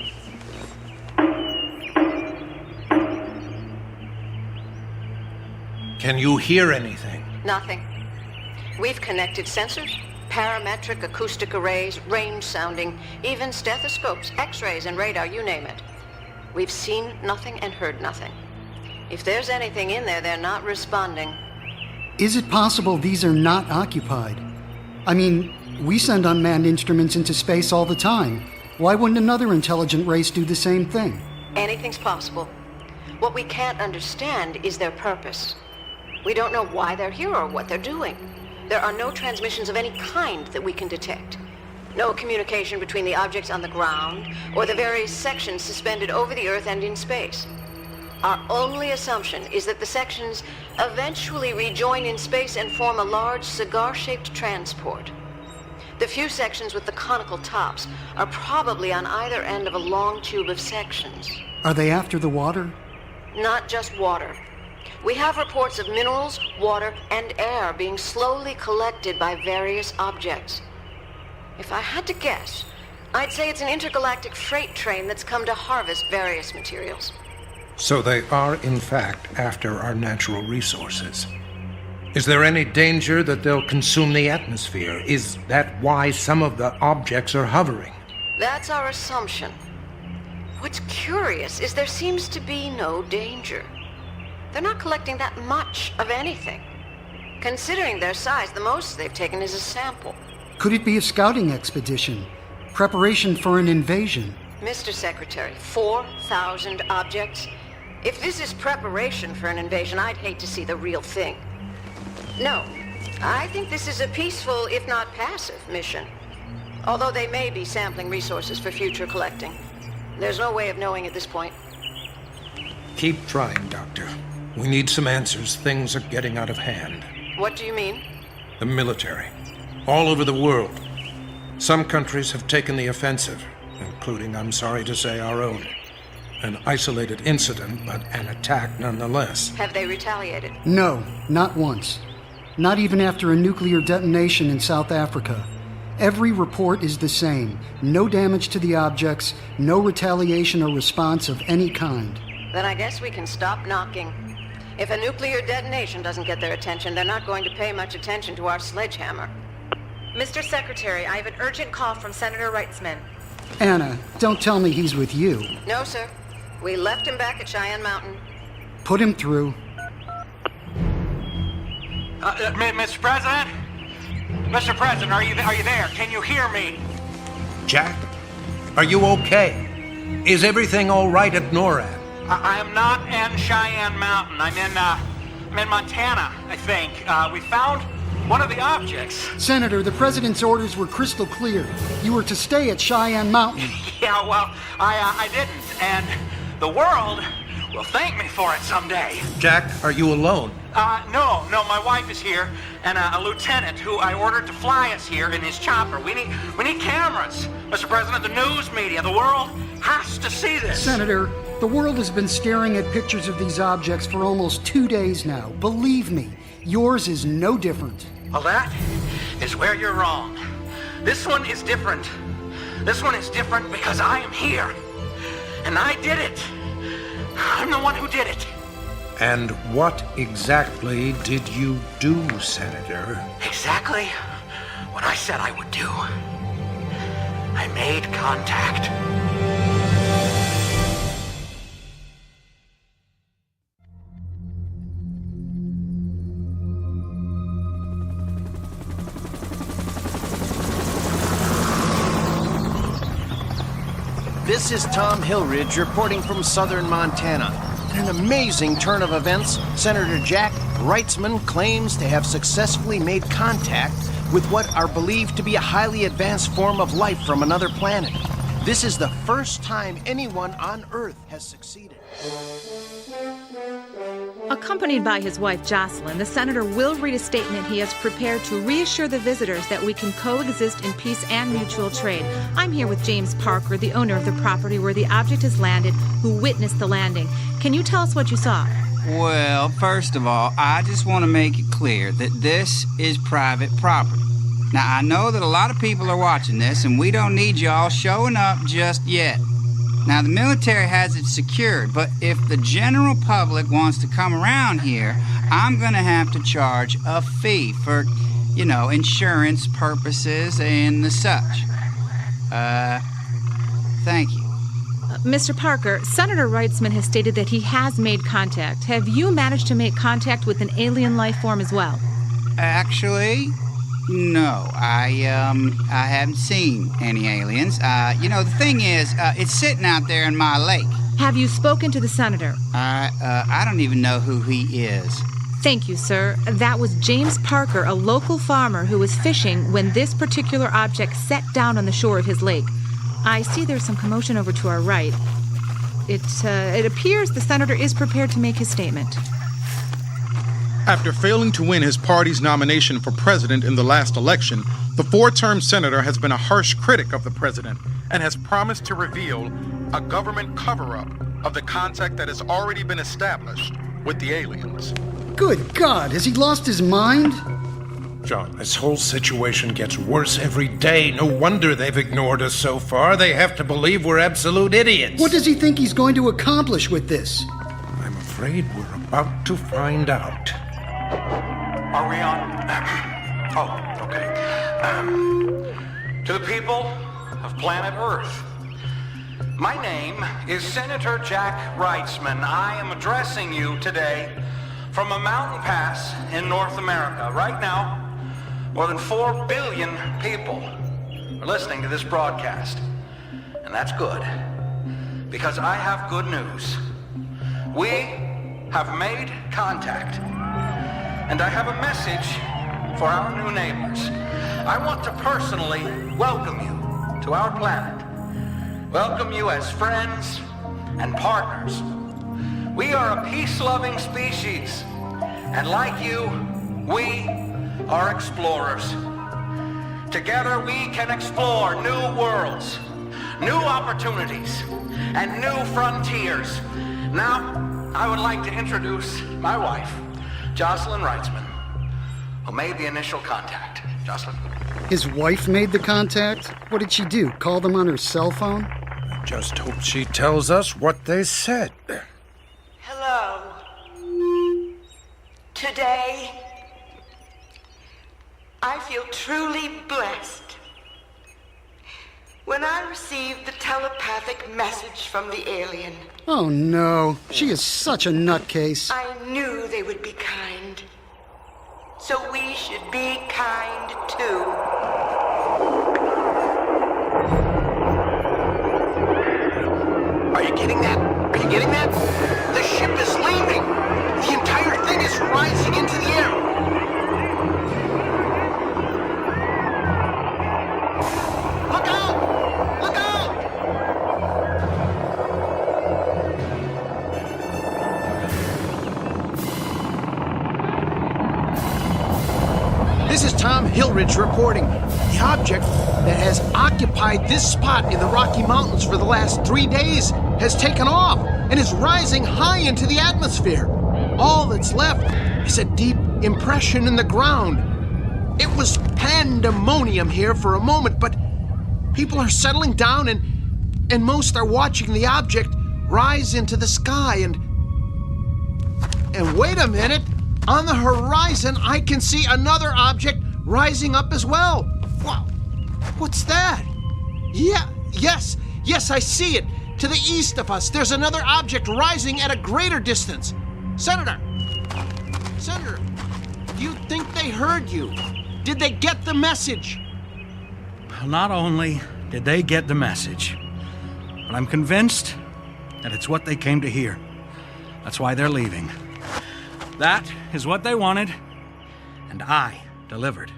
Can you hear anything? Nothing. We've connected sensors, parametric acoustic arrays, range sounding, even stethoscopes, x-rays, and radar, you name it. We've seen nothing and heard nothing. If there's anything in there, they're not responding. Is it possible these are not occupied? I mean, we send unmanned instruments into space all the time. Why wouldn't another intelligent race do the same thing? Anything's possible. What we can't understand is their purpose. We don't know why they're here or what they're doing. There are no transmissions of any kind that we can detect. No communication between the objects on the ground or the various sections suspended over the Earth and in space. Our only assumption is that the sections eventually rejoin in space and form a large cigar-shaped transport. The few sections with the conical tops are probably on either end of a long tube of sections. Are they after the water? Not just water. We have reports of minerals, water, and air being slowly collected by various objects. If I had to guess, I'd say it's an intergalactic freight train that's come to harvest various materials. So they are, in fact, after our natural resources. Is there any danger that they'll consume the atmosphere? Is that why some of the objects are hovering? That's our assumption. What's curious is there seems to be no danger. They're not collecting that much of anything. Considering their size, the most they've taken is a sample. Could it be a scouting expedition? Preparation for an invasion? Mr. Secretary, 4,000 objects? If this is preparation for an invasion, I'd hate to see the real thing. No, I think this is a peaceful, if not passive, mission. Although they may be sampling resources for future collecting. There's no way of knowing at this point. Keep trying, Doctor. We need some answers. Things are getting out of hand. What do you mean? The military. All over the world. Some countries have taken the offensive, including, I'm sorry to say, our own. An isolated incident, but an attack nonetheless. Have they retaliated? No, not once. Not even after a nuclear detonation in South Africa. Every report is the same. No damage to the objects, no retaliation or response of any kind. Then I guess we can stop knocking. If a nuclear detonation doesn't get their attention, they're not going to pay much attention to our sledgehammer. Mr. Secretary, I have an urgent call from Senator Reitzman. Anna, don't tell me he's with you. No, sir. We left him back at Cheyenne Mountain. Put him through. Mr. President? Mr. President, are you there? Can you hear me? Jack, are you okay? Is everything all right at NORAD? I am not in Cheyenne Mountain. I'm in Montana, I think. We found one of the objects. Senator, the president's orders were crystal clear. You were to stay at Cheyenne Mountain. Yeah, well, I didn't, and the world will thank me for it someday. Jack, are you alone? No, my wife is here, and a lieutenant who I ordered to fly us here in his chopper. We need cameras. Mr. President, the news media, the world has to see this. Senator, the world has been staring at pictures of these objects for almost 2 days now. Believe me, yours is no different. Well, that is where you're wrong. This one is different. This one is different because I am here. And I did it. I'm the one who did it. And what exactly did you do, Senator? Exactly what I said I would do. I made contact. This is Tom Hillridge reporting from southern Montana. In an amazing turn of events, Senator Jack Reitzman claims to have successfully made contact with what are believed to be a highly advanced form of life from another planet. This is the first time anyone on Earth has succeeded. Accompanied by his wife, Jocelyn, the senator will read a statement he has prepared to reassure the visitors that we can coexist in peace and mutual trade. I'm here with James Parker, the owner of the property where the object has landed, who witnessed the landing. Can you tell us what you saw? Well, first of all, I just want to make it clear that this is private property. Now, I know that a lot of people are watching this, and we don't need y'all showing up just yet. Now, the military has it secured, but if the general public wants to come around here, I'm going to have to charge a fee for, insurance purposes and the such. Thank you. Mr. Parker, Senator Reitzman has stated that he has made contact. Have you managed to make contact with an alien life form as well? Actually, no. I haven't seen any aliens. The thing is, it's sitting out there in my lake. Have you spoken to the senator? I don't even know who he is. Thank you, sir. That was James Parker, a local farmer who was fishing when this particular object set down on the shore of his lake. I see there's some commotion over to our right. It appears the senator is prepared to make his statement. After failing to win his party's nomination for president in the last election, the four-term senator has been a harsh critic of the president and has promised to reveal a government cover-up of the contact that has already been established with the aliens. Good God, has he lost his mind? John, this whole situation gets worse every day. No wonder they've ignored us so far. They have to believe we're absolute idiots. What does he think he's going to accomplish with this? I'm afraid we're about to find out. Are we on? Oh, okay. To the people of planet Earth, my name is Senator Jack Wrightsman. I am addressing you today from a mountain pass in North America. Right now, more than 4 billion people are listening to this broadcast. And that's good, because I have good news. We have made contact, and I have a message for our new neighbors. I want to personally welcome you to our planet. Welcome you as friends and partners. We are a peace-loving species, and like you, we are explorers. Together we can explore new worlds, new opportunities, and new frontiers. Now, I would like to introduce my wife, Jocelyn Wrightsman, who made the initial contact. Jocelyn? His wife made the contact? What did she do? Call them on her cell phone? I just hope she tells us what they said. Hello. Today, I feel truly blessed. When I received the telepathic message from the alien, Oh no, she is such a nutcase. I knew they would be kind. So we should be kind too. Are you getting that? Are you getting that? The ship is leaving. The entire thing is rising into the air. Look out! Look out! This is Tom Hillridge reporting. The object that has occupied this spot in the Rocky Mountains for the last 3 days has taken off and is rising high into the atmosphere. All that's left is a deep impression in the ground. It was pandemonium here for a moment, but people are settling down and most are watching the object rise into the sky and wait a minute, on the horizon I can see another object rising up as well. Wow, what's that? Yes, I see it. To the east of us, there's another object rising at a greater distance. Senator, do you think they heard you? Did they get the message? Not only did they get the message, but I'm convinced that it's what they came to hear. That's why they're leaving. That is what they wanted, and I delivered.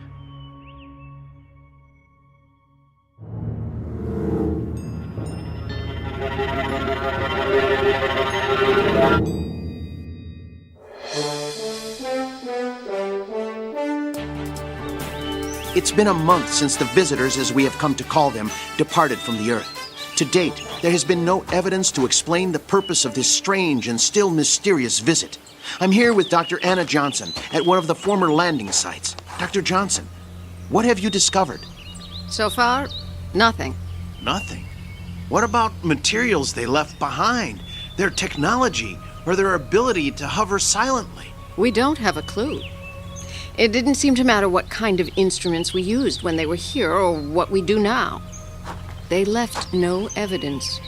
It's been a month since the visitors, as we have come to call them, departed from the Earth. To date, there has been no evidence to explain the purpose of this strange and still mysterious visit. I'm here with Dr. Anna Johnson at one of the former landing sites. Dr. Johnson, what have you discovered? So far, nothing. Nothing? What about materials they left behind? Their technology, or their ability to hover silently? We don't have a clue. It didn't seem to matter what kind of instruments we used when they were here or what we do now. They left no evidence.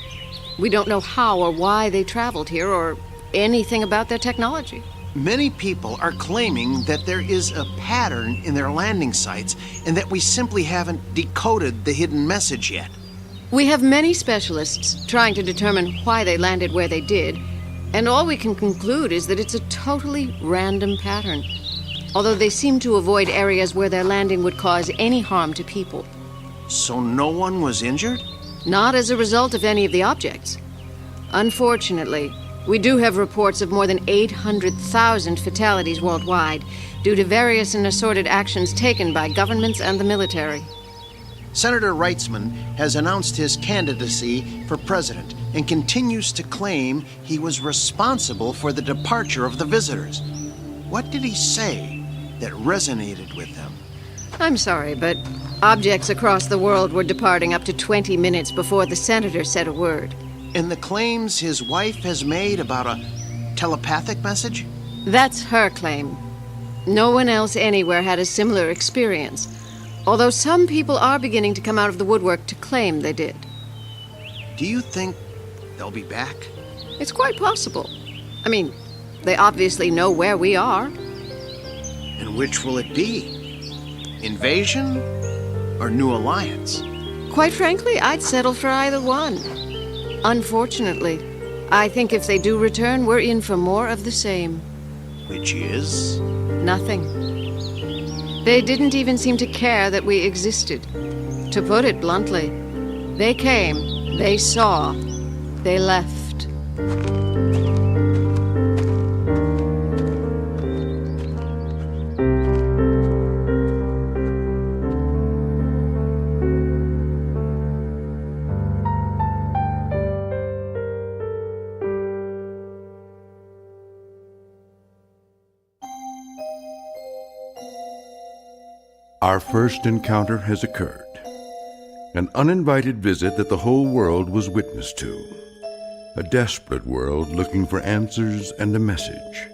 We don't know how or why they traveled here or anything about their technology. Many people are claiming that there is a pattern in their landing sites and that we simply haven't decoded the hidden message yet. We have many specialists trying to determine why they landed where they did, and all we can conclude is that it's a totally random pattern, although they seem to avoid areas where their landing would cause any harm to people. So no one was injured? Not as a result of any of the objects. Unfortunately, we do have reports of more than 800,000 fatalities worldwide due to various and assorted actions taken by governments and the military. Senator Wrightsman has announced his candidacy for president. and continues to claim he was responsible for the departure of the visitors. What did he say that resonated with them? I'm sorry, but objects across the world were departing up to 20 minutes before the senator said a word. And the claims his wife has made about a telepathic message? That's her claim. No one else anywhere had a similar experience, although some people are beginning to come out of the woodwork to claim they did. Do you think they'll be back? It's quite possible. I mean, they obviously know where we are. And which will it be? Invasion or new alliance? Quite frankly, I'd settle for either one. Unfortunately, I think if they do return, we're in for more of the same. Which is? Nothing. They didn't even seem to care that we existed. To put it bluntly, they came, they saw, they left. Our first encounter has occurred. An uninvited visit that the whole world was witness to. A desperate world looking for answers and a message.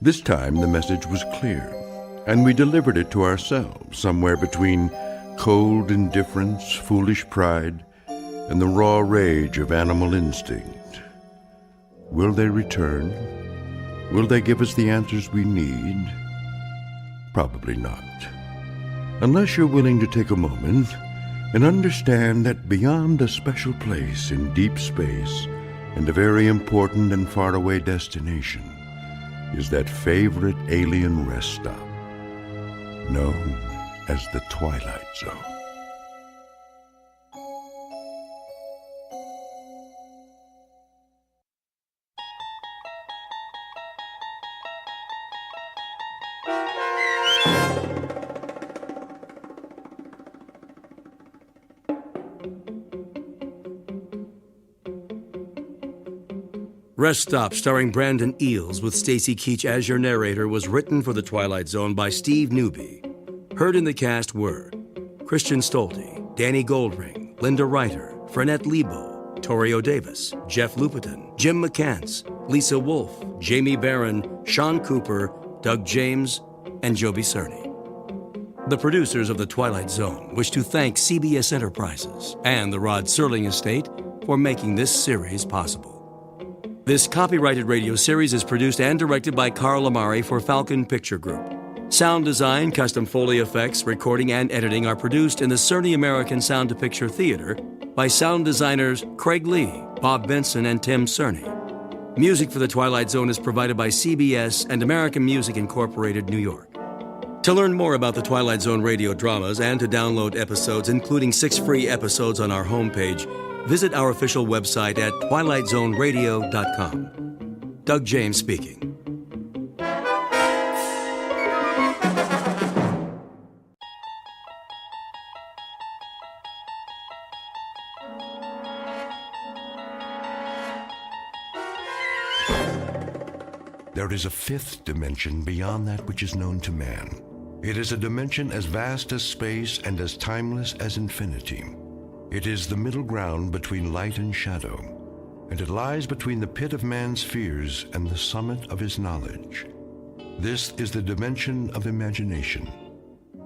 This time the message was clear, and we delivered it to ourselves somewhere between cold indifference, foolish pride, and the raw rage of animal instinct. Will they return? Will they give us the answers we need? Probably not. Unless you're willing to take a moment and understand that beyond a special place in deep space and a very important and faraway destination is that favorite alien rest stop known as the Twilight Zone. Rest Stop, starring Brandon Eales with Stacy Keach as your narrator, was written for The Twilight Zone by Steve Newby. Heard in the cast were Christian Stolte, Danny Goldring, Linda Reiter, Frenette Lebo, Torrio Davis, Jeff Lupitan, Jim McCants, Lisa Wolfe, Jamie Barron, Sean Cooper, Doug James, and Joby Cerny. The producers of The Twilight Zone wish to thank CBS Enterprises and the Rod Serling Estate for making this series possible. This copyrighted radio series is produced and directed by Carl Amari for Falcon Picture Group. Sound design, custom Foley effects, recording, and editing are produced in the Cerny American Sound to Picture Theater by sound designers Craig Lee, Bob Benson, and Tim Cerny. Music for The Twilight Zone is provided by CBS and American Music Incorporated, New York. To learn more about the Twilight Zone radio dramas and to download episodes, including 6 free episodes on our homepage, visit our official website at twilightzoneradio.com. Doug James speaking. There is a fifth dimension beyond that which is known to man. It is a dimension as vast as space and as timeless as infinity. It is the middle ground between light and shadow, and it lies between the pit of man's fears and the summit of his knowledge. This is the dimension of imagination.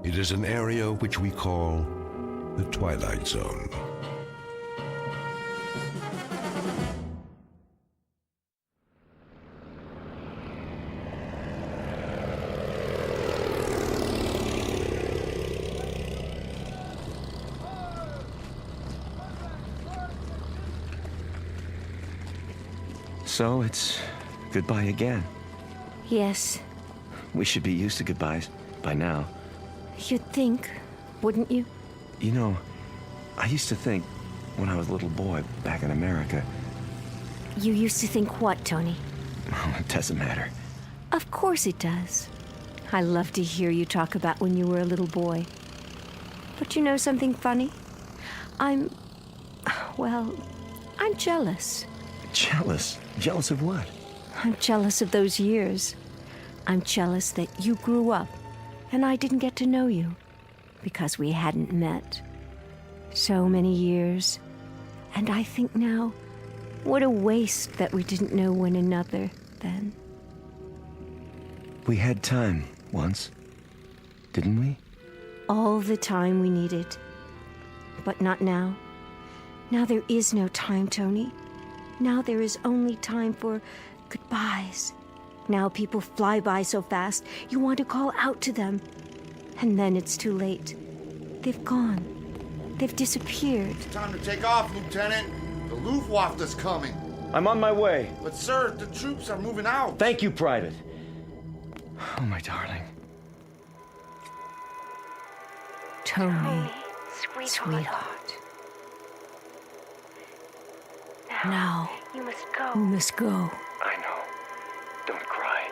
It is an area which we call the Twilight Zone. So it's goodbye again. Yes. We should be used to goodbyes by now. You'd think, wouldn't you? You know, I used to think when I was a little boy back in America. You used to think what, Tony? Oh, it doesn't matter. Of course it does. I love to hear you talk about when you were a little boy. But you know something funny? Well, I'm jealous. Jealous? Jealous of what? I'm jealous of those years. I'm jealous that you grew up and I didn't get to know you because we hadn't met. So many years. And I think now, what a waste that we didn't know one another then. We had time once, didn't we? All the time we needed. But not now. Now there is no time, Tony. Now there is only time for goodbyes. Now people fly by so fast, you want to call out to them. And then it's too late. They've gone. They've disappeared. It's time to take off, Lieutenant. The Luftwaffe is coming. I'm on my way. But, sir, the troops are moving out. Thank you, Private. Oh, my darling. Tony, sweetheart. Now, You must go. you must go. I know. Don't cry.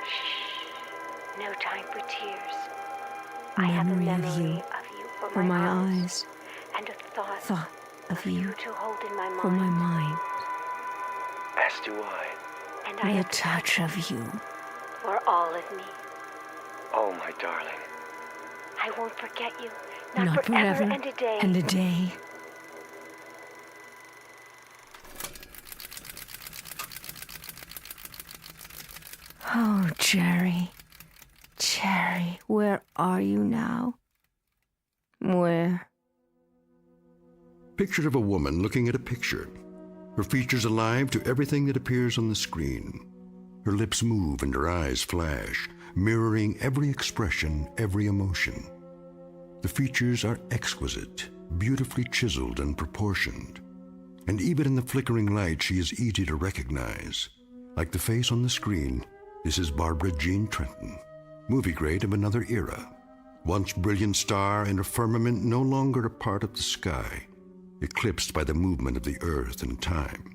No time for tears. I have a Memory memory of you of you for my eyes. and a thought, Thought of you to hold in my mind. for my mind. As do I. And I The have touch of you. for all of me. Oh, my darling. I won't forget you. Not forever and a day. and a day. Oh, Jerry. Jerry, where are you now? Where? Picture of a woman looking at a picture. Her features alive to everything that appears on the screen. Her lips move and her eyes flash, mirroring every expression, every emotion. The features are exquisite, beautifully chiseled and proportioned. And even in the flickering light, she is easy to recognize. Like the face on the screen, this is Barbara Jean Trenton, movie grade of another era. Once brilliant star in a firmament no longer a part of the sky, eclipsed by the movement of the earth and time.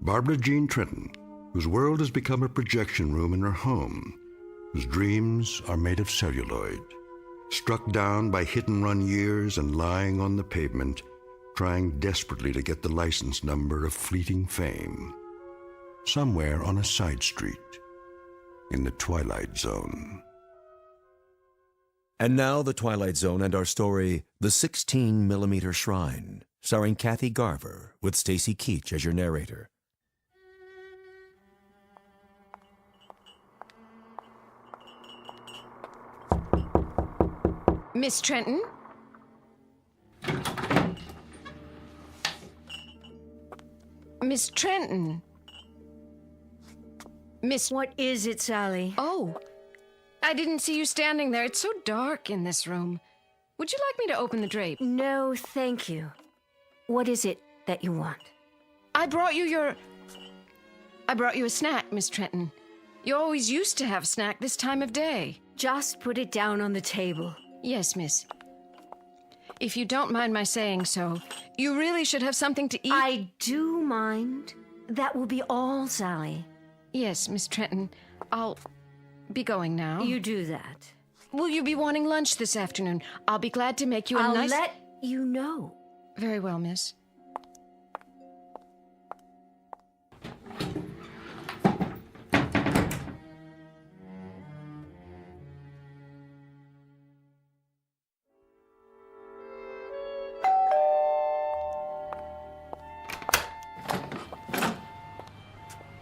Barbara Jean Trenton, whose world has become a projection room in her home, whose dreams are made of celluloid, struck down by hit-and-run years and lying on the pavement, trying desperately to get the license number of fleeting fame, somewhere on a side street, in the Twilight Zone. And now the Twilight Zone and our story, The 16mm Shrine, starring Kathy Garver, with Stacy Keach as your narrator. Miss Trenton? Miss Trenton? Miss... What is it, Sally? Oh, I didn't see you standing there. It's so dark in this room. Would you like me to open the drape? No, thank you. What is it that you want? I brought you a snack, Miss Trenton. You always used to have a snack this time of day. Just put it down on the table. Yes, miss. If you don't mind my saying so, you really should have something to eat. I do mind. That will be all, Sally. Yes, Miss Trenton. I'll be going now. You do that. Will you be wanting lunch this afternoon? I'll be glad to make you a I'll nice... let you know. Very well, miss.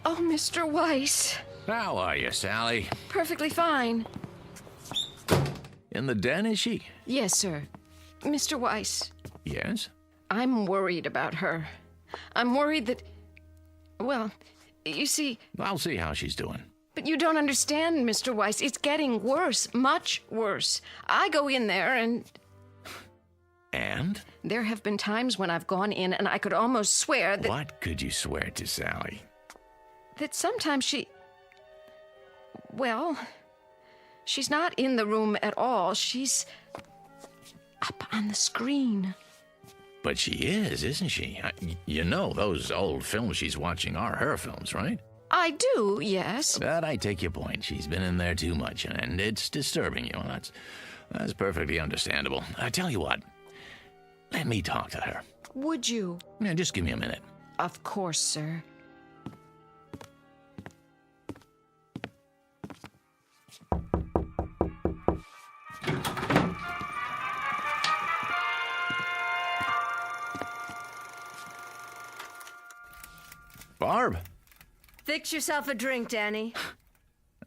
Oh, Mr. Weiss. How are you, Sally? Perfectly fine. In the den, is she? Yes, sir. Mr. Weiss, Yes? I'm worried about her. I'm worried that... Well, you see... I'll see how she's doing. But you don't understand, Mr. Weiss. It's getting worse, much worse. I go in there and... And? There have been times when I've gone in and I could almost swear that... What could you swear to, Sally? That sometimes she... Well, she's not in the room at all. She's up on the screen. But she is, isn't she? You know those old films she's watching are her films, right? I do, yes. But I take your point. She's been in there too much, and it's disturbing you. That's perfectly understandable. I tell you what. Let me talk to her. Would you? Yeah, just give me a minute. Of course, sir. Barb, Fix yourself a drink, Danny.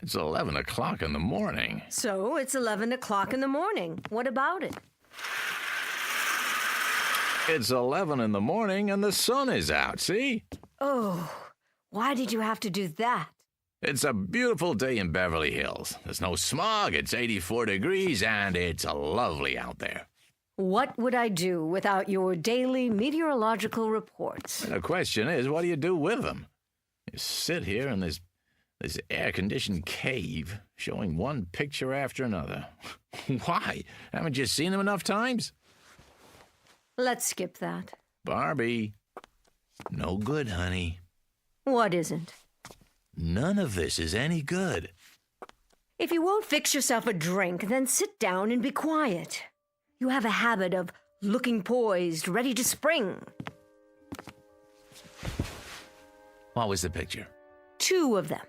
it's 11 o'clock in the morning. So, it's 11 o'clock in the morning. What about it? It's 11 in the morning and the sun is out, see? Oh, why did you have to do that? It's a beautiful day in Beverly Hills. There's no smog, it's 84 degrees, and it's lovely out there. What would I do without your daily meteorological reports? The question is, what do you do with them? You sit here in this air-conditioned cave, showing one picture after another. Why? Haven't you seen them enough times? Let's skip that. Barbie, no good, honey. What isn't? None of this is any good. If you won't fix yourself a drink, then sit down and be quiet. You have a habit of looking poised, ready to spring. What was the picture? 2 of them.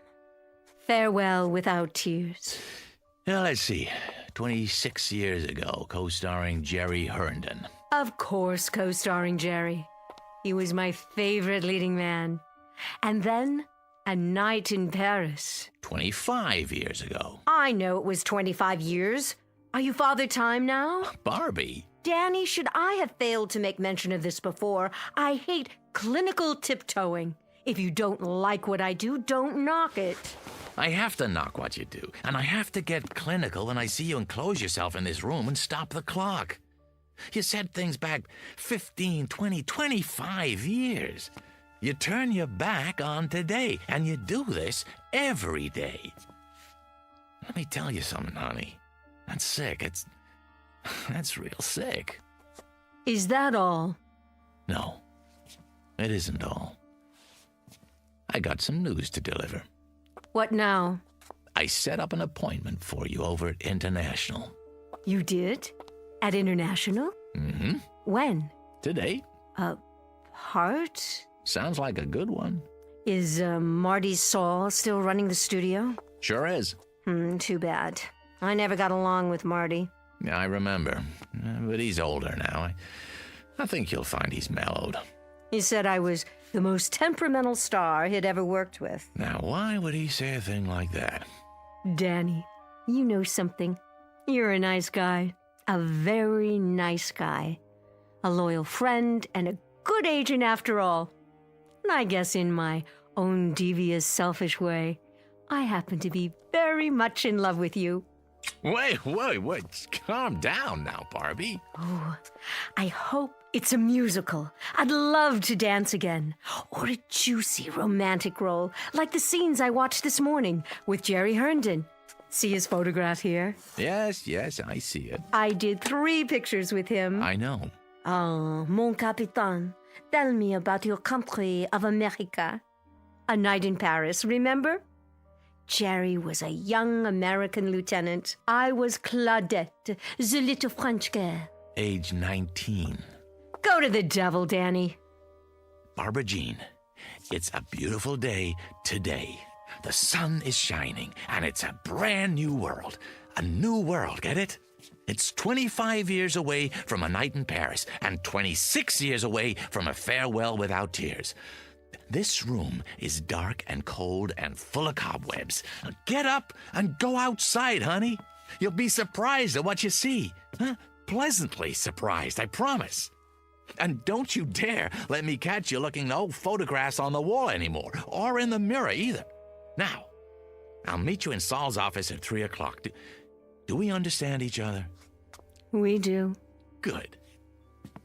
Farewell without tears. Now, let's see. 26 years ago, co-starring Jerry Herndon. Of course, co-starring Jerry. He was my favorite leading man. And then, A Night in Paris. 25 years ago. I know it was 25 years. Are you Father Time now? Barbie. Danny, should I have failed to make mention of this before? I hate clinical tiptoeing. If you don't like what I do, don't knock it. I have to knock what you do, and I have to get clinical when I see you enclose yourself in this room and stop the clock. You said things back 15, 20, 25 years. You turn your back on today, and you do this every day. Let me tell you something, honey. That's sick. That's real sick. Is that all? No, it isn't all. I got some news to deliver. What now? I set up an appointment for you over at International. You did? At International? Mm-hmm. When? Today. Heart? Sounds like a good one. Is Marty Saul still running the studio? Sure is. Too bad. I never got along with Marty. Yeah, I remember. But he's older now. I think you'll find he's mellowed. He said I was the most temperamental star he'd ever worked with. Now, why would he say a thing like that? Danny, you know something. You're a nice guy. A very nice guy. A loyal friend and a good agent after all. And I guess in my own devious, selfish way, I happen to be very much in love with you. Wait. Calm down now, Barbie. Oh, I hope it's a musical. I'd love to dance again. Or a juicy romantic role, like the scenes I watched this morning with Jerry Herndon. See his photograph here? Yes, I see it. I did 3 pictures with him. I know. Oh, mon capitaine, tell me about your country of America. A Night in Paris, remember? Jerry was a young American lieutenant. I was Claudette, the little French girl. Age 19. Go to the devil, Danny. Barbara Jean, it's a beautiful day today. The sun is shining, and it's a brand new world. A new world, get it? It's 25 years away from A Night in Paris, and 26 years away from A Farewell Without Tears. This room is dark and cold and full of cobwebs. Now get up and go outside, honey. You'll be surprised at what you see. Huh? Pleasantly surprised, I promise. And don't you dare let me catch you looking at old photographs on the wall anymore, or in the mirror either. Now, I'll meet you in Saul's office at 3 o'clock. Do we understand each other? We do. Good.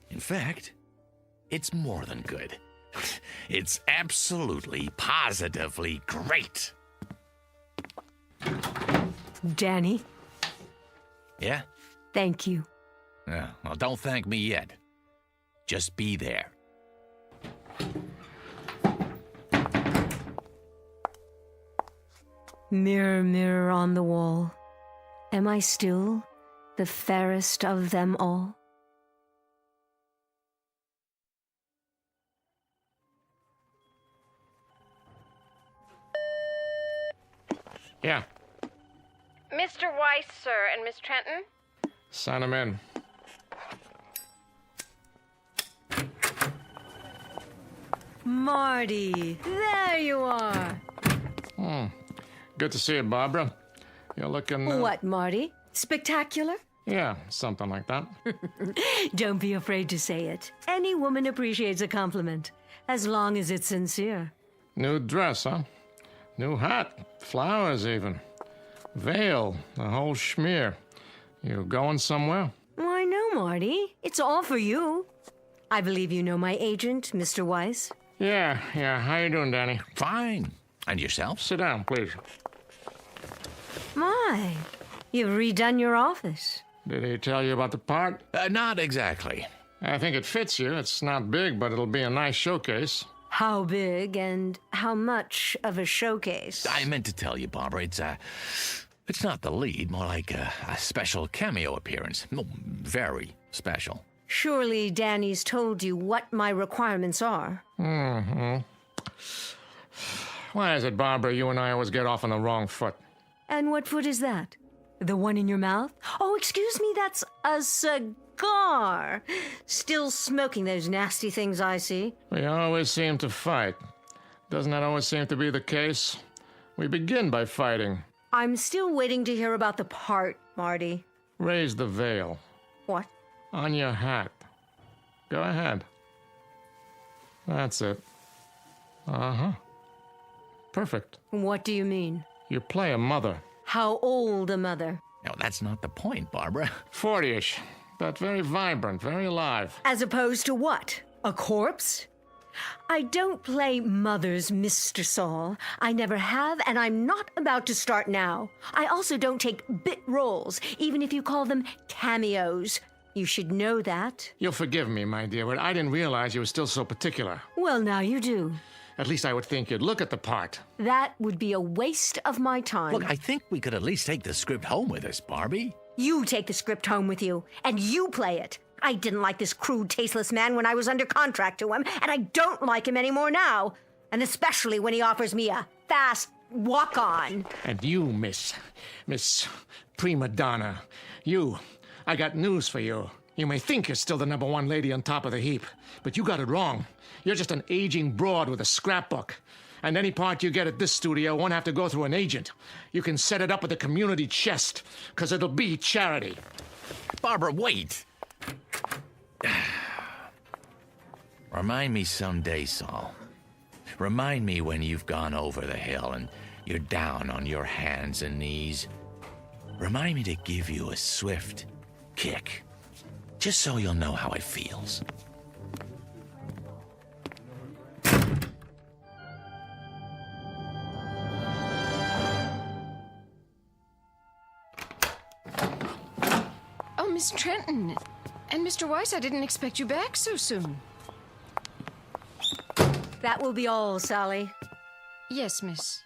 In fact, it's more than good. It's absolutely, positively great. Danny? Yeah? Thank you. Yeah, well, don't thank me yet. Just be there. Mirror, mirror on the wall, am I still the fairest of them all? Yeah. Mr. Weiss, sir, and Miss Trenton? Sign him in. Marty, there you are. Good to see you, Barbara. You're looking... What, Marty? Spectacular? Yeah, something like that. Don't be afraid to say it. Any woman appreciates a compliment, as long as it's sincere. New dress, huh? New hat. Flowers, even. Veil. The whole schmear. You going somewhere? Why, no, Marty. It's all for you. I believe you know my agent, Mr. Weiss. Yeah. How you doing, Danny? Fine. And yourself? Sit down, please. My, you've redone your office. Did he tell you about the part? Not exactly. I think it fits you. It's not big, but it'll be a nice showcase. How big and how much of a showcase? I meant to tell you, Barbara, it's not the lead, more like a special cameo appearance. Very special. Surely Danny's told you what my requirements are. Mm-hmm. Why is it, Barbara, you and I always get off on the wrong foot? And what foot is that? The one in your mouth? Oh, excuse me, that's a cigar. Still smoking those nasty things I see. We always seem to fight. Doesn't that always seem to be the case? We begin by fighting. I'm still waiting to hear about the part, Marty. Raise the veil. What? On your hat. Go ahead. That's it. Uh-huh. Perfect. What do you mean? You play a mother. How old a mother? No, that's not the point, Barbara. 40-ish. But very vibrant, very alive. As opposed to what? A corpse? I don't play mothers, Mr. Saul. I never have, and I'm not about to start now. I also don't take bit roles, even if you call them cameos. You should know that. You'll forgive me, my dear, but I didn't realize you were still so particular. Well, now you do. At least I would think you'd look at the part. That would be a waste of my time. Look, I think we could at least take the script home with us, Barbie. You take the script home with you, and you play it. I didn't like this crude, tasteless man when I was under contract to him, and I don't like him anymore now. And especially when he offers me a fast walk-on. And you, Miss Prima Donna, I got news for you. You may think you're still the #1 lady on top of the heap, but you got it wrong. You're just an aging broad with a scrapbook. And any part you get at this studio won't have to go through an agent. You can set it up with a community chest, because it'll be charity. Barbara, wait! Remind me someday, Saul. Remind me when you've gone over the hill and you're down on your hands and knees. Remind me to give you a swift kick, just so you'll know how it feels. Oh, Miss Trenton. And Mr. Weiss, I didn't expect you back so soon. That will be all, Sally. Yes, miss.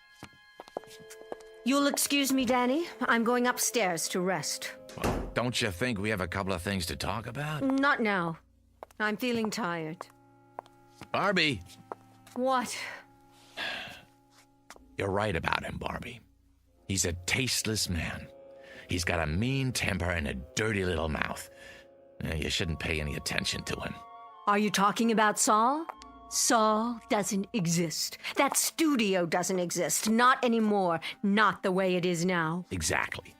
You'll excuse me, Danny. I'm going upstairs to rest. Well, don't you think we have a couple of things to talk about? Not now. I'm feeling tired. Barbie! What? You're right about him, Barbie. He's a tasteless man. He's got a mean temper and a dirty little mouth. You shouldn't pay any attention to him. Are you talking about Saul? Saul doesn't exist. That studio doesn't exist. Not anymore. Not the way it is now. Exactly.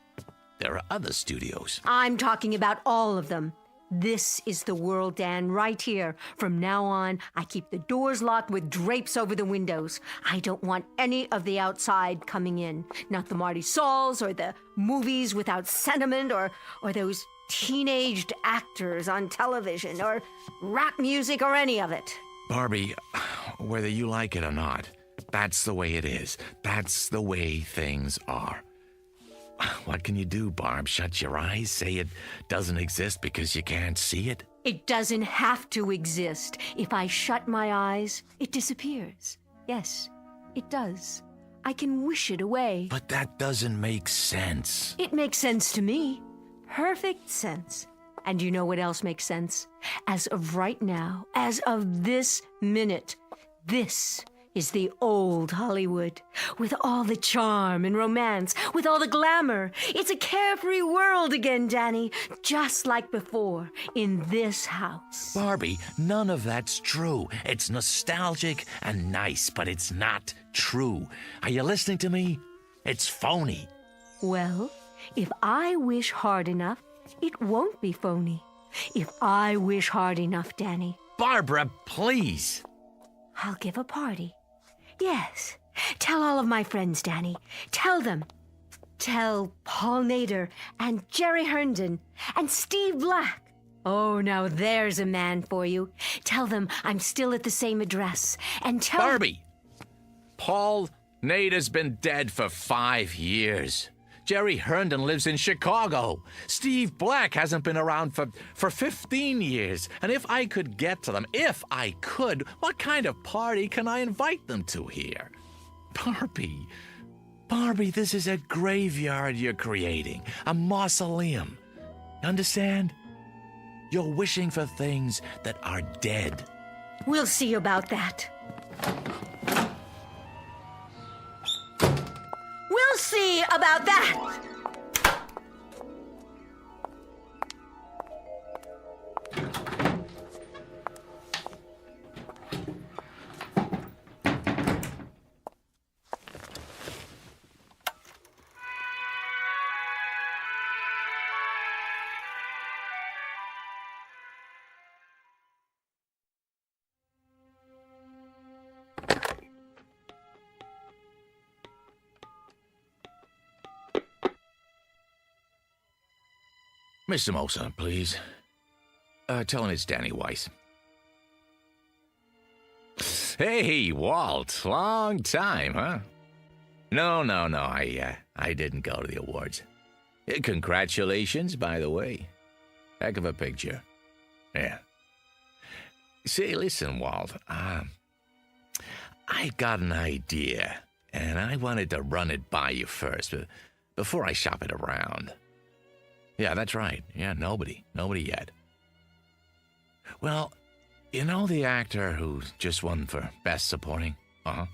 There are other studios. I'm talking about all of them. This is the world, Dan, right here. From now on, I keep the doors locked with drapes over the windows. I don't want any of the outside coming in. Not the Marty Sauls or the movies without sentiment or those teenaged actors on television or rap music or any of it. Barbie, whether you like it or not, that's the way it is. That's the way things are. What can you do, Barb? Shut your eyes? Say it doesn't exist because you can't see it? It doesn't have to exist. If I shut my eyes, it disappears. Yes, it does. I can wish it away. But that doesn't make sense. It makes sense to me. Perfect sense. And you know what else makes sense? As of right now, as of this minute, this is the old Hollywood, with all the charm and romance, with all the glamour. It's a carefree world again, Danny, just like before, in this house. Barbie, none of that's true. It's nostalgic and nice, but it's not true. Are you listening to me? It's phony. Well, if I wish hard enough, it won't be phony. If I wish hard enough, Danny. Barbara, please. I'll give a party. Yes. Tell all of my friends, Danny. Tell them. Tell Paul Nader and Jerry Herndon and Steve Black. Oh, now there's a man for you. Tell them I'm still at the same address. And tell... Barbie! Paul Nader's been dead for 5 years. Jerry Herndon lives in Chicago. Steve Black hasn't been around for 15 years. And if I could get to them, if I could, what kind of party can I invite them to here? Barbie, this is a graveyard you're creating, a mausoleum. Understand? You're wishing for things that are dead. We'll see about that. We'll see about that. Mr. Moser, please. Tell him it's Danny Weiss. Hey, Walt. Long time, huh? No. I didn't go to the awards. Congratulations, by the way. Heck of a picture. Yeah. Say, listen, Walt. I got an idea, and I wanted to run it by you first, before I shop it around. Yeah, that's right. Yeah, nobody yet. Well, you know the actor who just won for Best Supporting? Uh-huh.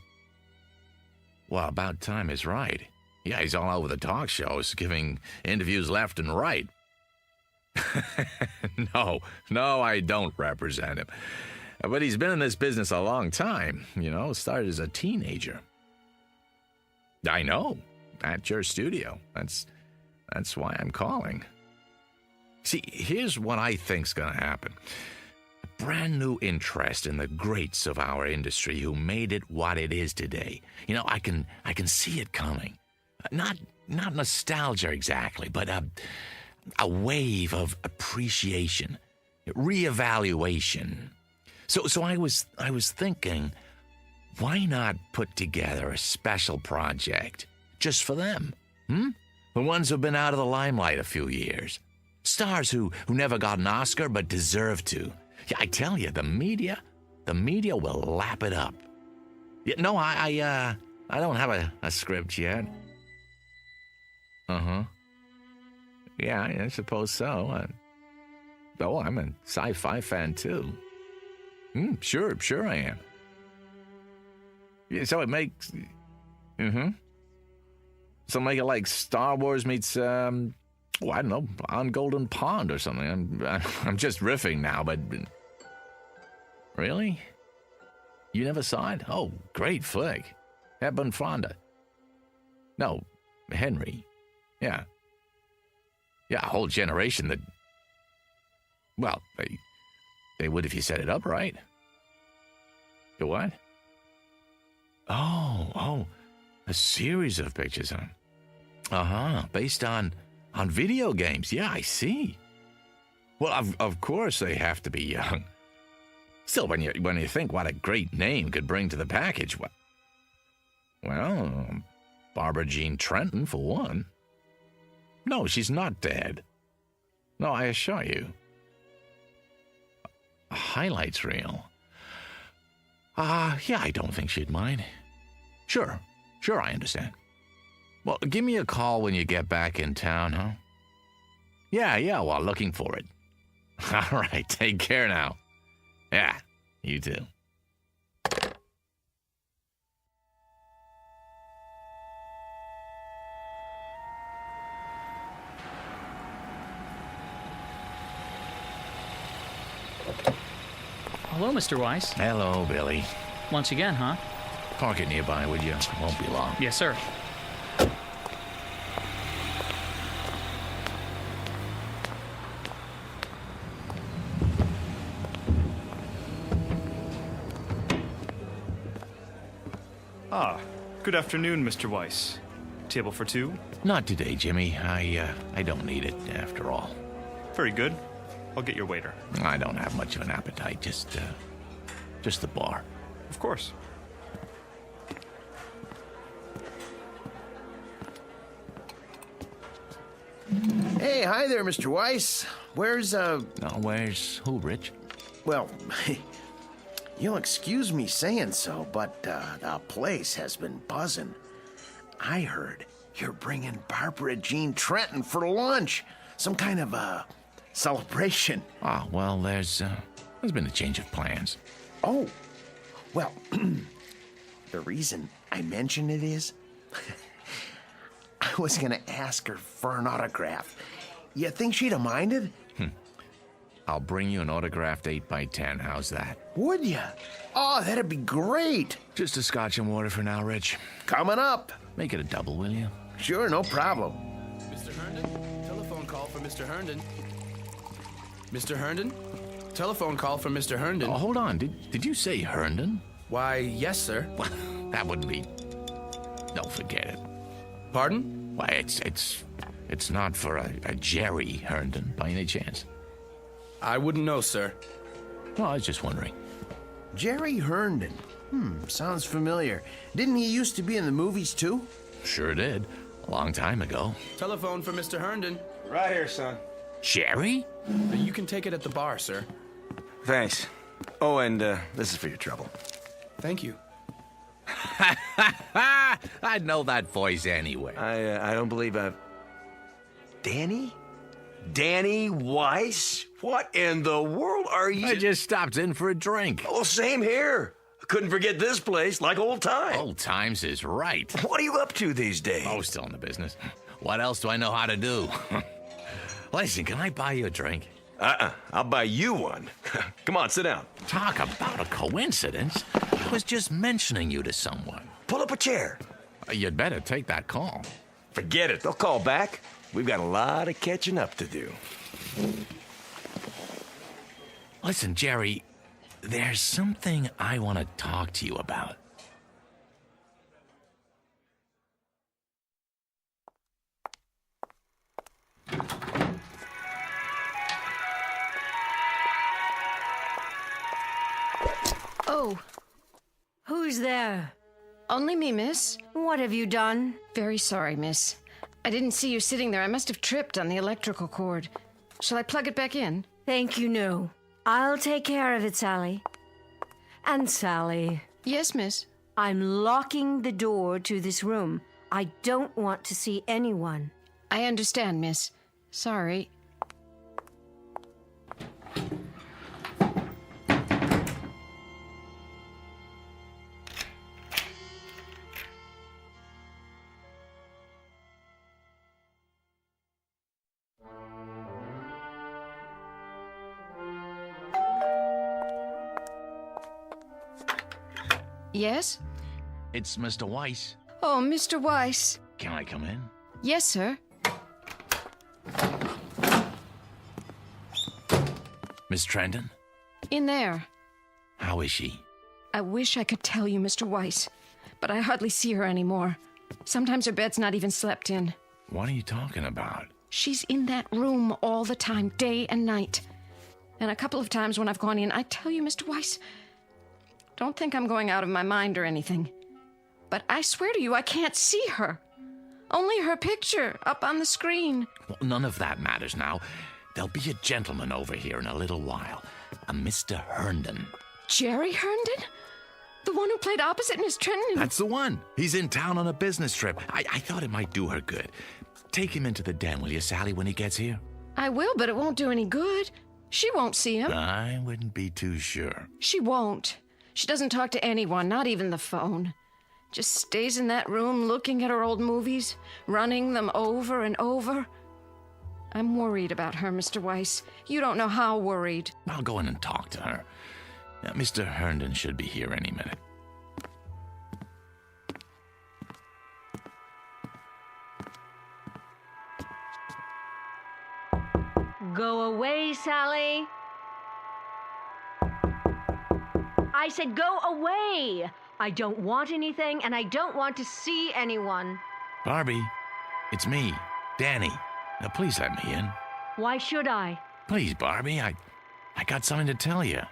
Well, About Time is right. Yeah, he's all over the talk shows, giving interviews left and right. No, I don't represent him. But he's been in this business a long time, started as a teenager. I know, at your studio. That's why I'm calling. See, here's what I think's gonna happen. A brand new interest in the greats of our industry who made it what it is today. I can see it coming. Not nostalgia exactly, but a wave of appreciation, reevaluation. So I was thinking, why not put together a special project just for them? The ones who've been out of the limelight a few years. Stars who never got an Oscar but deserve to. Yeah, I tell you, the media will lap it up. Yeah, no, I don't have a script yet. Uh-huh. Yeah, I suppose so. I'm a sci-fi fan too. Sure I am. Yeah, so it makes... So make it like Star Wars meets, I don't know, On Golden Pond or something. I'm just riffing now, but... Really? You never saw it? Oh, great flick. Hepburn Fonda. No, Henry. Yeah. Yeah, a whole generation that... Well, they would if you set it up right. The what? Oh, a series of pictures, huh? Uh-huh, based on video games. Yeah, I see. Well, of course they have to be young. Still, when you think what a great name could bring to the package, well, Barbara Jean Trenton, for one. No, she's not dead. No, I assure you. A highlights reel. Yeah, I don't think she'd mind. Sure, I understand. Well, give me a call when you get back in town, huh? Yeah, well, looking for it. All right, take care now. Yeah, you too. Hello, Mr. Weiss. Hello, Billy. Once again, huh? Park it nearby, would you? Won't be long. Yes, sir. Ah, good afternoon, Mr. Weiss. Table for two? Not today, Jimmy. I don't need it, after all. Very good. I'll get your waiter. I don't have much of an appetite, just the bar. Of course. Hey, hi there, Mr. Weiss. Where's where's who, Rich? Well, you'll excuse me saying so, but the place has been buzzing. I heard you're bringing Barbara Jean Trenton for lunch. Some kind of celebration. Ah, well, there's been a change of plans. Oh, well, the reason I mention it is I was going to ask her for an autograph. You think she'd have minded? I'll bring you an autographed 8x10. How's that? Would you? Oh, that'd be great. Just a scotch and water for now, Rich. Coming up. Make it a double, will you? Sure, no problem. Mr. Herndon, telephone call for Mr. Herndon. Mr. Herndon? Telephone call from Mr. Herndon. Oh, hold on. Did you say Herndon? Why, yes, sir. Well, that wouldn't be... No, forget it. Pardon? Why, it's not for a Jerry Herndon, by any chance. I wouldn't know, sir. Well, I was just wondering. Jerry Herndon. Sounds familiar. Didn't he used to be in the movies, too? Sure did. A long time ago. Telephone for Mr. Herndon. Right here, son. Jerry? You can take it at the bar, sir. Thanks. Oh, and this is for your trouble. Thank you. I'd know that voice anyway. I don't believe I've... Danny? Danny Weiss? What in the world are you... I just stopped in for a drink. Oh, same here. Couldn't forget this place, like old times. Old times is right. What are you up to these days? Oh, still in the business. What else do I know how to do? Listen, can I buy you a drink? I'll buy you one. Come on, sit down. Talk about a coincidence. I was just mentioning you to someone. Pull up a chair. You'd better take that call. Forget it. They'll call back. We've got a lot of catching up to do. Listen, Jerry, there's something I want to talk to you about. Oh, who's there? Only me, miss. What have you done? Very sorry, miss. I didn't see you sitting there. I must have tripped on the electrical cord. Shall I plug it back in? Thank you, no. I'll take care of it, Sally. And Sally. Yes, miss. I'm locking the door to this room. I don't want to see anyone. I understand, miss. Sorry. Yes? It's Mr. Weiss. Oh, Mr. Weiss. Can I come in? Yes, sir. Miss Trenton? In there. How is she? I wish I could tell you, Mr. Weiss, but I hardly see her anymore. Sometimes her bed's not even slept in. What are you talking about? She's in that room all the time, day and night. And a couple of times when I've gone in, I tell you, Mr. Weiss, don't think I'm going out of my mind or anything. But I swear to you, I can't see her. Only her picture up on the screen. Well, none of that matters now. There'll be a gentleman over here in a little while. A Mr. Herndon. Jerry Herndon? The one who played opposite Miss Trenton? That's the one. He's in town on a business trip. I thought it might do her good. Take him into the den, will you, Sally, when he gets here? I will, but it won't do any good. She won't see him. I wouldn't be too sure. She won't. She doesn't talk to anyone, not even the phone. Just stays in that room looking at her old movies, running them over and over. I'm worried about her, Mr. Weiss. You don't know how worried. I'll go in and talk to her. Now, Mr. Herndon should be here any minute. Go away, Sally. I said go away. I don't want anything, and I don't want to see anyone. Barbie, it's me, Danny. Now, please let me in. Why should I? Please, Barbie, I got something to tell you.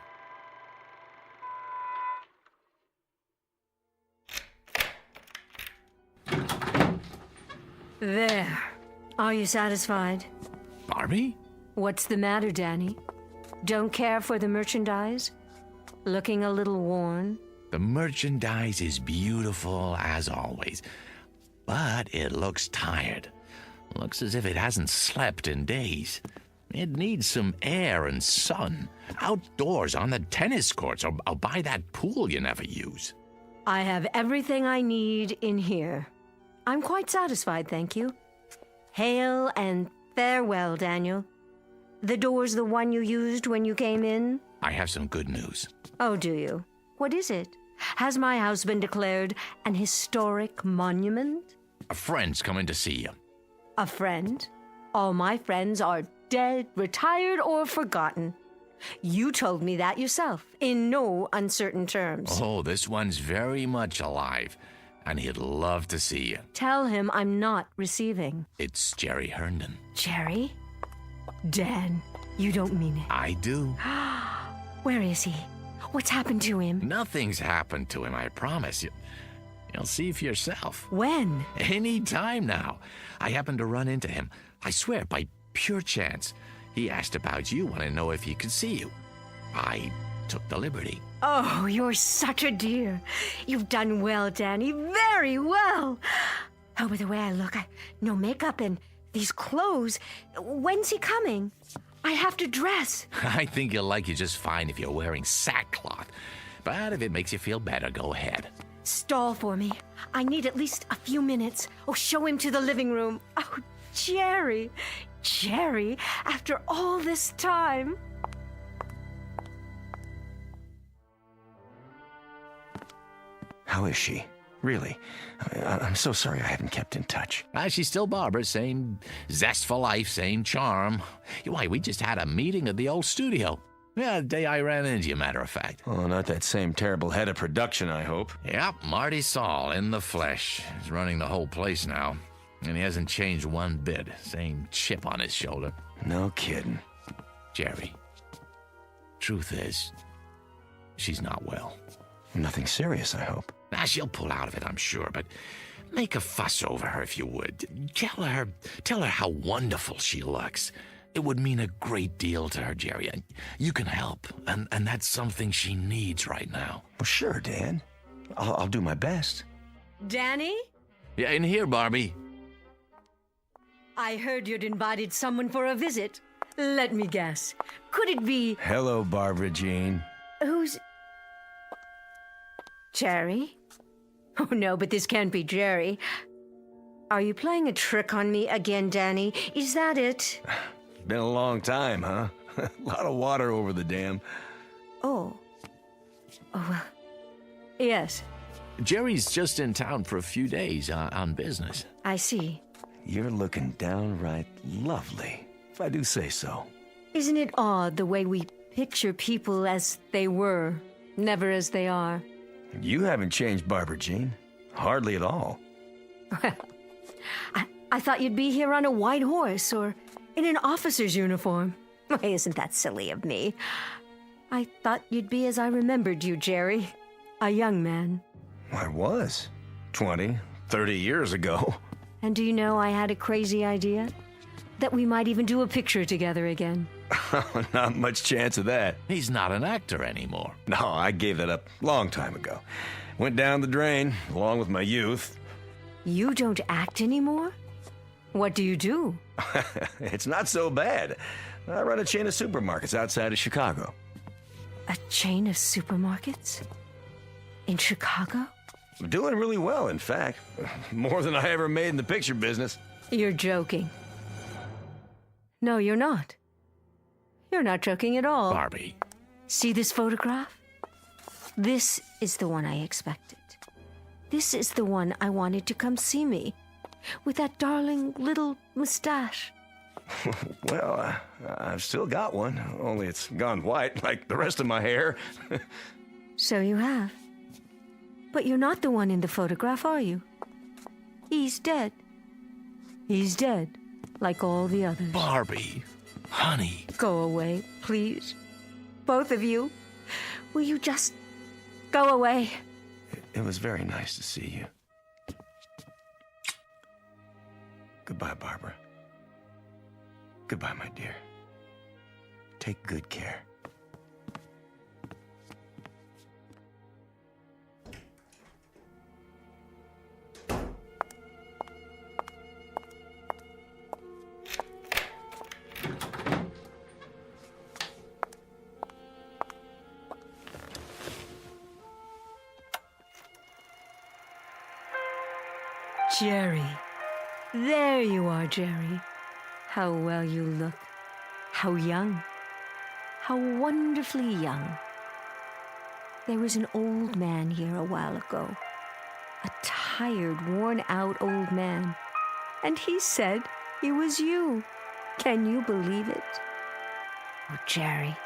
There. Are you satisfied? Barbie? What's the matter, Danny? Don't care for the merchandise? Looking a little worn? The merchandise is beautiful as always, but it looks tired. Looks as if it hasn't slept in days. It needs some air and sun. Outdoors on the tennis courts or by that pool you never use. I have everything I need in here. I'm quite satisfied, thank you. Hail and farewell, Daniel. The door's the one you used when you came in? I have some good news. Oh, do you? What is it? Has my house been declared an historic monument? A friend's coming to see you. A friend? All my friends are dead, retired, or forgotten. You told me that yourself, in no uncertain terms. Oh, this one's very much alive, and he'd love to see you. Tell him I'm not receiving. It's Jerry Herndon. Jerry? Dan, you don't mean it. I do. Where is he? What's happened to him? Nothing's happened to him, I promise you. You'll see for yourself. When? Any time now. I happened to run into him. I swear, by pure chance. He asked about you, wanted to know if he could see you. I took the liberty. Oh, you're such a dear. You've done well, Danny. Very well. Oh, by the way I look, no makeup and these clothes. When's he coming? I have to dress. I think he'll like you just fine if you're wearing sackcloth. But if it makes you feel better, go ahead. Stall for me. I need at least a few minutes. Oh, show him to the living room. Oh, Jerry. Jerry, after all this time. How is she? Really? I'm so sorry I haven't kept in touch. She's still Barbara, same zest for life, same charm. Why, we just had a meeting at the old studio. Yeah, the day I ran into you, matter of fact. Oh, not that same terrible head of production, I hope. Yep, Marty Saul in the flesh. He's running the whole place now. And he hasn't changed one bit. Same chip on his shoulder. No kidding. Jerry, truth is, she's not well. Nothing serious, I hope. She'll pull out of it, I'm sure, but make a fuss over her if you would. Tell her how wonderful she looks. It would mean a great deal to her, Jerry, and you can help, and that's something she needs right now. Well, sure, Dan. I'll do my best. Danny? Yeah, in here, Barbie. I heard you'd invited someone for a visit. Let me guess. Could it be... Hello, Barbara Jean. Who's... Jerry? Oh, no, but this can't be Jerry. Are you playing a trick on me again, Danny? Is that it? Been a long time, huh? A lot of water over the dam. Oh, well, yes. Jerry's just in town for a few days on business. I see. You're looking downright lovely, if I do say so. Isn't it odd the way we picture people as they were, never as they are? You haven't changed, Barbara Jean. Hardly at all. Well, I thought you'd be here on a white horse or in an officer's uniform. Why, isn't that silly of me? I thought you'd be as I remembered you, Jerry. A young man. I was. 20, 30 years ago. And do you know I had a crazy idea? That we might even do a picture together again. Not much chance of that. He's not an actor anymore. No, I gave that up a long time ago. Went down the drain, along with my youth. You don't act anymore? What do you do? It's not so bad. I run a chain of supermarkets outside of Chicago. A chain of supermarkets? In Chicago? I'm doing really well, in fact. More than I ever made in the picture business. You're joking. No, you're not. You're not joking at all. Barbie. See this photograph? This is the one I expected. This is the one I wanted to come see me, with that darling little mustache. Well, I've still got one, only it's gone white like the rest of my hair. So you have. But you're not the one in the photograph, are you? He's dead. He's dead, like all the others. Barbie, honey. Go away, please. Both of you. Will you just go away? It was very nice to see you. Goodbye, Barbara. Goodbye, my dear. Take good care. Jerry. There you are, Jerry. How well you look. How young. How wonderfully young. There was an old man here a while ago. A tired, worn-out old man. And he said he was you. Can you believe it? Oh, Jerry.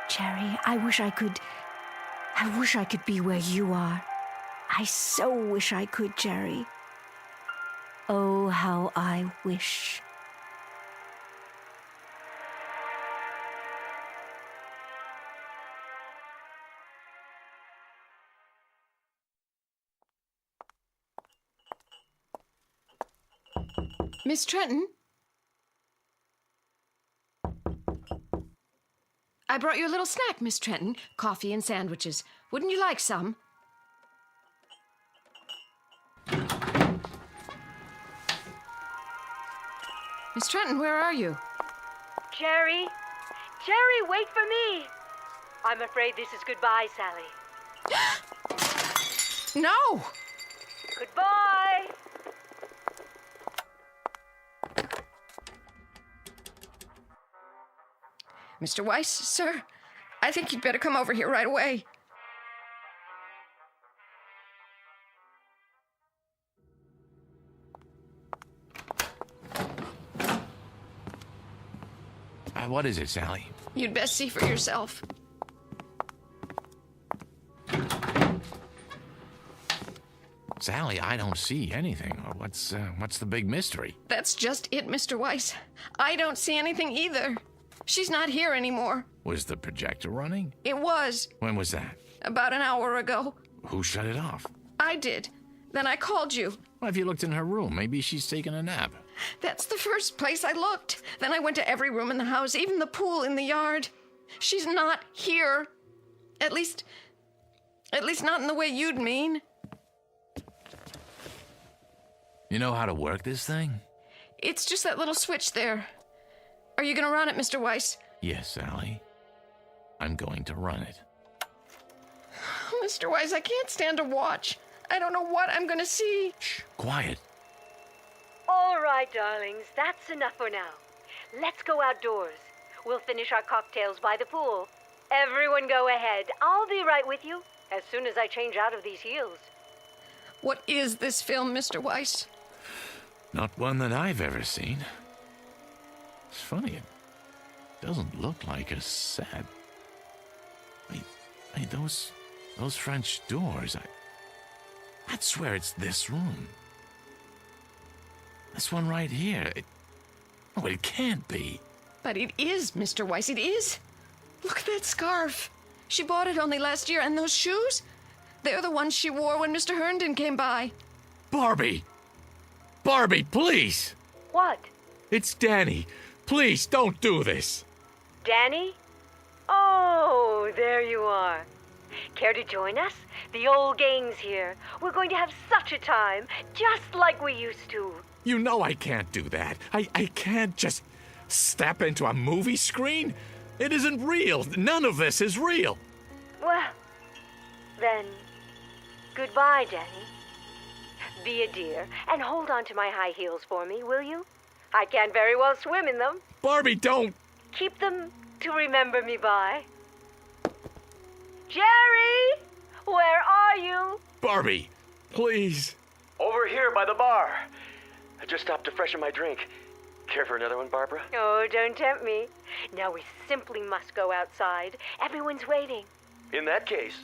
Jerry, I wish I could be where you are. I so wish I could, Jerry. Oh, how I wish. Miss Trenton? I brought you a little snack, Miss Trenton. Coffee and sandwiches. Wouldn't you like some? Miss Trenton, where are you? Jerry? Jerry, wait for me! I'm afraid this is goodbye, Sally. No! Goodbye! Mr. Weiss, sir, I think you'd better come over here right away. What is it, Sally? You'd best see for yourself. Sally, I don't see anything. What's the big mystery? That's just it, Mr. Weiss. I don't see anything either. She's not here anymore. Was the projector running? It was. When was that? About an hour ago. Who shut it off? I did. Then I called you. Well, if you looked in her room, maybe she's taking a nap. That's the first place I looked. Then I went to every room in the house, even the pool in the yard. She's not here. At least not in the way you'd mean. You know how to work this thing? It's just that little switch there. Are you going to run it, Mr. Weiss? Yes, Sally. I'm going to run it. Mr. Weiss, I can't stand to watch. I don't know what I'm going to see. Shh, quiet. All right, darlings, that's enough for now. Let's go outdoors. We'll finish our cocktails by the pool. Everyone go ahead. I'll be right with you as soon as I change out of these heels. What is this film, Mr. Weiss? Not one that I've ever seen. It's funny, it doesn't look like a set. Wait, those French doors, I'd swear it's this room. This one right here. It can't be. But it is, Mr. Weiss, it is. Look at that scarf. She bought it only last year, and those shoes? They're the ones she wore when Mr. Herndon came by. Barbie! Barbie, please! What? It's Danny. Please, don't do this. Danny? Oh, there you are. Care to join us? The old gang's here. We're going to have such a time, just like we used to. You know I can't do that. I can't just step into a movie screen. It isn't real. None of this is real. Well, then, goodbye, Danny. Be a dear and hold on to my high heels for me, will you? I can't very well swim in them. Barbie, don't! Keep them to remember me by. Jerry! Where are you? Barbie, please. Over here by the bar. I just stopped to freshen my drink. Care for another one, Barbara? Oh, don't tempt me. Now we simply must go outside. Everyone's waiting. In that case,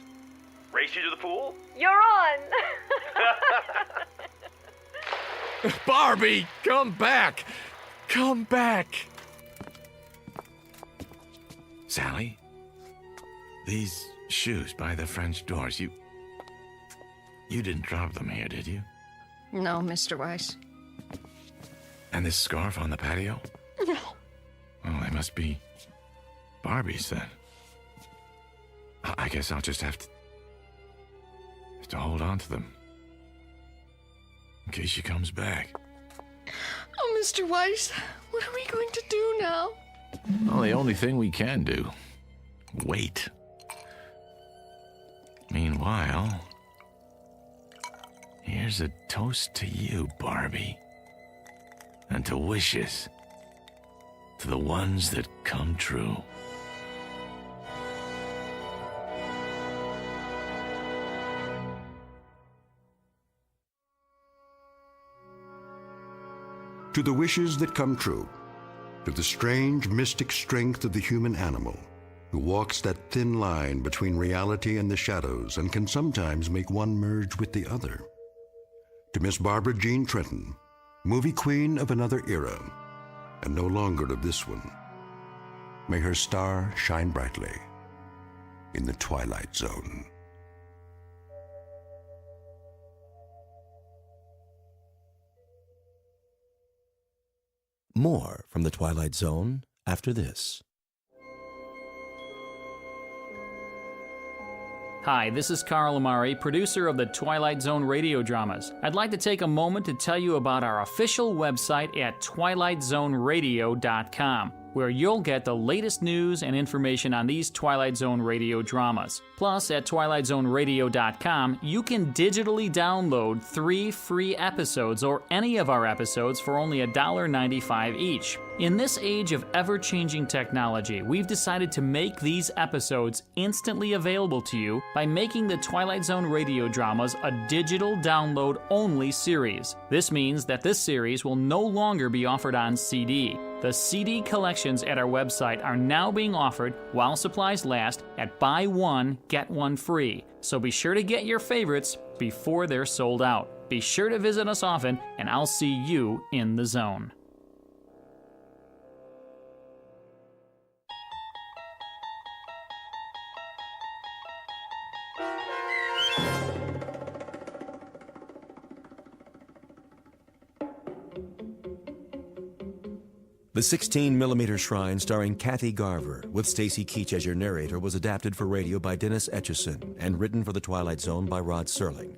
race you to the pool? You're on! Barbie, come back! Come back! Sally, these shoes by the French doors, you didn't drop them here, did you? No, Mr. Weiss. And this scarf on the patio? No. Well, they must be Barbie's then. I guess I'll just have to hold on to them. In case she comes back. Oh, Mr. Weiss, what are we going to do now? Well, the only thing we can do. Wait. Meanwhile, here's a toast to you, Barbie. And to wishes. To the ones that come true. To the wishes that come true. To the strange, mystic strength of the human animal, who walks that thin line between reality and the shadows and can sometimes make one merge with the other. To Miss Barbara Jean Trenton, movie queen of another era, and no longer of this one. May her star shine brightly in the Twilight Zone. More from the Twilight Zone after this. Hi, this is Carl Amari, producer of the Twilight Zone radio dramas. I'd like to take a moment to tell you about our official website at twilightzoneradio.com, where you'll get the latest news and information on these Twilight Zone radio dramas. Plus, at twilightzoneradio.com, you can digitally download 3 free episodes or any of our episodes for only $1.95 each. In this age of ever-changing technology, we've decided to make these episodes instantly available to you by making the Twilight Zone radio dramas a digital download-only series. This means that this series will no longer be offered on CD. The CD collections at our website are now being offered while supplies last at buy one, get one free. So be sure to get your favorites before they're sold out. Be sure to visit us often, and I'll see you in the zone. The 16mm Shrine starring Kathy Garver with Stacy Keach as your narrator was adapted for radio by Dennis Etchison and written for The Twilight Zone by Rod Serling.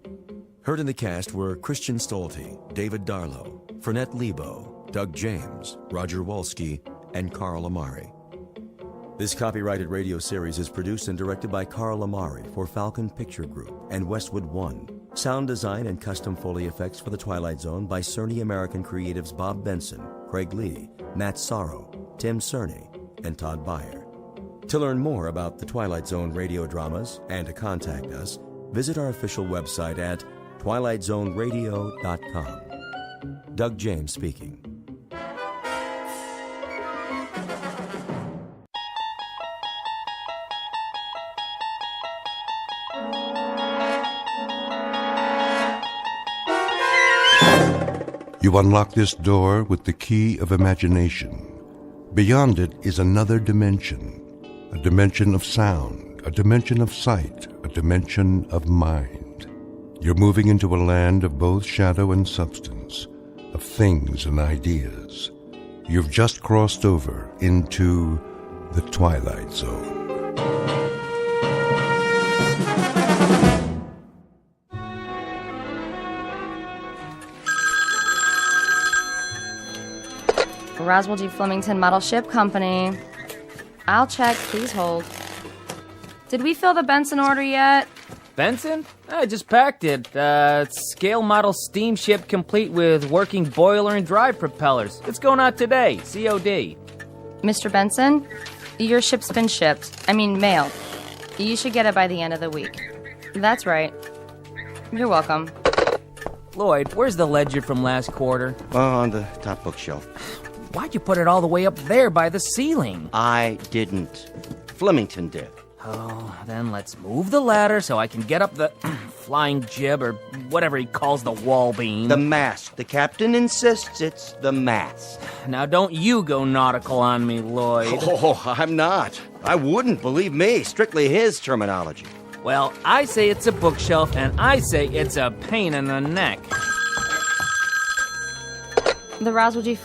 Heard in the cast were Christian Stolte, David Darlow, Fernette Lebo, Doug James, Roger Wolski, and Carl Amari. This copyrighted radio series is produced and directed by Carl Amari for Falcon Picture Group and Westwood One. Sound design and custom Foley effects for The Twilight Zone by Cerny American creatives Bob Benson, Craig Lee, Matt Sorrow, Tim Cerny, and Todd Beyer. To learn more about the Twilight Zone radio dramas and to contact us, visit our official website at twilightzoneradio.com. Doug James speaking. You unlock this door with the key of imagination. Beyond it is another dimension, a dimension of sound, a dimension of sight, a dimension of mind. You're moving into a land of both shadow and substance, of things and ideas. You've just crossed over into the Twilight Zone. Roswell G. Flemington Model Ship Company. I'll check. Please hold. Did we fill the Benson order yet? Benson? I just packed it. Scale model steamship complete with working boiler and drive propellers. It's going out today. COD. Mr. Benson, your ship's been shipped. Mailed. You should get it by the end of the week. That's right. You're welcome. Lloyd, where's the ledger from last quarter? On the top bookshelf. Why'd you put it all the way up there by the ceiling? I didn't. Flemington did. Oh, then let's move the ladder so I can get up the flying jib or whatever he calls the wall beam. The mast. The captain insists it's the mast. Now don't you go nautical on me, Lloyd. Oh, I'm not. I wouldn't, believe me. Strictly his terminology. Well, I say it's a bookshelf, and I say it's a pain in the neck. The Roswell G.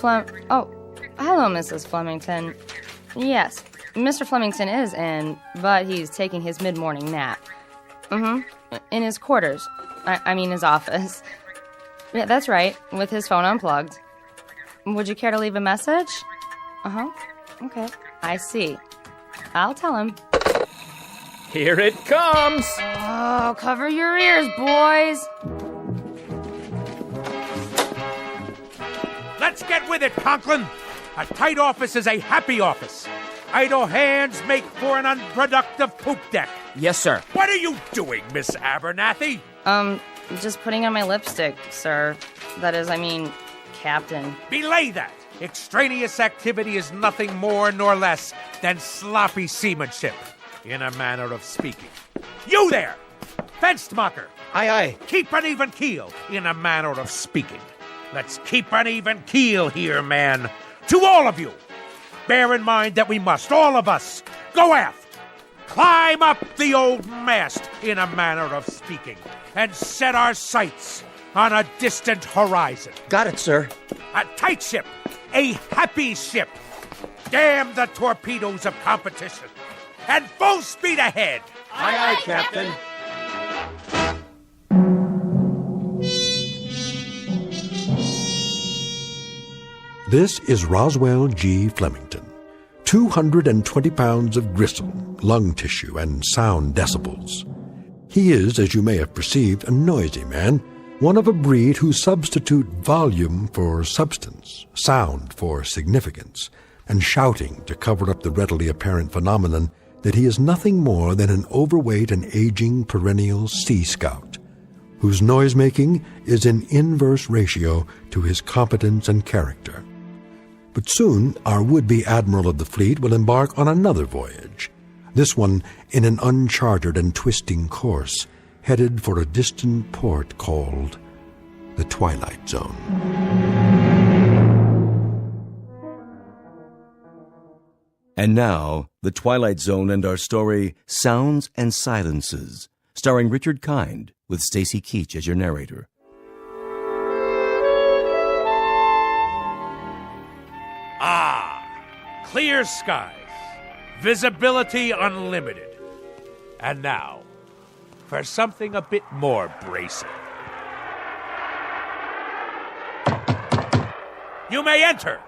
Oh, hello, Mrs. Flemington. Yes, Mr. Flemington is in, but he's taking his mid-morning nap. In his quarters. I mean his office. Yeah, that's right, with his phone unplugged. Would you care to leave a message? Okay, I see. I'll tell him. Here it comes! Oh, cover your ears, boys! Let's get with it, Conklin! A tight office is a happy office. Idle hands make for an unproductive poop deck. Yes, sir. What are you doing, Miss Abernathy? Just putting on my lipstick, sir. That is, Captain. Belay that! Extraneous activity is nothing more nor less than sloppy seamanship, in a manner of speaking. You there! Fenstmacher! Aye, aye. Keep an even keel, in a manner of speaking. Let's keep an even keel here, man. To all of you, bear in mind that we must, all of us, go aft, climb up the old mast, in a manner of speaking, and set our sights on a distant horizon. Got it, sir. A tight ship, a happy ship. Damn the torpedoes of competition. And full speed ahead. Aye, aye, Captain. This is Roswell G. Flemington. 220 pounds of gristle, lung tissue, and sound decibels. He is, as you may have perceived, a noisy man, one of a breed who substitute volume for substance, sound for significance, and shouting to cover up the readily apparent phenomenon that he is nothing more than an overweight and aging perennial sea scout, whose noise-making is in inverse ratio to his competence and character. But soon our would-be admiral of the fleet will embark on another voyage, this one in an uncharted and twisting course, headed for a distant port called the Twilight Zone. And now, The Twilight Zone and our story, Sounds and Silences, starring Richard Kind, with Stacy Keach as your narrator. Clear skies, visibility unlimited. And now, for something a bit more bracing. You may enter.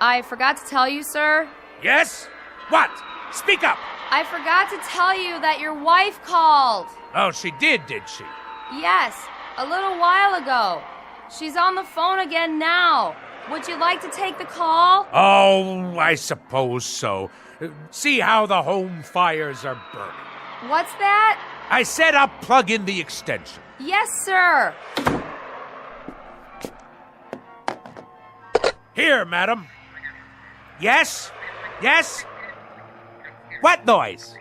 I forgot to tell you, sir. Yes? What? Speak up. I forgot to tell you that your wife called. Oh, she did she? Yes, a little while ago. She's on the phone again now. Would you like to take the call? Oh, I suppose so. See how the home fires are burning. What's that? I said I'll plug in the extension. Yes, sir. Here, madam. Yes? Yes? What noise?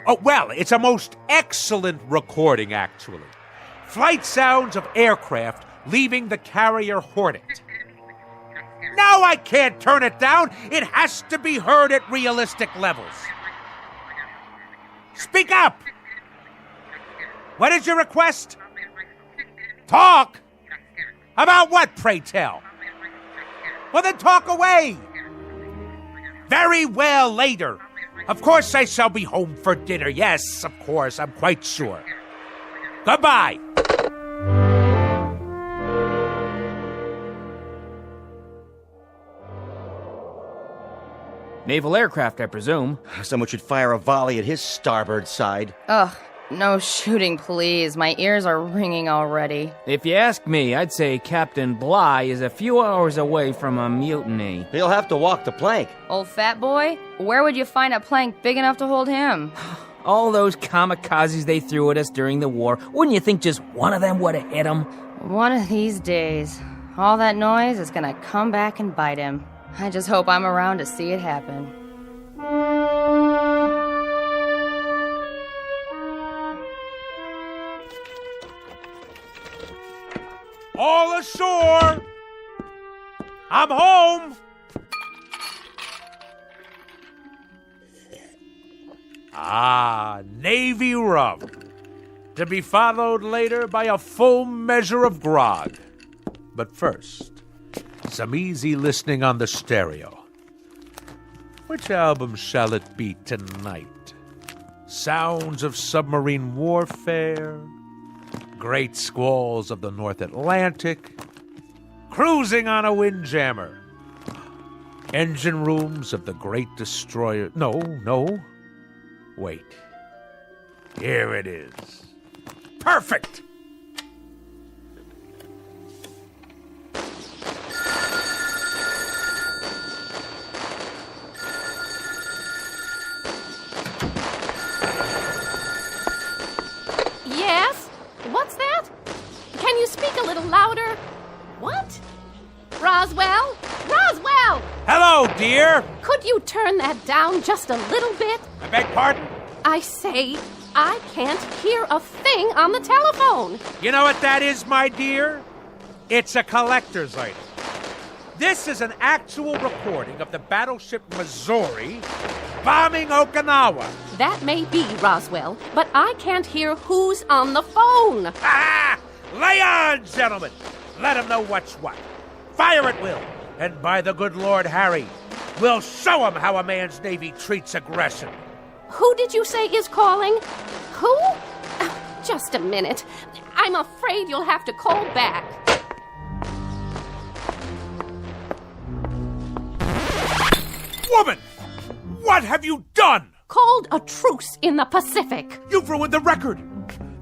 Oh, well, it's a most excellent recording, actually. Flight sounds of aircraft leaving the carrier Hornet. No, I can't turn it down. It has to be heard at realistic levels. Speak up! What is your request? Talk? About what, pray tell? Well, then talk away. Very well, later. Of course I shall be home for dinner. Yes, of course, I'm quite sure. Goodbye. Naval aircraft, I presume. Someone should fire a volley at his starboard side. Ugh, No shooting, please. My ears are ringing already. If you ask me, I'd say Captain Bligh is a few hours away from a mutiny. He'll have to walk the plank. Old fat boy? Where would you find a plank big enough to hold him? All those kamikazes they threw at us during the war, wouldn't you think just one of them would have hit him? One of these days, all that noise is gonna come back and bite him. I just hope I'm around to see it happen. All ashore! I'm home! Ah, Navy rum. To be followed later by a full measure of grog. But first, some easy listening on the stereo. Which album shall it be tonight? Sounds of submarine warfare, great squalls of the North Atlantic, cruising on a windjammer, engine rooms of the great destroyer. No. Wait. Here it is. Perfect! Yes? What's that? Can you speak a little louder? What? Roswell? Roswell! Hello, dear! Could you turn that down just a little bit? I beg pardon? I say, I can't hear a thing on the telephone. You know what that is, my dear? It's a collector's item. This is an actual recording of the battleship Missouri bombing Okinawa. That may be, Roswell, but I can't hear who's on the phone. Ah! Lay on, gentlemen! Let 'em know what's what. Fire at will, and by the good Lord Harry, we'll show 'em how a man's Navy treats aggression. Who did you say is calling? Who? Just a minute. I'm afraid you'll have to call back. Woman! What have you done? Called a truce in the Pacific. You've ruined the record.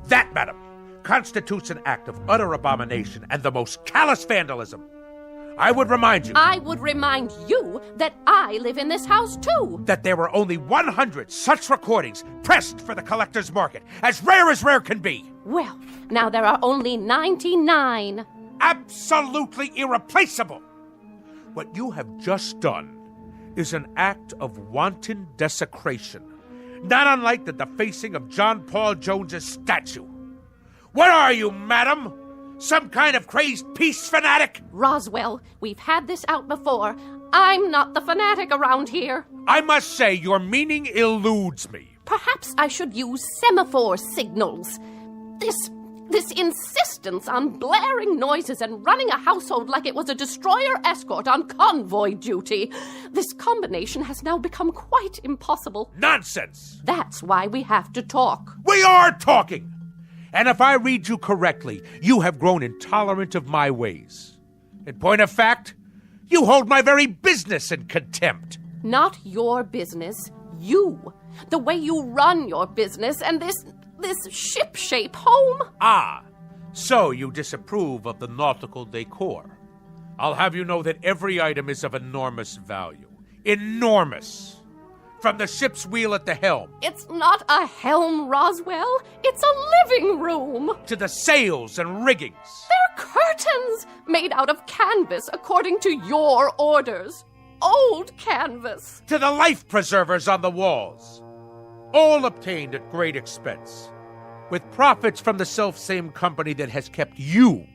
That, madam, constitutes an act of utter abomination and the most callous vandalism. I would remind you... I would remind you that I live in this house, too. That there were only 100 such recordings pressed for the collector's market, as rare can be. Well, now there are only 99. Absolutely irreplaceable. What you have just done is an act of wanton desecration, not unlike the defacing of John Paul Jones's statue. What are you, madam? Some kind of crazed peace fanatic? Roswell, we've had this out before. I'm not the fanatic around here. I must say, your meaning eludes me. Perhaps I should use semaphore signals. This insistence on blaring noises and running a household like it was a destroyer escort on convoy duty. This combination has now become quite impossible. Nonsense! That's why we have to talk. We are talking! And if I read you correctly, you have grown intolerant of my ways. In point of fact, you hold my very business in contempt. Not your business. You. The way you run your business and this ship-shape home. Ah, so you disapprove of the nautical decor. I'll have you know that every item is of enormous value. Enormous! From the ship's wheel at the helm. It's not a helm, Roswell. It's a living room. To the sails and riggings. They're curtains made out of canvas according to your orders. Old canvas. To the life preservers on the walls. All obtained at great expense. With profits from the self-same company that has kept you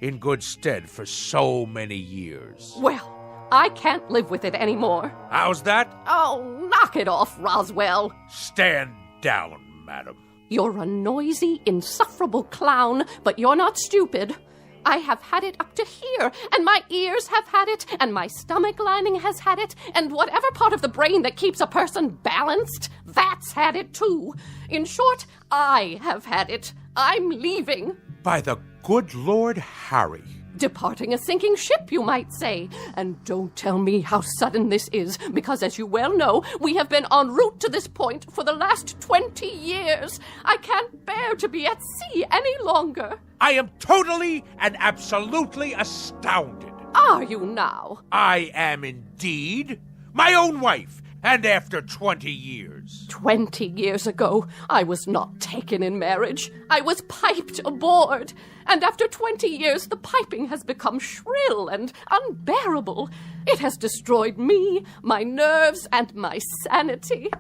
in good stead for so many years. Well, I can't live with it anymore. How's that? Oh, knock it off, Roswell. Stand down, madam. You're a noisy, insufferable clown, but you're not stupid. I have had it up to here, and my ears have had it, and my stomach lining has had it, and whatever part of the brain that keeps a person balanced, that's had it too. In short, I have had it. I'm leaving. By the good Lord Harry. Departing a sinking ship, you might say. And don't tell me how sudden this is, because as you well know, we have been en route to this point for the last 20 years. I can't bear to be at sea any longer. I am totally and absolutely astounded. Are you now? I am indeed. My own wife, and after 20 years. 20 years ago, I was not taken in marriage. I was piped aboard. And after 20 years, the piping has become shrill and unbearable. It has destroyed me, my nerves, and my sanity.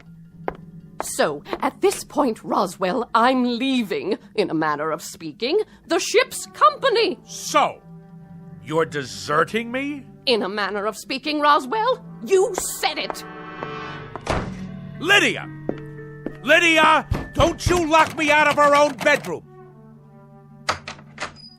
So, at this point, Roswell, I'm leaving, in a manner of speaking, the ship's company. So, you're deserting me? In a manner of speaking, Roswell, you said it. Lydia! Lydia, don't you lock me out of our own bedroom!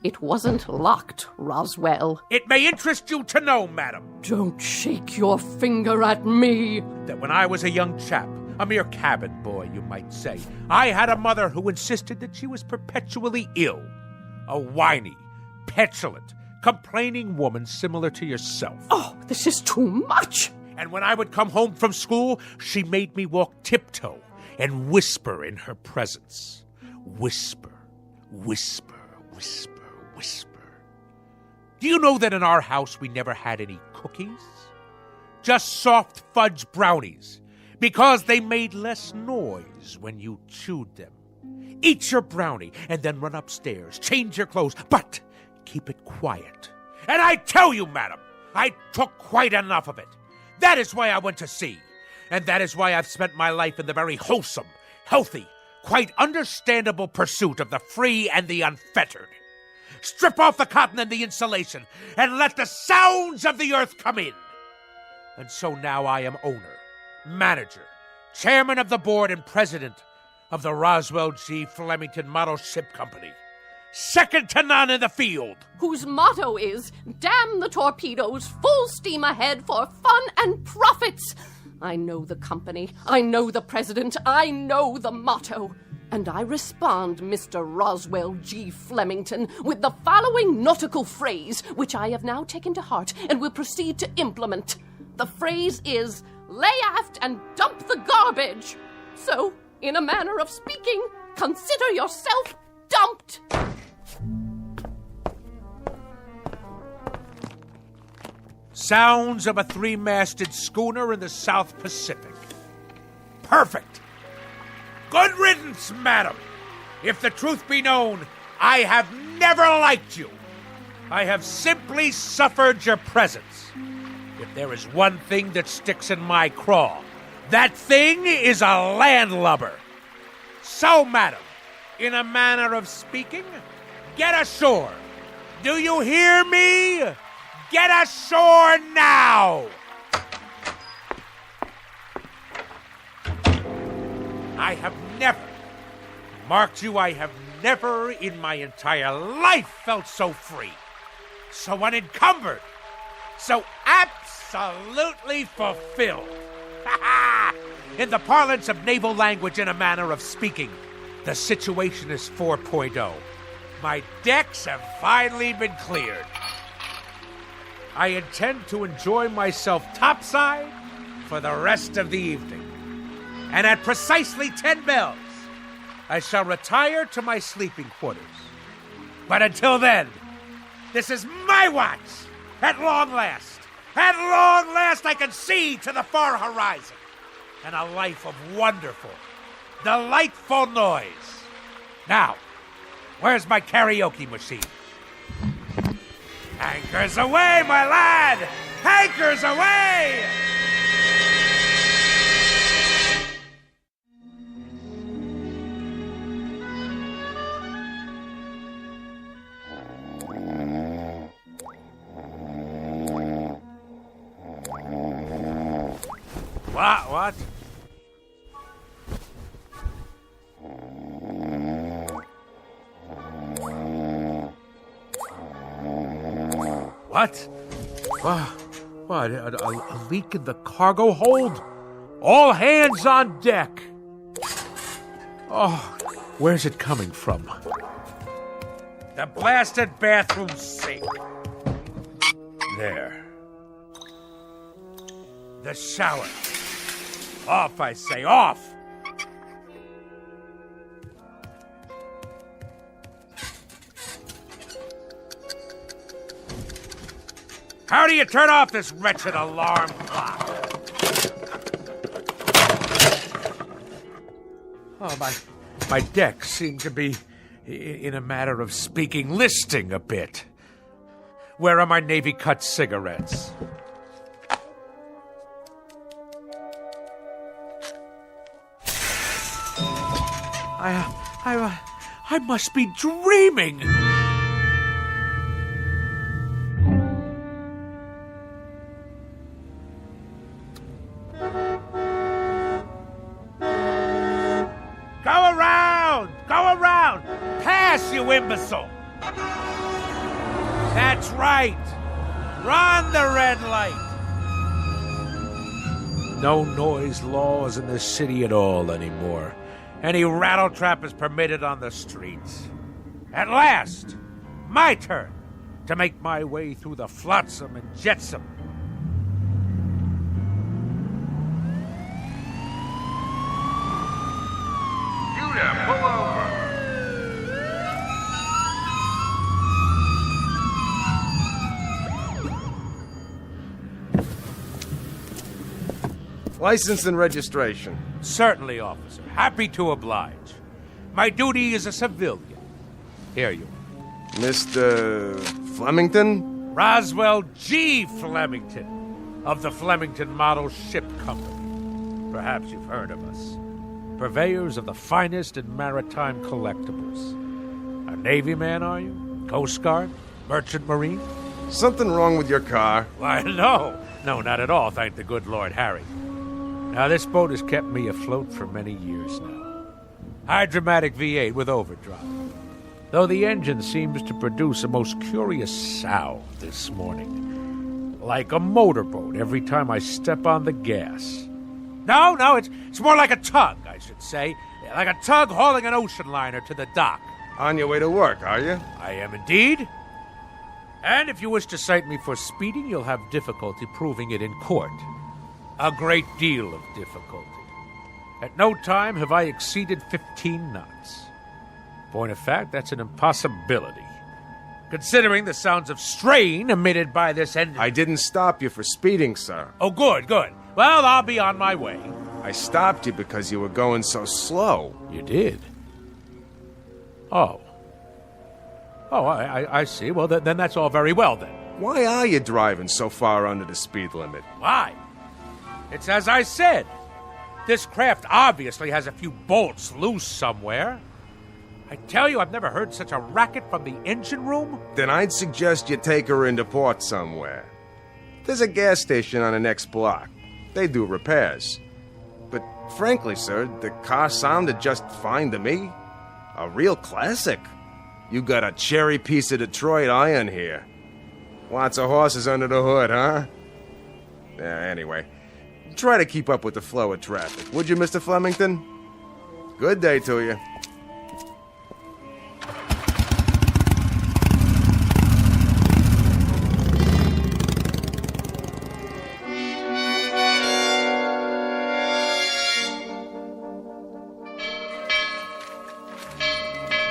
It wasn't locked, Roswell. It may interest you to know, madam. Don't shake your finger at me. That when I was a young chap, a mere cabin boy, you might say, I had a mother who insisted that she was perpetually ill. A whiny, petulant, complaining woman similar to yourself. Oh, this is too much! And when I would come home from school, she made me walk tiptoe and whisper in her presence. Whisper, whisper, whisper, whisper. Do you know that in our house we never had any cookies? Just soft fudge brownies, because they made less noise when you chewed them. Eat your brownie and then run upstairs, change your clothes, but keep it quiet. And I tell you, madam, I took quite enough of it. That is why I went to sea. And that is why I've spent my life in the very wholesome, healthy, quite understandable pursuit of the free and the unfettered. Strip off the cotton and the insulation, and let the sounds of the earth come in. And so now I am owner, manager, chairman of the board, and president of the Roswell G. Flemington Model Ship Company. Second to none in the field. Whose motto is, damn the torpedoes, full steam ahead for fun and profits. I know the company, I know the president, I know the motto. And I respond, Mr. Roswell G. Flemington, with the following nautical phrase, which I have now taken to heart and will proceed to implement. The phrase is, lay aft and dump the garbage. So, in a manner of speaking, consider yourself dumped. Sounds of a three-masted schooner in the South Pacific. Perfect. Good riddance, madam. If the truth be known, I have never liked you. I have simply suffered your presence. If there is one thing that sticks in my craw, that thing is a landlubber. So, madam, in a manner of speaking, get ashore. Do you hear me? Get ashore now! I have never, marked you, I have never in my entire life felt so free, so unencumbered, so absolutely fulfilled. In the parlance of naval language, in a manner of speaking, the situation is 4.0. My decks have finally been cleared. I intend to enjoy myself topside for the rest of the evening. And at precisely 10 bells, I shall retire to my sleeping quarters. But until then, this is my watch. At long last, I can see to the far horizon. And a life of wonderful, delightful noise. Now, where's my karaoke machine? Anchors away, my lad! Anchors away! What? What? What? A leak in the cargo hold? All hands on deck! Oh, where's it coming from? The blasted bathroom sink. There. The shower. Off, I say, off! How do you turn off this wretched alarm clock? Oh, my decks seem to be, in a matter of speaking, listing a bit. Where are my Navy cut cigarettes? I must be dreaming. Go around! Pass, you imbecile! That's right! Run the red light! No noise laws in the city at all anymore. Any rattletrap is permitted on the streets. At last, my turn to make my way through the flotsam and jetsam. Judah, pull over. License and registration. Certainly, officer. Happy to oblige. My duty is a civilian. Here you are. Mr. Flemington? Roswell G. Flemington, of the Flemington Model Ship Company. Perhaps you've heard of us. Purveyors of the finest in maritime collectibles. A Navy man, are you? Coast Guard? Merchant Marine? Something wrong with your car? Why, no. No, not at all, thank the good Lord Harry. Now, this boat has kept me afloat for many years now. Hydromatic V8 with overdrive. Though the engine seems to produce a most curious sound this morning. Like a motorboat every time I step on the gas. No, it's more like a tug, I should say. Like a tug hauling an ocean liner to the dock. On your way to work, are you? I am indeed. And if you wish to cite me for speeding, you'll have difficulty proving it in court. A great deal of difficulty. At no time have I exceeded 15 knots. Point of fact, that's an impossibility. Considering the sounds of strain emitted by this engine. I didn't stop you for speeding, sir. Oh, good. Well, I'll be on my way. I stopped you because you were going so slow. You did? Oh, I see. Well, then that's all very well, then. Why are you driving so far under the speed limit? Why? It's as I said. This craft obviously has a few bolts loose somewhere. I tell you, I've never heard such a racket from the engine room. Then I'd suggest you take her into port somewhere. There's a gas station on the next block. They do repairs. But frankly, sir, the car sounded just fine to me. A real classic. You got a cherry piece of Detroit iron here. Lots of horses under the hood, huh? Anyway, try to keep up with the flow of traffic, would you, Mr. Flemington? Good day to you.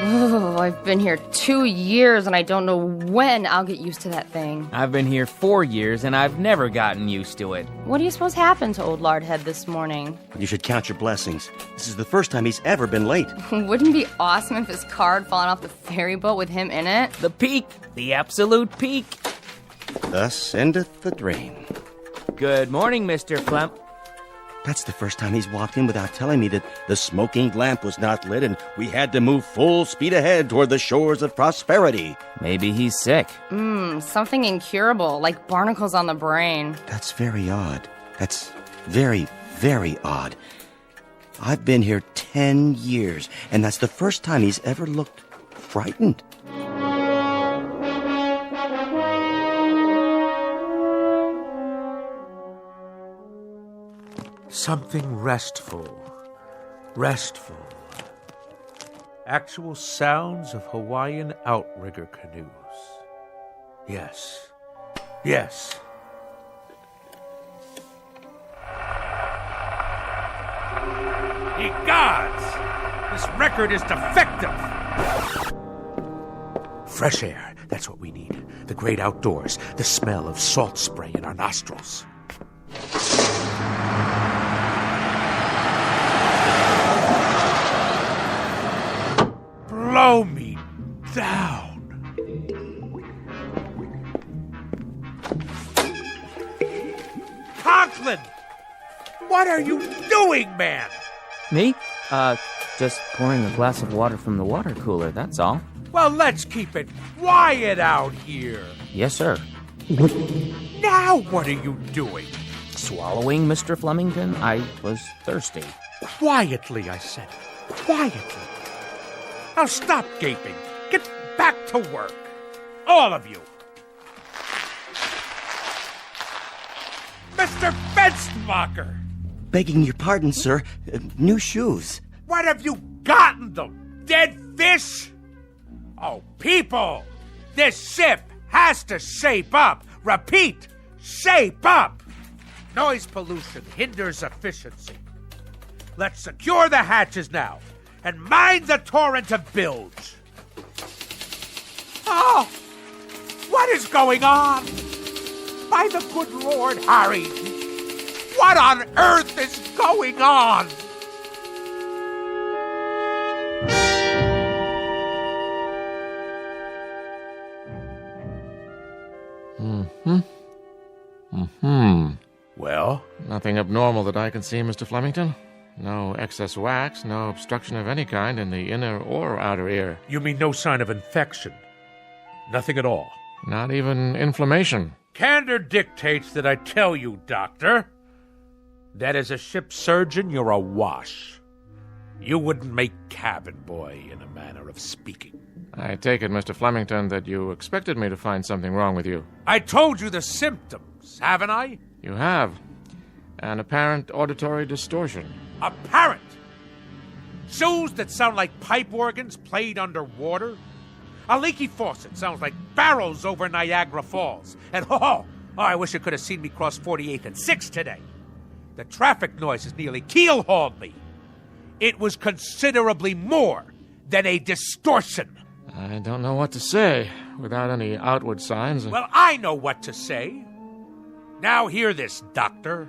Oh, I've been here 2 years and I don't know when I'll get used to that thing. I've been here 4 years and I've never gotten used to it. What do you suppose happened to old Lardhead this morning? You should count your blessings. This is the first time he's ever been late. Wouldn't it be awesome if his car had fallen off the ferry boat with him in it? The peak. The absolute peak. Thus endeth the dream. Good morning, Mr. Flem. That's the first time he's walked in without telling me that the smoking lamp was not lit and we had to move full speed ahead toward the shores of prosperity. Maybe he's sick. Something incurable, like barnacles on the brain. That's very odd. That's very, very odd. I've been here 10 years, and that's the first time he's ever looked frightened. Something restful. Actual sounds of Hawaiian outrigger canoes. Yes, Yes. Ye gods! This record is defective! Fresh air, that's what we need. The great outdoors, the smell of salt spray in our nostrils. Blow me down. Conklin! What are you doing, man? Me? Just pouring a glass of water from the water cooler, that's all. Well, let's keep it quiet out here. Yes, sir. Now what are you doing? Swallowing, Mr. Flemington? I was thirsty. Quietly, I said. Quietly. Now stop gaping. Get back to work. All of you. Mr. Fenstermacher! Begging your pardon, sir. New shoes. What have you gotten them? Dead fish? Oh, people! This ship has to shape up. Repeat, shape up. Noise pollution hinders efficiency. Let's secure the hatches now and mind the torrent of bilge. Oh, what is going on? By the good Lord Harry, what on earth is going on? Well? Nothing abnormal that I can see, Mr. Flemington. No excess wax, no obstruction of any kind in the inner or outer ear. You mean no sign of infection? Nothing at all? Not even inflammation. Candor dictates that I tell you, Doctor, that as a ship surgeon, you're a wash. You wouldn't make cabin boy, in a manner of speaking. I take it, Mr. Flemington, that you expected me to find something wrong with you. I told you the symptoms, haven't I? You have. An apparent auditory distortion. Apparent? Shoes that sound like pipe organs played underwater? A leaky faucet sounds like barrels over Niagara Falls. And I wish you could have seen me cross 48th and 6th today. The traffic noises nearly keel-hauled me. It was considerably more than a distortion. I don't know what to say without any outward signs. Well, I know what to say. Now hear this, Doctor.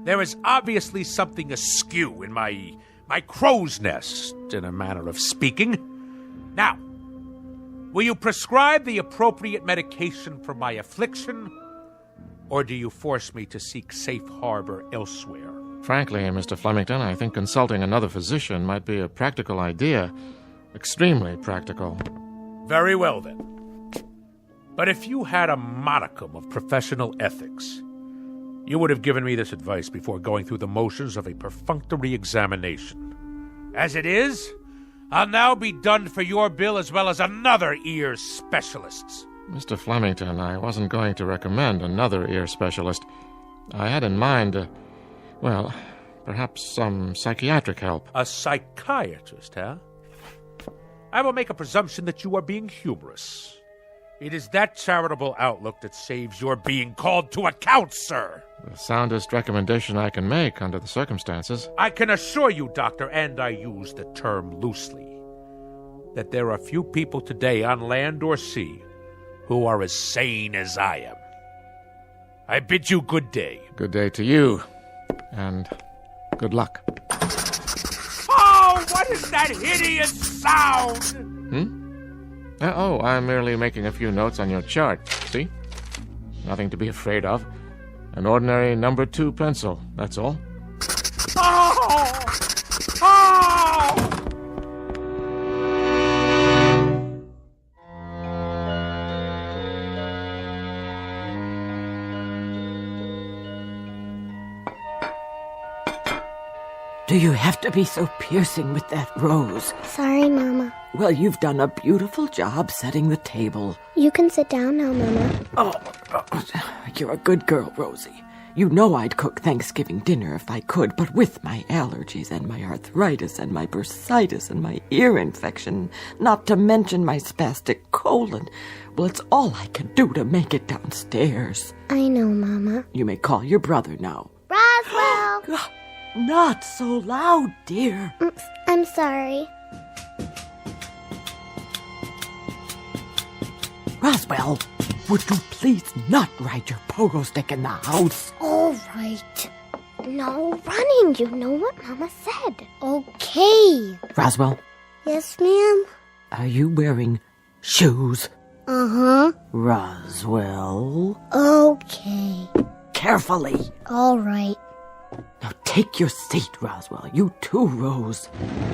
There is obviously something askew in my crow's nest, in a manner of speaking. Now, will you prescribe the appropriate medication for my affliction, or do you force me to seek safe harbor elsewhere? Frankly, Mr. Flemington, I think consulting another physician might be a practical idea. Extremely practical. Very well, then. But if you had a modicum of professional ethics, you would have given me this advice before going through the motions of a perfunctory examination. As it is, I'll now be done for your bill as well as another ear specialist's. Mr. Flemington, I wasn't going to recommend another ear specialist. I had in mind, perhaps some psychiatric help. A psychiatrist, huh? I will make a presumption that you are being humorous. It is that charitable outlook that saves your being called to account, sir. The soundest recommendation I can make under the circumstances. I can assure you, Doctor, and I use the term loosely, that there are few people today on land or sea who are as sane as I am. I bid you good day. Good day to you, and good luck. Oh, what is that hideous sound? I'm merely making a few notes on your chart, see? Nothing to be afraid of. An ordinary number 2 pencil, that's all. Oh! Do you have to be so piercing with that rose? Sorry, Mama. Well, you've done a beautiful job setting the table. You can sit down now, Mama. Oh, you're a good girl, Rosie. You know I'd cook Thanksgiving dinner if I could, but with my allergies and my arthritis and my bursitis and my ear infection, not to mention my spastic colon, well, it's all I can do to make it downstairs. I know, Mama. You may call your brother now. Roswell! Not so loud, dear. I'm sorry. Roswell, would you please not ride your pogo stick in the house? All right. No running, you know what Mama said. Okay. Roswell, Yes, ma'am? are you wearing shoes? Uh-huh. Roswell, Okay. carefully. All right. Now take your seat, Roswell. You too, Rose.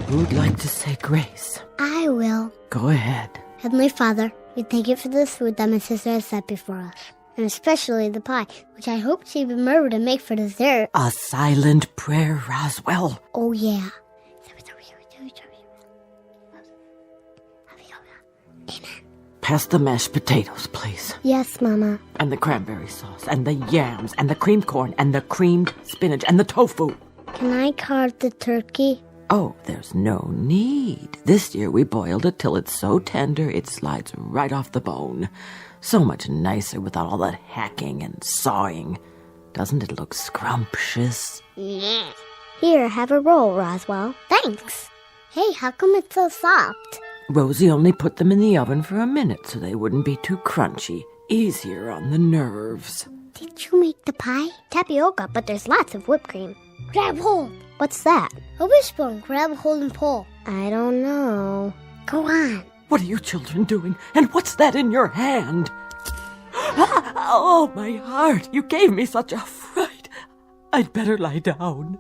Who'd like to say grace? I will. Go ahead. Heavenly Father, we thank you for this food that my sister has set before us, and especially the pie, which I hope she remembered to make for dessert. A silent prayer, Roswell. Oh, yeah. Pass the mashed potatoes, please. Yes, Mama. And the cranberry sauce, and the yams, and the creamed corn, and the creamed spinach, and the tofu. Can I carve the turkey? Oh, there's no need. This year we boiled it till it's so tender it slides right off the bone. So much nicer without all that hacking and sawing. Doesn't it look scrumptious? Yeah. Here, have a roll, Roswell. Thanks. Hey, how come it's so soft? Rosie only put them in the oven for a minute so they wouldn't be too crunchy. Easier on the nerves. Did you make the pie? Tapioca, but there's lots of whipped cream. Grab hold. What's that? A wishbone. Grab hold and pull. I don't know. Go on. What are you children doing? And what's that in your hand? Oh, my heart. You gave me such a fright. I'd better lie down.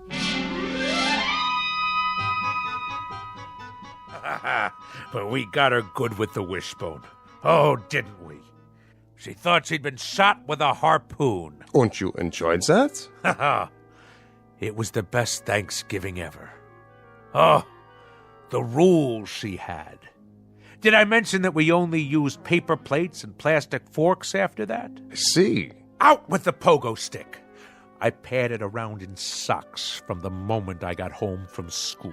But we got her good with the wishbone. Oh, didn't we? She thought she'd been shot with a harpoon. And you enjoyed that? Haha. It was the best Thanksgiving ever. Oh, the rules she had. Did I mention that we only used paper plates and plastic forks after that? I see. Out with the pogo stick. I padded around in socks from the moment I got home from school.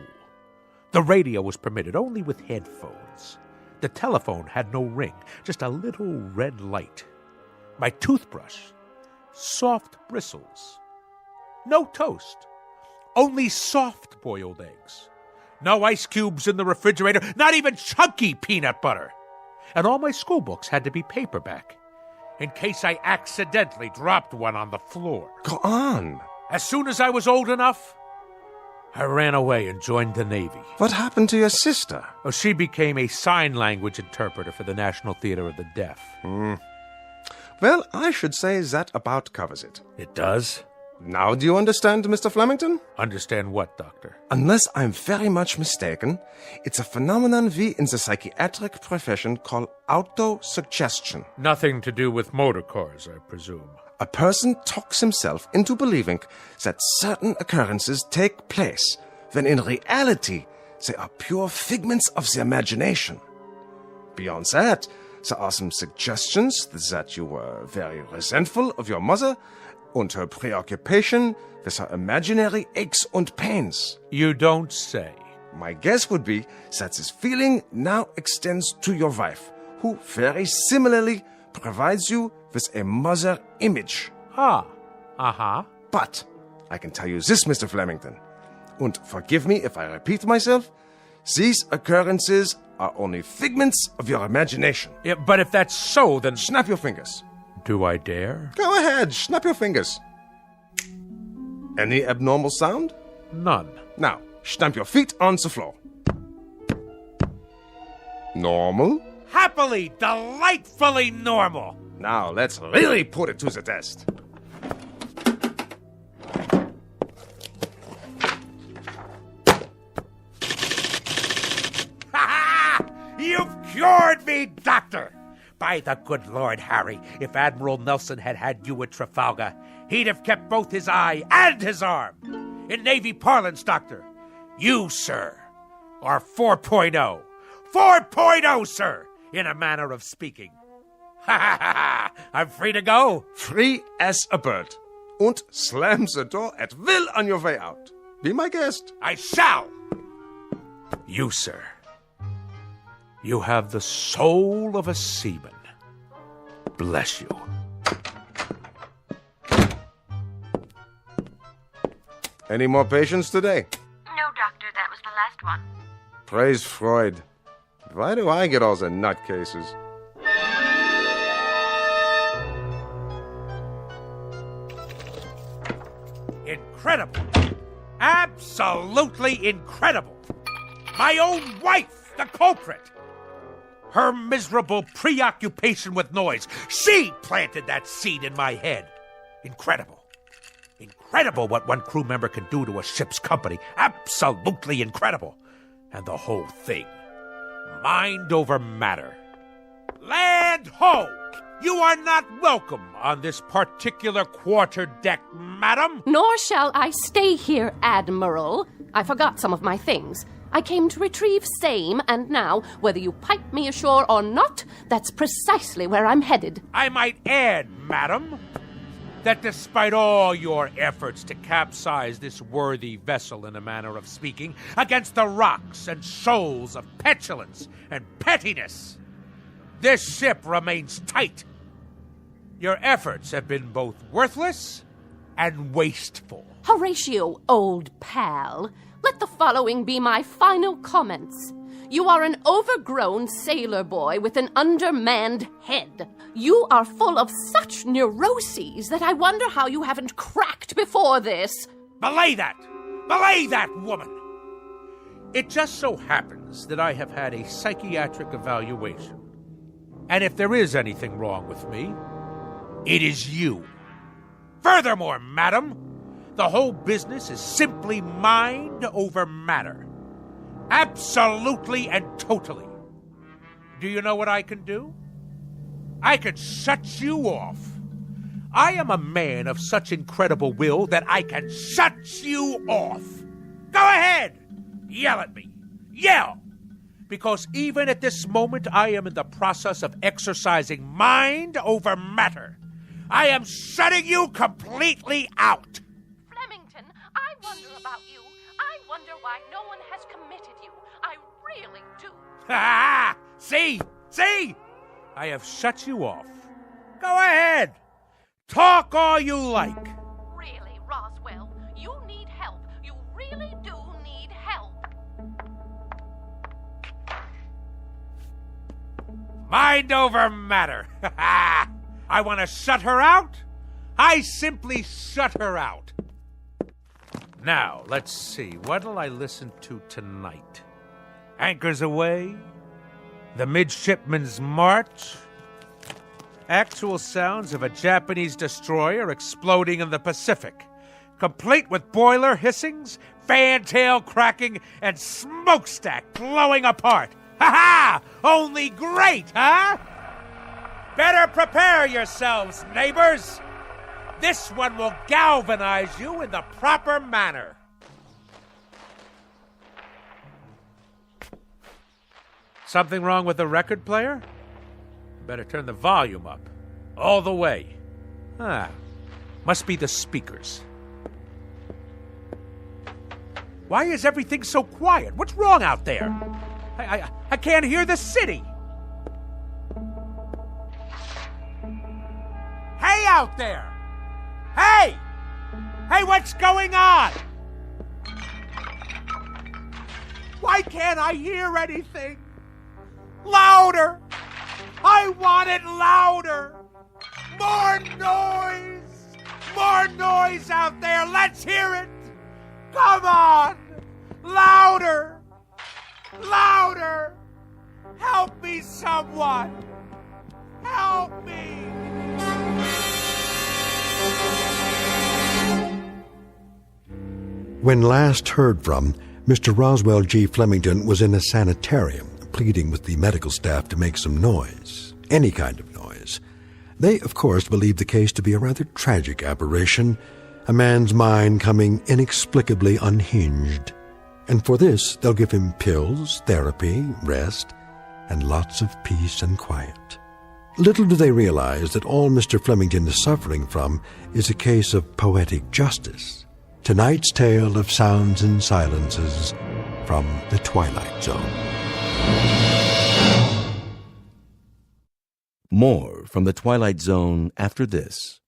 The radio was permitted only with headphones. The telephone had no ring, just a little red light. My toothbrush, soft bristles. No toast, only soft-boiled eggs. No ice cubes in the refrigerator, not even chunky peanut butter. And all my school books had to be paperback, in case I accidentally dropped one on the floor. Go on. As soon as I was old enough, I ran away and joined the Navy. What happened to your sister? Oh, she became a sign language interpreter for the National Theater of the Deaf. Well, I should say that about covers it. It does? Now do you understand, Mr. Flemington? Understand what, Doctor? Unless I'm very much mistaken, it's a phenomenon we in the psychiatric profession call autosuggestion. Nothing to do with motor cars, I presume. A person talks himself into believing that certain occurrences take place, when in reality they are pure figments of the imagination. Beyond that, there are some suggestions that you were very resentful of your mother and her preoccupation with her imaginary aches and pains. You don't say. My guess would be that this feeling now extends to your wife, who very similarly provides you with a mother image. Ah, uh-huh. But I can tell you this, Mr. Flemington, and forgive me if I repeat myself, these occurrences are only figments of your imagination. Yeah, but if that's so, then... Snap your fingers. Do I dare? Go ahead, snap your fingers. Any abnormal sound? None. Now, stamp your feet on the floor. Normal? Happily, delightfully normal. Now, let's really put it to the test. Ha-ha! You've cured me, Doctor! By the good Lord Harry, if Admiral Nelson had had you at Trafalgar, he'd have kept both his eye and his arm. In Navy parlance, Doctor, you, sir, are 4.0. 4.0, sir, in a manner of speaking. Ha ha ha! I'm free to go. Free as a bird. und slams the door at will on your way out. Be my guest. I shall! You, sir, you have the soul of a seaman. Bless you. Any more patients today? No, Doctor, that was the last one. Praise Freud. Why do I get all the nutcases? Incredible. Absolutely incredible. My own wife, the culprit. Her miserable preoccupation with noise. She planted that seed in my head. Incredible. Incredible what one crew member can do to a ship's company. Absolutely incredible. And the whole thing. Mind over matter. Land ho! You are not welcome on this particular quarterdeck, madam. Nor shall I stay here, Admiral. I forgot some of my things. I came to retrieve same, and now, whether you pipe me ashore or not, that's precisely where I'm headed. I might add, madam, that despite all your efforts to capsize this worthy vessel, in a manner of speaking, against the rocks and shoals of petulance and pettiness, this ship remains tight. Your efforts have been both worthless and wasteful. Horatio, old pal, let the following be my final comments. You are an overgrown sailor boy with an undermanned head. You are full of such neuroses that I wonder how you haven't cracked before this. Belay that! Belay that, woman! It just so happens that I have had a psychiatric evaluation. And if there is anything wrong with me, it is you. Furthermore, madam, the whole business is simply mind over matter. Absolutely and totally. Do you know what I can do? I can shut you off. I am a man of such incredible will that I can shut you off. Go ahead! Yell at me. Yell! Because even at this moment, I am in the process of exercising mind over matter. I am shutting you completely out. Flemington, I wonder about you. I wonder why no one has committed you. I really do. Ha! See? See? I have shut you off. Go ahead. Talk all you like. Really, Roswell, you need help. You really do need help. Mind over matter. I want to shut her out. I simply shut her out. Now, let's see. What'll I listen to tonight? Anchors Aweigh? The Midshipman's March? Actual sounds of a Japanese destroyer exploding in the Pacific, complete with boiler hissings, fantail cracking, and smokestack blowing apart. Ha-ha! Only great, huh? Better prepare yourselves, neighbors. This one will galvanize you in the proper manner. Something wrong with the record player? Better turn the volume up. All the way. Must be the speakers. Why is everything so quiet? What's wrong out there? I can't hear the city. Hey out there! Hey! Hey, what's going on? Why can't I hear anything? Louder! I want it louder! More noise! More noise out there! Let's hear it! Come on! Louder! Louder! Help me, someone! Help me! When last heard from, Mr. Roswell G. Flemington was in a sanitarium, pleading with the medical staff to make some noise, any kind of noise. They, of course, believed the case to be a rather tragic aberration, a man's mind coming inexplicably unhinged. And for this, they'll give him pills, therapy, rest, and lots of peace and quiet. Little do they realize that all Mr. Flemington is suffering from is a case of poetic justice. Tonight's tale of sounds and silences from the Twilight Zone. More from the Twilight Zone after this.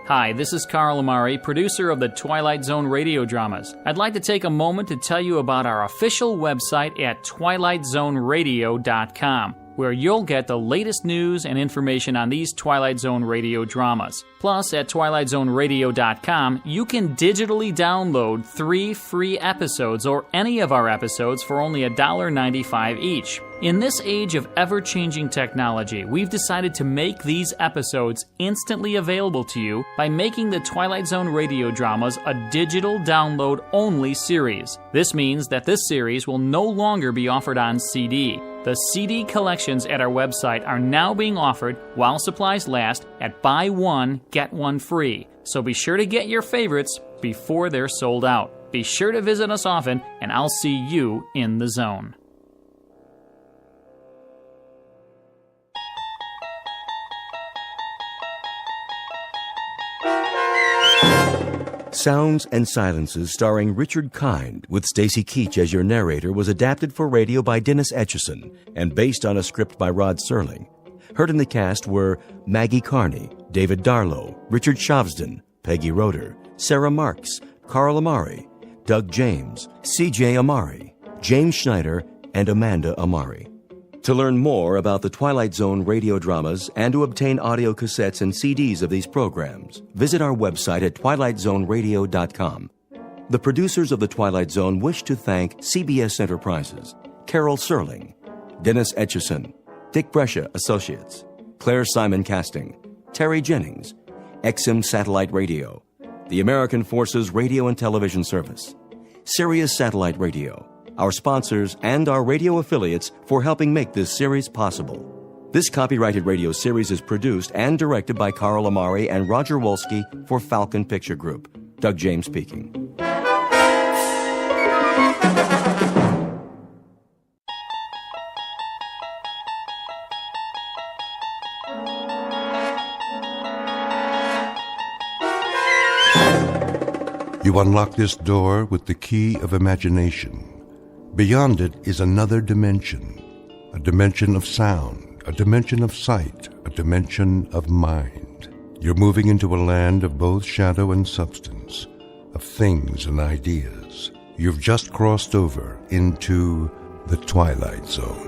Hi, this is Carl Amari, producer of the Twilight Zone radio dramas. I'd like to take a moment to tell you about our official website at twilightzoneradio.com, where you'll get the latest news and information on these Twilight Zone radio dramas. Plus, at twilightzoneradio.com, you can digitally download 3 free episodes or any of our episodes for only $1.95 each. In this age of ever-changing technology, we've decided to make these episodes instantly available to you by making the Twilight Zone radio dramas a digital download-only series. This means that this series will no longer be offered on CD. The CD collections at our website are now being offered, while supplies last, at buy one, get one free. So be sure to get your favorites before they're sold out. Be sure to visit us often, and I'll see you in the zone. Sounds and Silences, starring Richard Kind, with Stacy Keach as your narrator, was adapted for radio by Dennis Etchison and based on a script by Rod Serling. Heard in the cast were Maggie Carney, David Darlow, Richard Shavsden, Peggy Roeder, Sarah Marks, Carl Amari, Doug James, C.J. Amari, James Schneider, and Amanda Amari. To learn more about the Twilight Zone radio dramas and to obtain audio cassettes and CDs of these programs, visit our website at twilightzoneradio.com. The producers of The Twilight Zone wish to thank CBS Enterprises, Carol Serling, Dennis Etchison, Dick Brescia Associates, Claire Simon Casting, Terry Jennings, XM Satellite Radio, the American Forces Radio and Television Service, Sirius Satellite Radio, our sponsors, and our radio affiliates for helping make this series possible. This copyrighted radio series is produced and directed by Carl Amari and Roger Wolski for Falcon Picture Group. Doug James speaking. You unlock this door with the key of imagination. Beyond it is another dimension, a dimension of sound, a dimension of sight, a dimension of mind. You're moving into a land of both shadow and substance, of things and ideas. You've just crossed over into the Twilight Zone.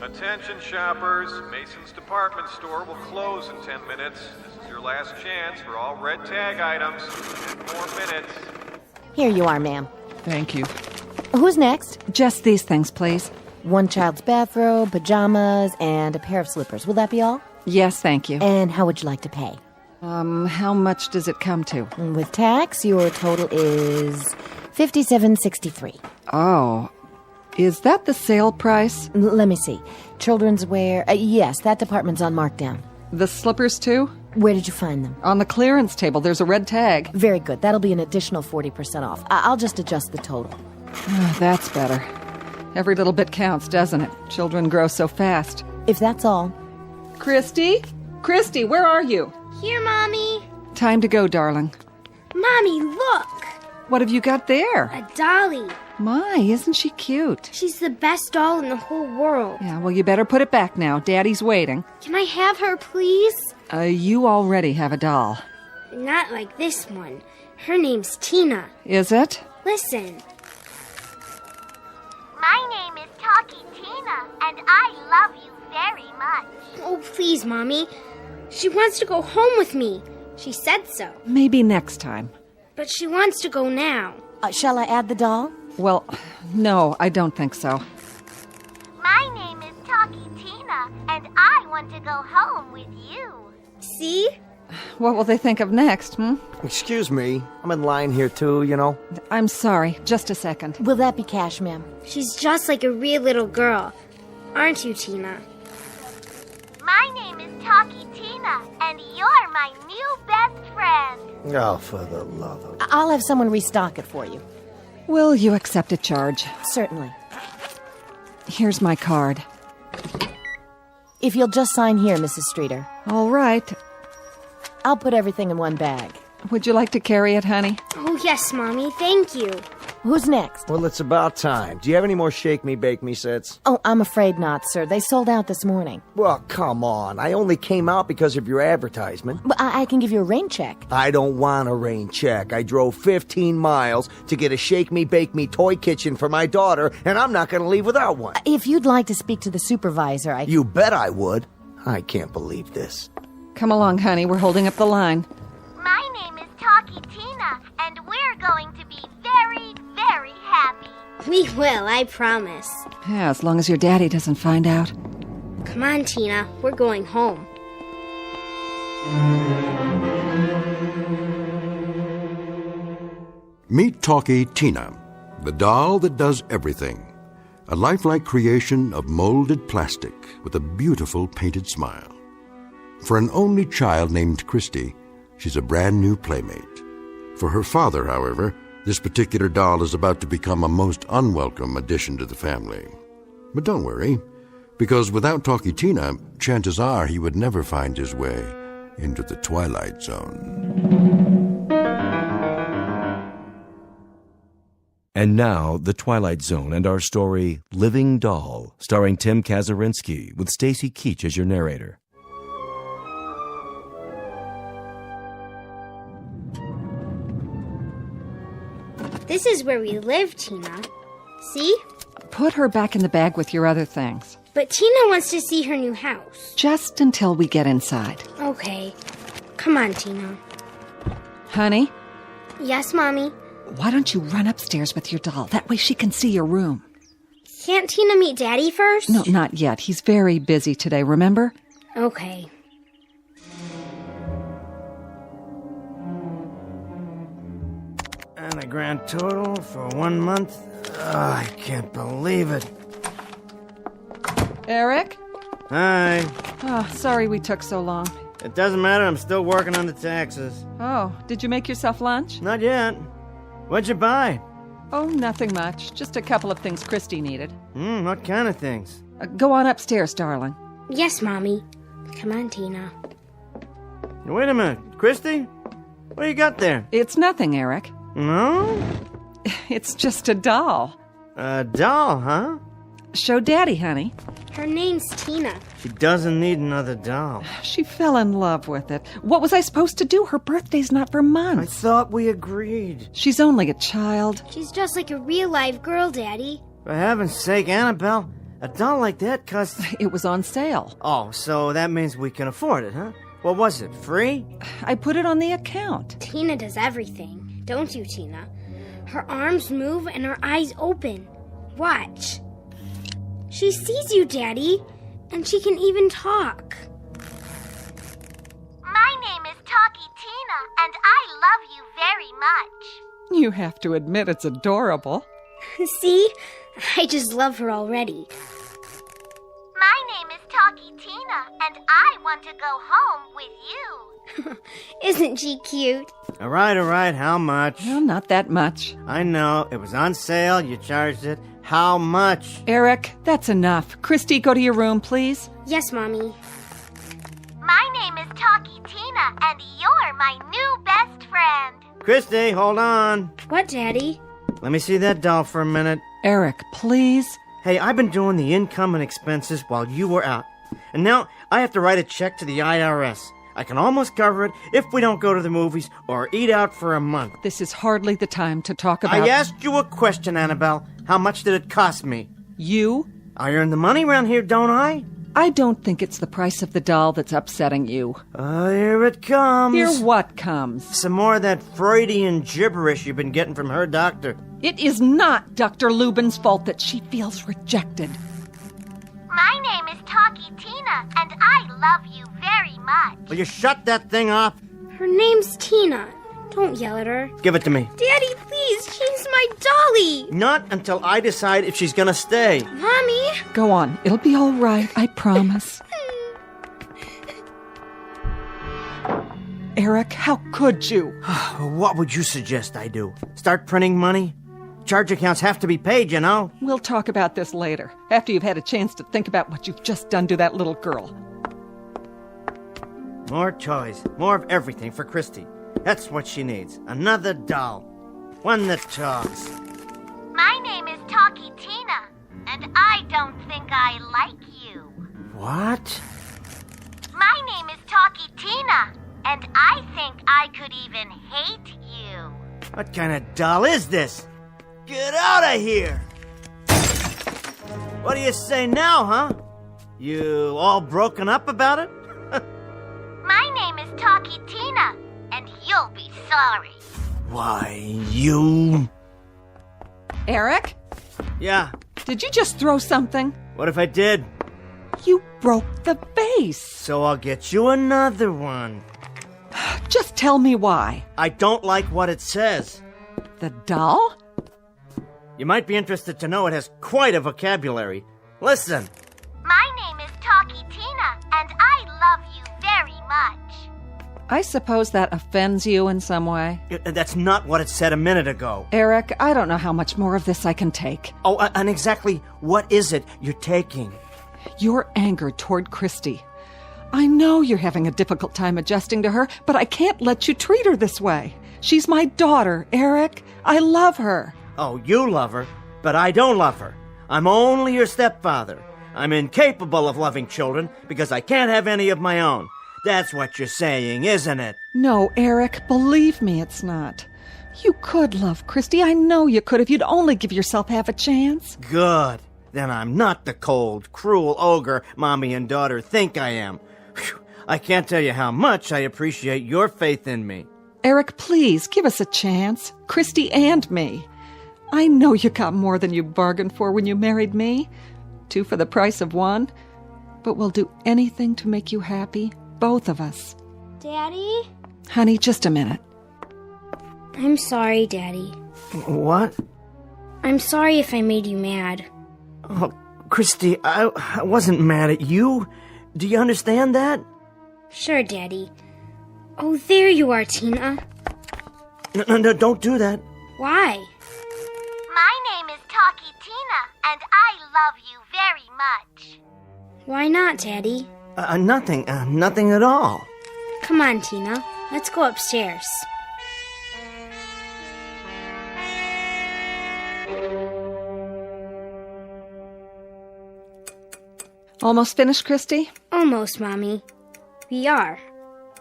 Attention shoppers, Mason's department store will close in 10 minutes. This is your last chance for all red tag items. 10 more minutes. Here you are, ma'am. Thank you. Who's next? Just these things, please. One child's bathrobe, pajamas, and a pair of slippers. Will that be all? Yes, thank you. And how would you like to pay? How much does it come to? With tax, your total is $57.63. Oh, is that the sale price? Let me see. Children's wear, yes, that department's on markdown. The slippers, too? Where did you find them? On the clearance table. There's a red tag. Very good. That'll be an additional 40% off. I'll just adjust the total. That's better. Every little bit counts, doesn't it? Children grow so fast. If that's all. Christy? Christy, where are you? Here, Mommy. Time to go, darling. Mommy, look. What have you got there? A dolly. My, isn't she cute? She's the best doll in the whole world. Yeah, well, you better put it back now. Daddy's waiting. Can I have her, please? You already have a doll. Not like this one. Her name's Tina. Is it? Listen. My name is Talkie Tina, and I love you very much. Oh, please, Mommy. She wants to go home with me. She said so. Maybe next time. But she wants to go now. Shall I add the doll? Well, no, I don't think so. My name is Talkie Tina, and I want to go home with you. See? What will they think of next, Excuse me. I'm in line here, too, you know. I'm sorry. Just a second. Will that be cash, ma'am? She's just like a real little girl. Aren't you, Tina? My name is Talkie Tina, Tina, and you're my new best friend. Oh, for the love of... I'll have someone restock it for you. Will you accept a charge? Certainly. Here's my card. If you'll just sign here, Mrs. Streeter. All right. I'll put everything in one bag. Would you like to carry it, honey? Oh, yes, Mommy. Thank you. Who's next? Well, it's about time. Do you have any more Shake Me, Bake Me sets? Oh, I'm afraid not, sir. They sold out this morning. Well, come on. I only came out because of your advertisement. But I can give you a rain check. I don't want a rain check. I drove 15 miles to get a Shake Me, Bake Me toy kitchen for my daughter, and I'm not going to leave without one. If you'd like to speak to the supervisor, You bet I would. I can't believe this. Come along, honey. We're holding up the line. My name is Talkie Tina, and we're going to be very, very happy. We will, I promise. Yeah, as long as your daddy doesn't find out. Come on, Tina. We're going home. Meet Talkie Tina, the doll that does everything. A lifelike creation of molded plastic with a beautiful painted smile. For an only child named Christy, she's a brand new playmate. For her father, however, this particular doll is about to become a most unwelcome addition to the family. But don't worry, because without Talkie Tina, chances are he would never find his way into the Twilight Zone. And now, The Twilight Zone and our story, Living Doll, starring Tim Kazurinsky, with Stacy Keach as your narrator. This is where we live, Tina. See? Put her back in the bag with your other things. But Tina wants to see her new house. Just until we get inside. Okay. Come on, Tina. Honey, Yes, Mommy? why don't you run upstairs with your doll? That way she can see your room. Can't Tina meet Daddy first? No, not yet. He's very busy today, remember? Okay. And a grand total for 1 month? I can't believe it. Eric? Hi. Oh, sorry we took so long. It doesn't matter, I'm still working on the taxes. Oh, did you make yourself lunch? Not yet. What'd you buy? Oh, nothing much. Just a couple of things Christy needed. What kind of things? Go on upstairs, darling. Yes, Mommy. Come on, Tina. Wait a minute. Christy? What do you got there? It's nothing, Eric. No? It's just a doll. A doll, huh? Show Daddy, honey. Her name's Tina. She doesn't need another doll. She fell in love with it. What was I supposed to do? Her birthday's not for months. I thought we agreed. She's only a child. She's just like a real live girl, Daddy. For heaven's sake, Annabelle, a doll like that costs... It was on sale. Oh, so that means we can afford it, huh? What was it, free? I put it on the account. Tina does everything. Don't you, Tina? Her arms move and her eyes open. Watch. She sees you, Daddy, and she can even talk. My name is Talkie Tina, and I love you very much. You have to admit it's adorable. See? I just love her already. My name is Talkie Tina, and I want to go home with you. Isn't she cute? All right, how much? Well, not that much. I know, it was on sale, you charged it. How much? Eric, that's enough. Christy, go to your room, please. Yes, Mommy. My name is Talkie Tina, and you're my new best friend. Christy, hold on. What, Daddy? Let me see that doll for a minute. Eric, please. Hey, I've been doing the income and expenses while you were out. And now I have to write a check to the IRS. I can almost cover it if we don't go to the movies or eat out for a month. This is hardly the time to talk about... I asked you a question, Annabelle. How much did it cost me? You? I earn the money around here, don't I? I don't think it's the price of the doll that's upsetting you. Here it comes. Here what comes? Some more of that Freudian gibberish you've been getting from her doctor. It is not Dr. Lubin's fault that she feels rejected. My name is Talkie Tina, and I love you very much. Will you shut that thing off? Her name's Tina. Don't yell at her. Give it to me. Daddy, please, she's my dolly. Not until I decide if she's gonna stay. Mommy. Go on. It'll be all right, I promise. Eric. How could you? What would you suggest I do? Start printing money? Charge accounts have to be paid, you know. We'll talk about this later, after you've had a chance to think about what you've just done to that little girl. More toys, more of everything for Christy. That's what she needs. Another doll. One that talks. My name is Talkie Tina, and I don't think I like you. What? My name is Talkie Tina, and I think I could even hate you. What kind of doll is this? Get out of here! What do you say now, huh? You all broken up about it? My name is Talkie Tina, and you'll be sorry. Why, you... Eric? Yeah? Did you just throw something? What if I did? You broke the vase. So I'll get you another one. Just tell me why. I don't like what it says. The doll? You might be interested to know it has quite a vocabulary. Listen. My name is Talkie Tina, and I love you very much. I suppose that offends you in some way. That's not what it said a minute ago. Eric, I don't know how much more of this I can take. Oh, and exactly what is it you're taking? Your anger toward Christy. I know you're having a difficult time adjusting to her, but I can't let you treat her this way. She's my daughter, Eric. I love her. Oh, you love her, but I don't love her. I'm only your stepfather. I'm incapable of loving children because I can't have any of my own. That's what you're saying, isn't it? No, Eric, believe me, it's not. You could love Christy. I know you could if you'd only give yourself half a chance. Good. Then I'm not the cold, cruel ogre Mommy and daughter think I am. Whew. I can't tell you how much I appreciate your faith in me. Eric, please, give us a chance. Christy and me. I know you got more than you bargained for when you married me. 2 for the price of 1. But we'll do anything to make you happy. Both of us. Daddy? Honey, just a minute. I'm sorry, Daddy. What? I'm sorry if I made you mad. Oh, Christy, I wasn't mad at you. Do you understand that? Sure, Daddy. Oh, there you are, Tina. No, don't do that. Why? My name is Talkie Tina, and I love you very much. Why not, Daddy? Nothing at all. Come on, Tina. Let's go upstairs. Almost finished, Christy? Almost, Mommy. We are.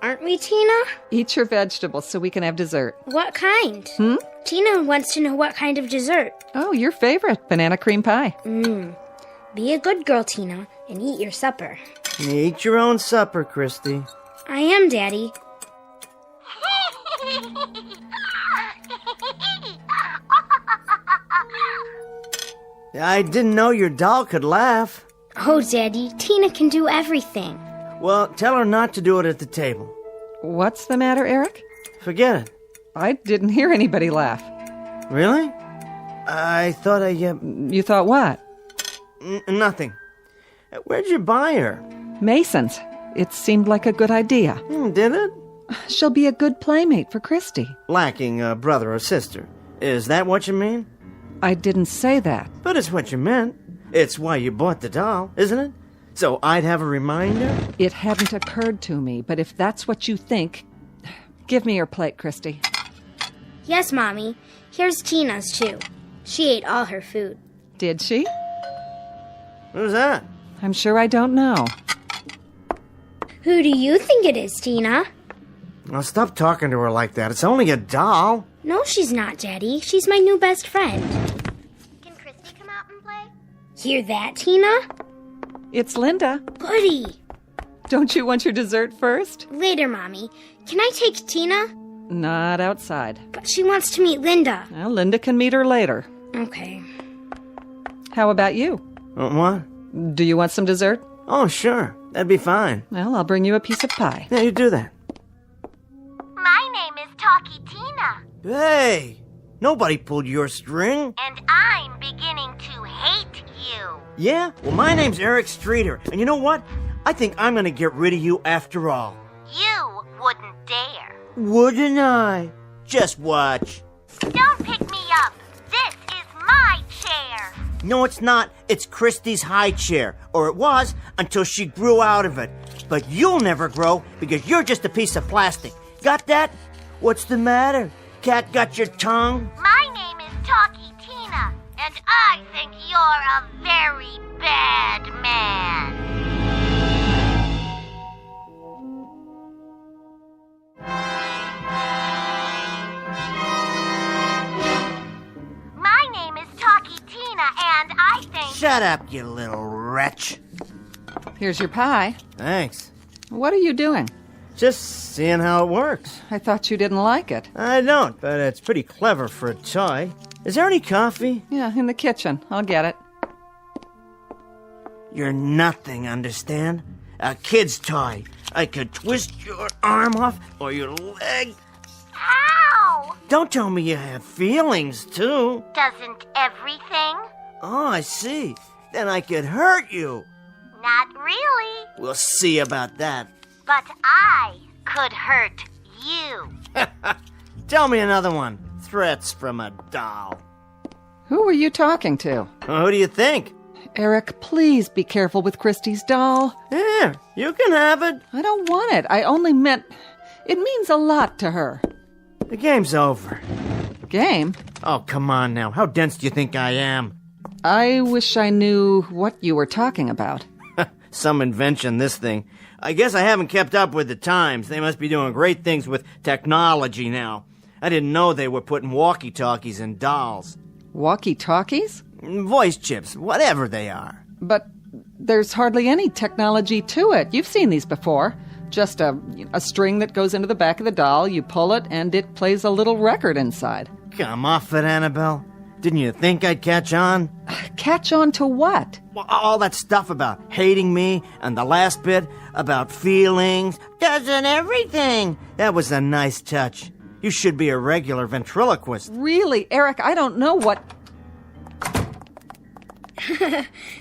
Aren't we, Tina? Eat your vegetables so we can have dessert. What kind? Tina wants to know what kind of dessert. Oh, your favorite, banana cream pie. Be a good girl, Tina, and eat your supper. Eat your own supper, Christy. I am, Daddy. I didn't know your doll could laugh. Oh, Daddy, Tina can do everything. Well, tell her not to do it at the table. What's the matter, Eric? Forget it. I didn't hear anybody laugh. Really? I thought You thought what? Nothing. Where'd you buy her? Mason's. It seemed like a good idea. Did it? She'll be a good playmate for Christy. Lacking a brother or sister. Is that what you mean? I didn't say that. But it's what you meant. It's why you bought the doll, isn't it? So I'd have a reminder? It hadn't occurred to me, but if that's what you think, give me your plate, Christy. Yes, Mommy. Here's Tina's, too. She ate all her food. Did she? Who's that? I'm sure I don't know. Who do you think it is, Tina? Well, stop talking to her like that. It's only a doll. No, she's not, Daddy. She's my new best friend. Can Christy come out and play? Hear that, Tina? It's Linda. Goody. Don't you want your dessert first? Later, Mommy. Can I take Tina? Not outside. But she wants to meet Linda. Well, Linda can meet her later. Okay. How about you? What? Do you want some dessert? Oh, sure. That'd be fine. Well, I'll bring you a piece of pie. Yeah, you do that. My name is Talkie Tina. Hey! Nobody pulled your string. And I'm beginning to hate you. Yeah? Well, my name's Eric Streeter. And you know what? I think I'm gonna get rid of you after all. You wouldn't dare. Wouldn't I? Just watch. Don't pick me up. This is my chair. No, it's not. It's Christy's high chair. Or it was until she grew out of it. But you'll never grow because you're just a piece of plastic. Got that? What's the matter? Cat got your tongue? My name is Talkie Tina, and I think you're a very bad man. My name is Talkie Tina, and I think... Shut up, you little wretch. Here's your pie. Thanks. What are you doing? Just seeing how it works. I thought you didn't like it. I don't, but it's pretty clever for a toy. Is there any coffee? Yeah, in the kitchen. I'll get it. You're nothing, understand? A kid's toy. I could twist your arm off or your leg. Ow! Don't tell me you have feelings, too. Doesn't everything? Oh, I see. Then I could hurt you. Not really. We'll see about that. But I could hurt you. Tell me another one. Threats from a doll. Who were you talking to? Well, who do you think? Eric, please be careful with Christy's doll. Here, you can have it. I don't want it. I only meant... It means a lot to her. The game's over. Game? Oh, come on now. How dense do you think I am? I wish I knew what you were talking about. Some invention, this thing. I guess I haven't kept up with the times. They must be doing great things with technology now. I didn't know they were putting walkie-talkies in dolls. Walkie-talkies? Voice chips, whatever they are. But there's hardly any technology to it. You've seen these before. Just a string that goes into the back of the doll, you pull it, and it plays a little record inside. Come off it, Annabelle. Didn't you think I'd catch on? Catch on to what? Well, all that stuff about hating me, and the last bit about feelings. Doesn't everything? That was a nice touch. You should be a regular ventriloquist. Really, Eric, I don't know what...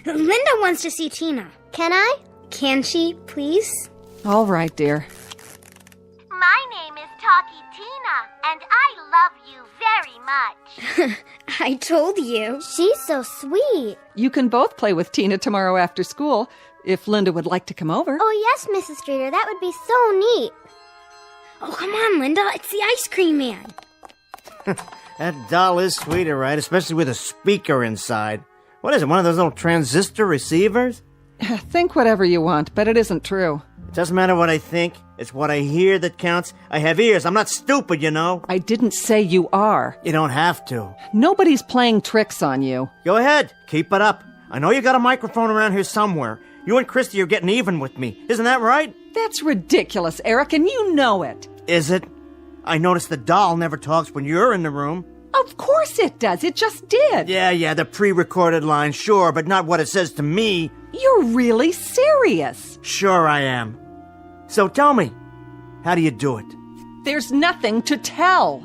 Linda wants to see Tina. Can I? Can she, please? All right, dear. My name is Talkie Tina, and I love you very much. I told you. She's so sweet. You can both play with Tina tomorrow after school, if Linda would like to come over. Oh, yes, Mrs. Streeter. That would be so neat. Oh, come on, Linda. It's the ice cream man. That doll is sweet, all right, especially with a speaker inside. What is it, one of those little transistor receivers? Think whatever you want, but it isn't true. It doesn't matter what I think. It's what I hear that counts. I have ears. I'm not stupid, you know. I didn't say you are. You don't have to. Nobody's playing tricks on you. Go ahead. Keep it up. I know you got a microphone around here somewhere. You and Christy are getting even with me. Isn't that right? That's ridiculous, Eric, and you know it. Is it? I noticed the doll never talks when you're in the room. Of course it does. It just did. Yeah, the pre-recorded line, sure, but not what it says to me. You're really serious. Sure I am. So tell me, how do you do it? There's nothing to tell.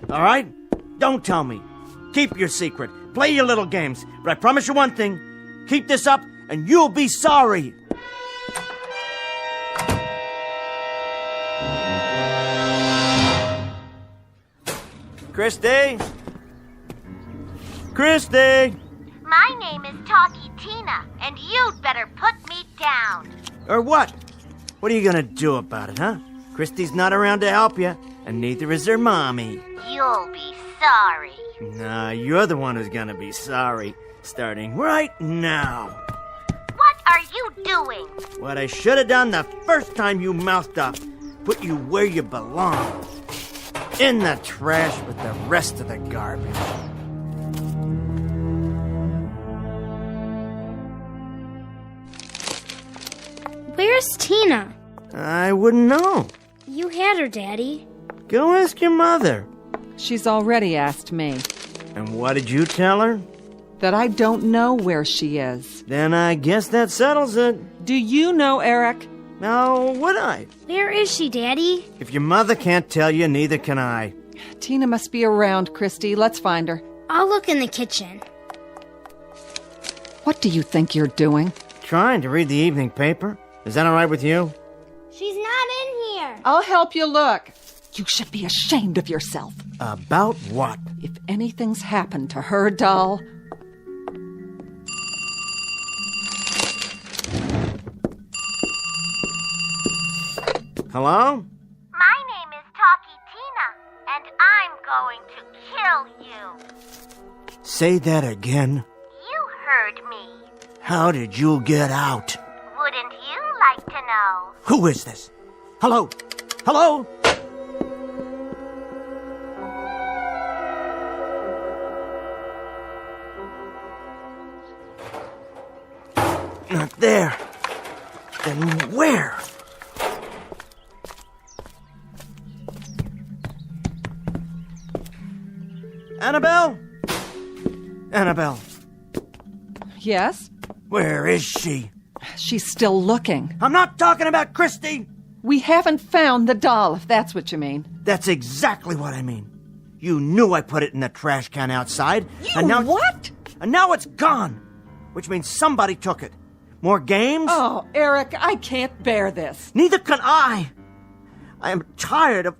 All right? Don't tell me. Keep your secret. Play your little games. But I promise you one thing. Keep this up, and you'll be sorry. Christy? Christy? My name is Talkie Tina, and you'd better put me down. Or what? What are you gonna do about it, huh? Christy's not around to help you, and neither is her mommy. You'll be sorry. Nah, you're the one who's gonna be sorry, starting right now. What are you doing? What I should have done the first time you mouthed up. Put you where you belong. In the trash with the rest of the garbage. Where's Tina? I wouldn't know. You had her, Daddy. Go ask your mother. She's already asked me. And what did you tell her? That I don't know where she is. Then I guess that settles it. Do you know, Eric? Now, would I? Where is she, Daddy? If your mother can't tell you, neither can I. Tina must be around, Christy. Let's find her. I'll look in the kitchen. What do you think you're doing? Trying to read the evening paper. Is that all right with you? She's not in here. I'll help you look. You should be ashamed of yourself. About what? If anything's happened to her doll... Hello? My name is Talkie Tina, and I'm going to kill you. Say that again. You heard me. How did you get out? Wouldn't you like to know? Who is this? Hello? Hello? Not there. Then where? Annabelle? Annabelle, Yes? where is she? She's still looking. I'm not talking about Christy! We haven't found the doll, if that's what you mean. That's exactly what I mean. You knew I put it in the trash can outside. You what? And now it's gone. Which means somebody took it. More games? Oh, Eric, I can't bear this. Neither can I. I'm tired of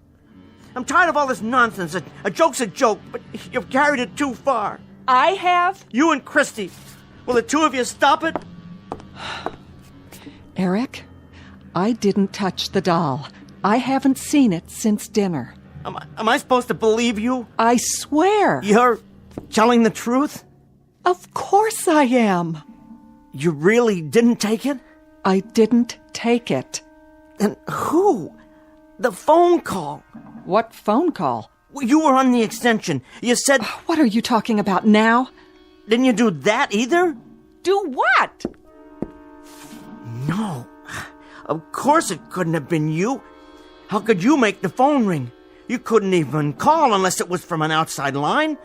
all this nonsense. A joke's a joke, but you've carried it too far. I have? You and Christy. Will the two of you stop it? Eric, I didn't touch the doll. I haven't seen it since dinner. Am I supposed to believe you? I swear. You're telling the truth? Of course I am. You really didn't take it? I didn't take it. Then who? The phone call. What phone call? You were on the extension. You said... What are you talking about now? Didn't you do that either? Do what? No. Of course it couldn't have been you. How could you make the phone ring? You couldn't even call unless it was from an outside line.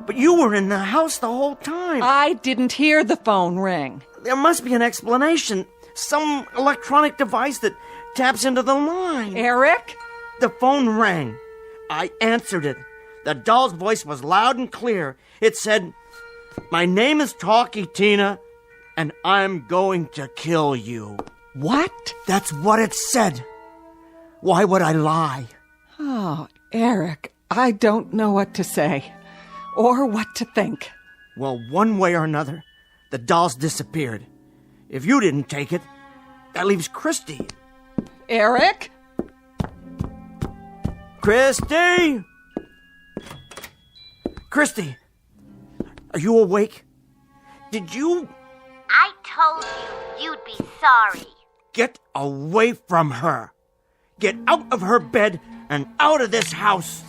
But you were in the house the whole time. I didn't hear the phone ring. There must be an explanation. Some electronic device that taps into the line. Eric? The phone rang. I answered it. The doll's voice was loud and clear. It said, "My name is Talkie Tina, and I'm going to kill you." What? That's what it said. Why would I lie? Oh, Eric, I don't know what to say. Or what to think. Well, one way or another, the doll's disappeared. If you didn't take it, that leaves Christy. Eric? Christy! Christy! Are you awake? Did you... I told you you'd be sorry. Get away from her. Get out of her bed and out of this house.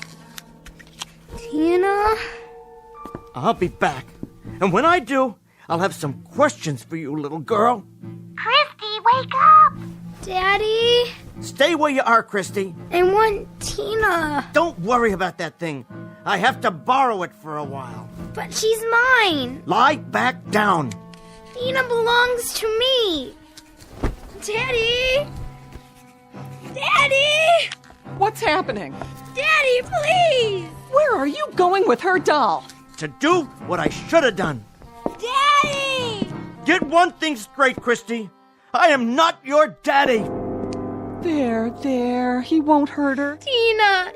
Tina? I'll be back. And when I do, I'll have some questions for you, little girl. Christy, wake up! Daddy? Stay where you are, Christy. I want Tina. Don't worry about that thing. I have to borrow it for a while. But she's mine. Lie back down. Tina belongs to me. Daddy? Daddy? What's happening? Daddy, please! Where are you going with her doll? To do what I should have done. Daddy! Get one thing straight, Christy. I am not your daddy. There. He won't hurt her. Tina!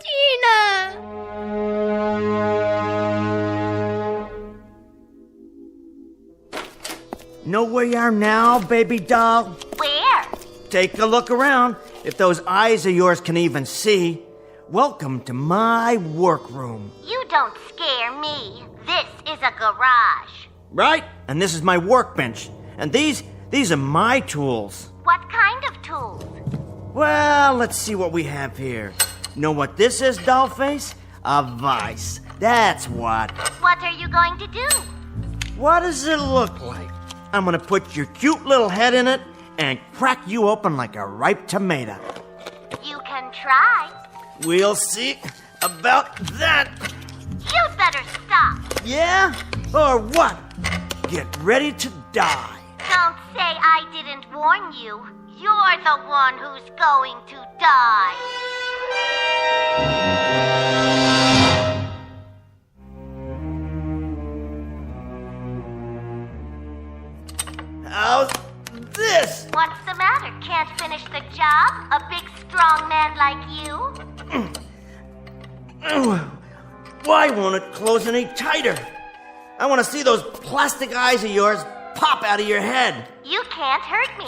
Tina! Know where you are now, baby doll? Where? Take a look around. If those eyes of yours can even see. Welcome to my workroom. You don't scare me. This is a garage. Right? And this is my workbench. And these are my tools. What kind of tools? Well, let's see what we have here. Know what this is, dollface? A vice. That's what. What are you going to do? What does it look like? I'm gonna put your cute little head in it and crack you open like a ripe tomato. You can try. We'll see about that. You'd better stop. Yeah? Or what? Get ready to die. Don't say I didn't warn you. You're the one who's going to die. How's this? What's the matter? Can't finish the job? A big, strong man like you? Why won't it close any tighter? I want to see those plastic eyes of yours pop out of your head. You can't hurt me.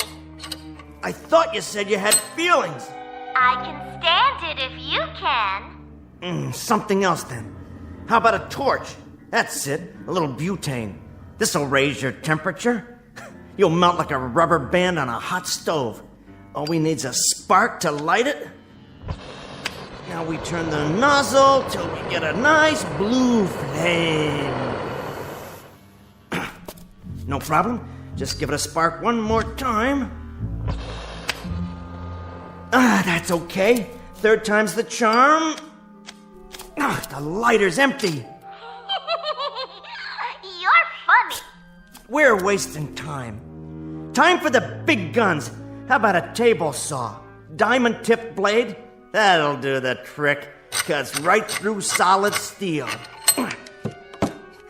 I thought you said you had feelings. I can stand it if you can. Something else then. How about a torch? That's it, a little butane. This'll raise your temperature. You'll melt like a rubber band on a hot stove. All we need's a spark to light it. Now we turn the nozzle till we get a nice blue flame. No problem. Just give it a spark one more time. That's okay. Third time's the charm. The lighter's empty. You're funny. We're wasting time. Time for the big guns. How about a table saw? Diamond-tipped blade? That'll do the trick. Cuts right through solid steel.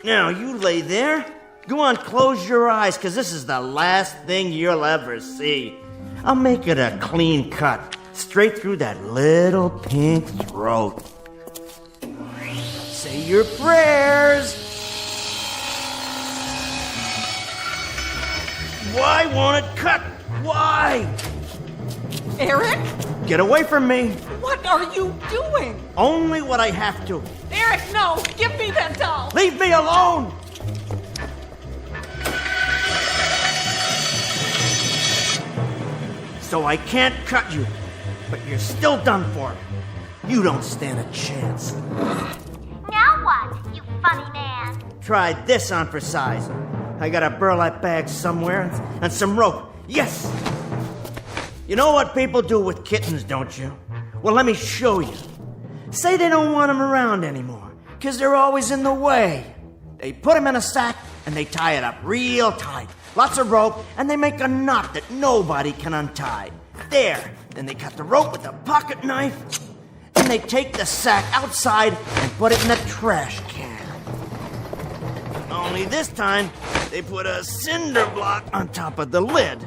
Now, you lay there. Go on, close your eyes, because this is the last thing you'll ever see. I'll make it a clean cut, straight through that little pink throat. Say your prayers. Why won't it cut? Why? Eric? Get away from me. What are you doing? Only what I have to. Eric, no! Give me that doll! Leave me alone! So I can't cut you, but you're still done for. You don't stand a chance. Now what, you funny man? Try this on for size. I got a burlap bag somewhere and some rope. Yes! You know what people do with kittens, don't you? Well, let me show you. Say they don't want them around anymore, because they're always in the way. They put them in a sack and they tie it up real tight. Lots of rope, and they make a knot that nobody can untie. There. Then they cut the rope with a pocket knife, and they take the sack outside and put it in a trash can. Only this time, they put a cinder block on top of the lid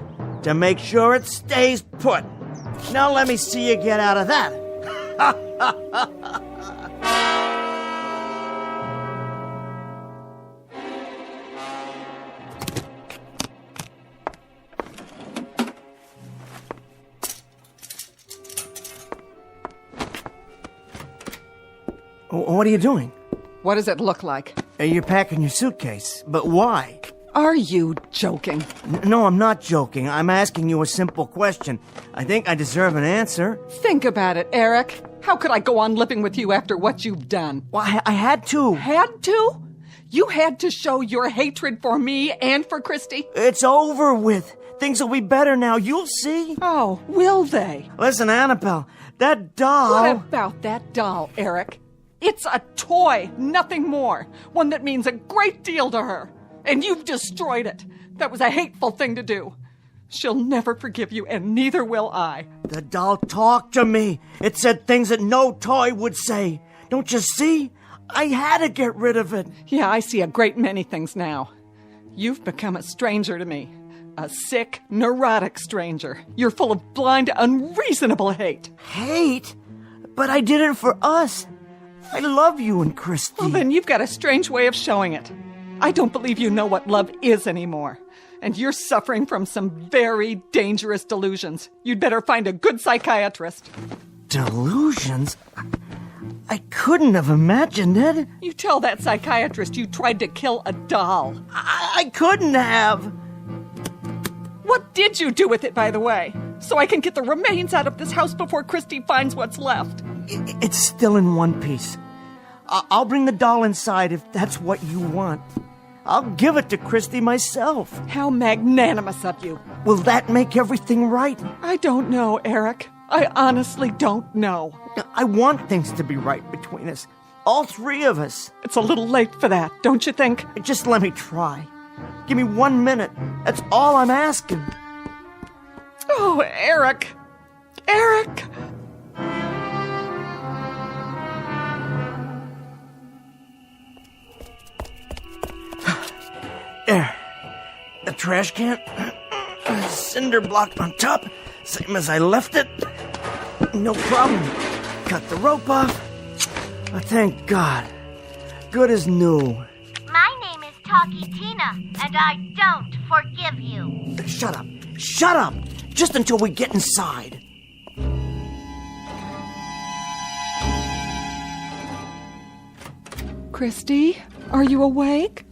to make sure it stays put. Now let me see you get out of that. What are you doing? What does it look like? You're packing your suitcase. But why? Are you joking? No, I'm not joking. I'm asking you a simple question. I think I deserve an answer. Think about it, Eric. How could I go on living with you after what you've done? Well, I had to. Had to? You had to show your hatred for me and for Christy? It's over with. Things will be better now. You'll see. Oh, will they? Listen, Annabelle, that doll... What about that doll, Eric? It's a toy, nothing more. One that means a great deal to her. And you've destroyed it. That was a hateful thing to do. She'll never forgive you, and neither will I. The doll talked to me. It said things that no toy would say. Don't you see? I had to get rid of it. Yeah, I see a great many things now. You've become a stranger to me. A sick, neurotic stranger. You're full of blind, unreasonable hate. Hate? But I did it for us. I love you and Christy. Well, then you've got a strange way of showing it. I don't believe you know what love is anymore. And you're suffering from some very dangerous delusions. You'd better find a good psychiatrist. Delusions? I couldn't have imagined it. You tell that psychiatrist you tried to kill a doll. I couldn't have. What did you do with it, by the way? So I can get the remains out of this house before Christy finds what's left. It's still in one piece. I'll bring the doll inside if that's what you want. I'll give it to Christy myself. How magnanimous of you. Will that make everything right? I don't know, Eric. I honestly don't know. I want things to be right between us. All three of us. It's a little late for that, don't you think? Just let me try. Give me 1 minute. That's all I'm asking. Oh, Eric. Eric! There. The trash can. cinder block on top, same as I left it. No problem. Cut the rope off. Oh, thank God. Good as new. My name is Talkie Tina, and I don't forgive you. Shut up. Shut up! Just until we get inside. Christy, are you awake?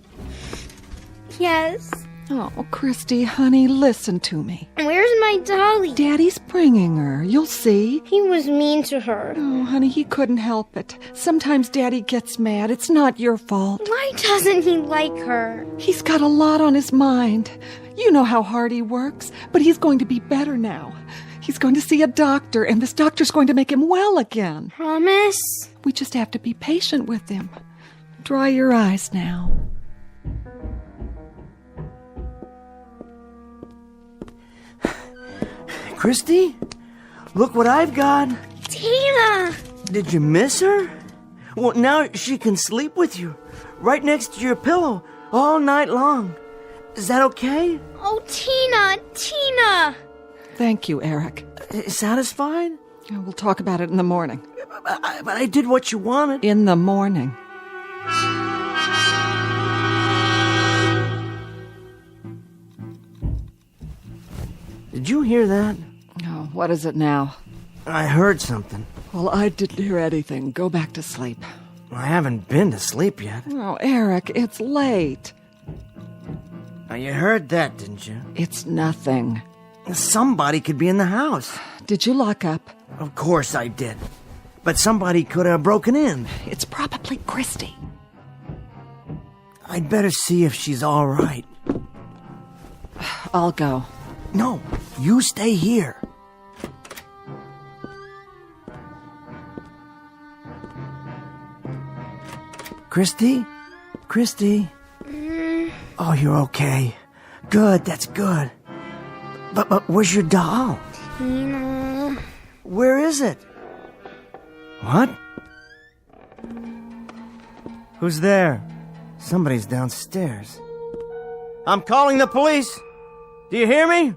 Yes. Oh, Christy, honey, listen to me. Where's my dolly? Daddy's bringing her. You'll see. He was mean to her. Oh, honey, he couldn't help it. Sometimes Daddy gets mad. It's not your fault. Why doesn't he like her? He's got a lot on his mind. You know how hard he works, but he's going to be better now. He's going to see a doctor, and this doctor's going to make him well again. Promise? We just have to be patient with him. Dry your eyes now. Christy, look what I've got. Tina! Did you miss her? Well, now she can sleep with you, right next to your pillow, all night long. Is that okay? Oh, Tina! Tina! Thank you, Eric. Satisfied? We'll talk about it in the morning. But I did what you wanted. In the morning. Did you hear that? Oh, what is it now? I heard something. Well, I didn't hear anything. Go back to sleep. I haven't been to sleep yet. Oh, Eric, it's late. Now, you heard that, didn't you? It's nothing. Somebody could be in the house. Did you lock up? Of course I did. But somebody could have broken in. It's probably Christy. I'd better see if she's all right. I'll go. No, you stay here. Christy? Christy? Oh, you're okay. Good, that's good. But where's your doll? Tina. Where is it? What? Who's there? Somebody's downstairs. I'm calling the police. Do you hear me?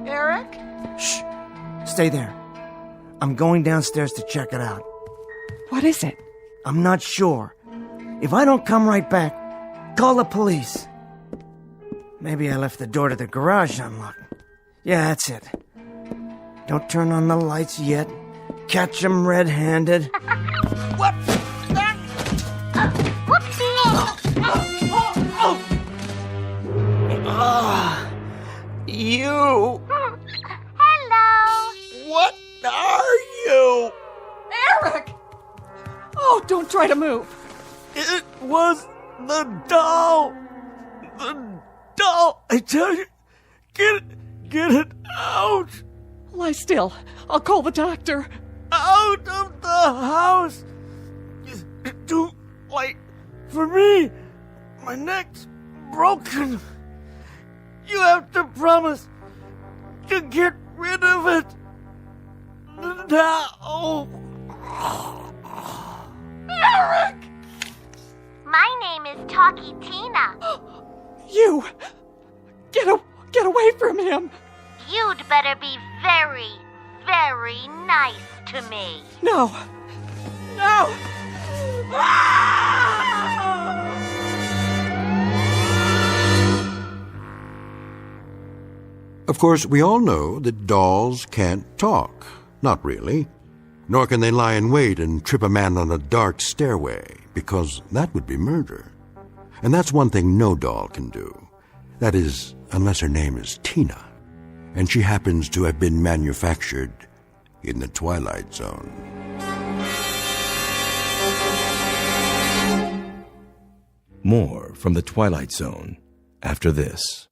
Eric? Shh. Stay there. I'm going downstairs to check it out. What is it? I'm not sure. If I don't come right back, call the police. Maybe I left the door to the garage unlocked. Yeah, that's it. Don't turn on the lights yet. Catch 'em red-handed. What? You. Hello. What are you? Eric! Oh, don't try to move. It was the doll. The doll. I tell you, get it out. Lie still. I'll call the doctor. Out of the house. It's too late for me. My neck's broken. You have to promise to get rid of it now. Eric! My name is Talkie Tina. You! Get away from him! You'd better be very, very nice to me. No! No! Of course, we all know that dolls can't talk. Not really. Nor can they lie in wait and trip a man on a dark stairway, because that would be murder. And that's one thing no doll can do. That is, unless her name is Tina, and she happens to have been manufactured in the Twilight Zone. More from the Twilight Zone after this.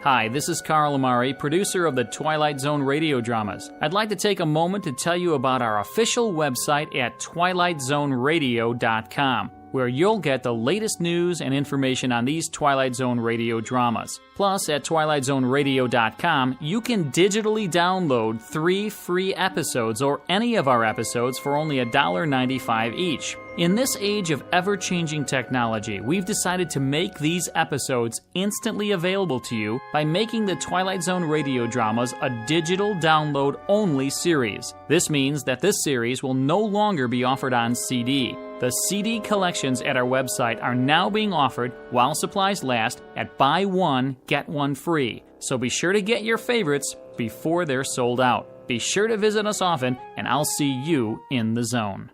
Hi, this is Carl Amari, producer of the Twilight Zone radio dramas. I'd like to take a moment to tell you about our official website at twilightzoneradio.com. where you'll get the latest news and information on these Twilight Zone radio dramas. Plus, at twilightzoneradio.com, you can digitally download 3 free episodes or any of our episodes for only $1.95 each. In this age of ever-changing technology, we've decided to make these episodes instantly available to you by making the Twilight Zone radio dramas a digital download-only series. This means that this series will no longer be offered on CD. The CD collections at our website are now being offered, while supplies last, at buy one, get one free. So be sure to get your favorites before they're sold out. Be sure to visit us often, and I'll see you in the zone.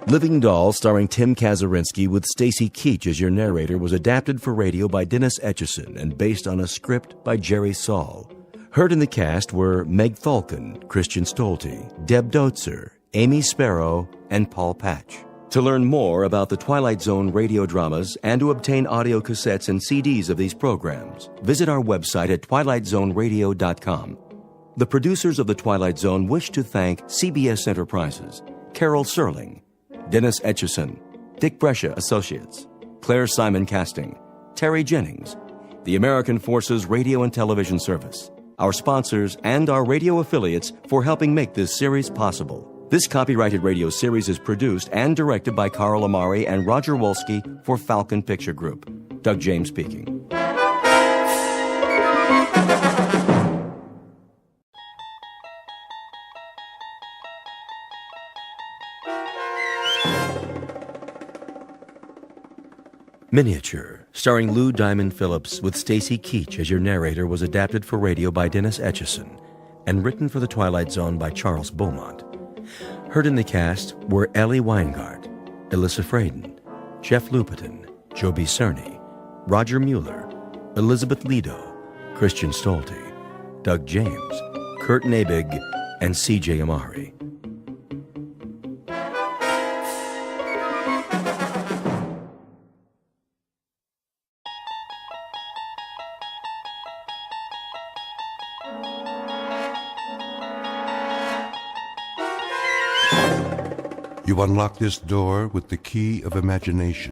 Living Doll, starring Tim Kazurinsky with Stacy Keach as your narrator, was adapted for radio by Dennis Etchison and based on a script by Jerry Saul. Heard in the cast were Meg Falcon, Christian Stolte, Deb Dotzer, Amy Sparrow, and Paul Patch. To learn more about the Twilight Zone radio dramas and to obtain audio cassettes and CDs of these programs, visit our website at twilightzoneradio.com. The producers of The Twilight Zone wish to thank CBS Enterprises, Carol Serling, Dennis Etchison, Dick Brescia Associates, Claire Simon Casting, Terry Jennings, the American Forces Radio and Television Service, our sponsors, and our radio affiliates for helping make this series possible. This copyrighted radio series is produced and directed by Carl Amari and Roger Wolski for Falcon Picture Group. Doug James speaking. Miniature, starring Lou Diamond Phillips with Stacy Keach as your narrator, was adapted for radio by Dennis Etchison and written for The Twilight Zone by Charles Beaumont. Heard in the cast were Ellie Weingart, Alyssa Fraden, Jeff Lupetin, Joby Cerny, Roger Mueller, Elizabeth Lido, Christian Stolte, Doug James, Kurt Nabig, and C.J. Amari. You unlock this door with the key of imagination.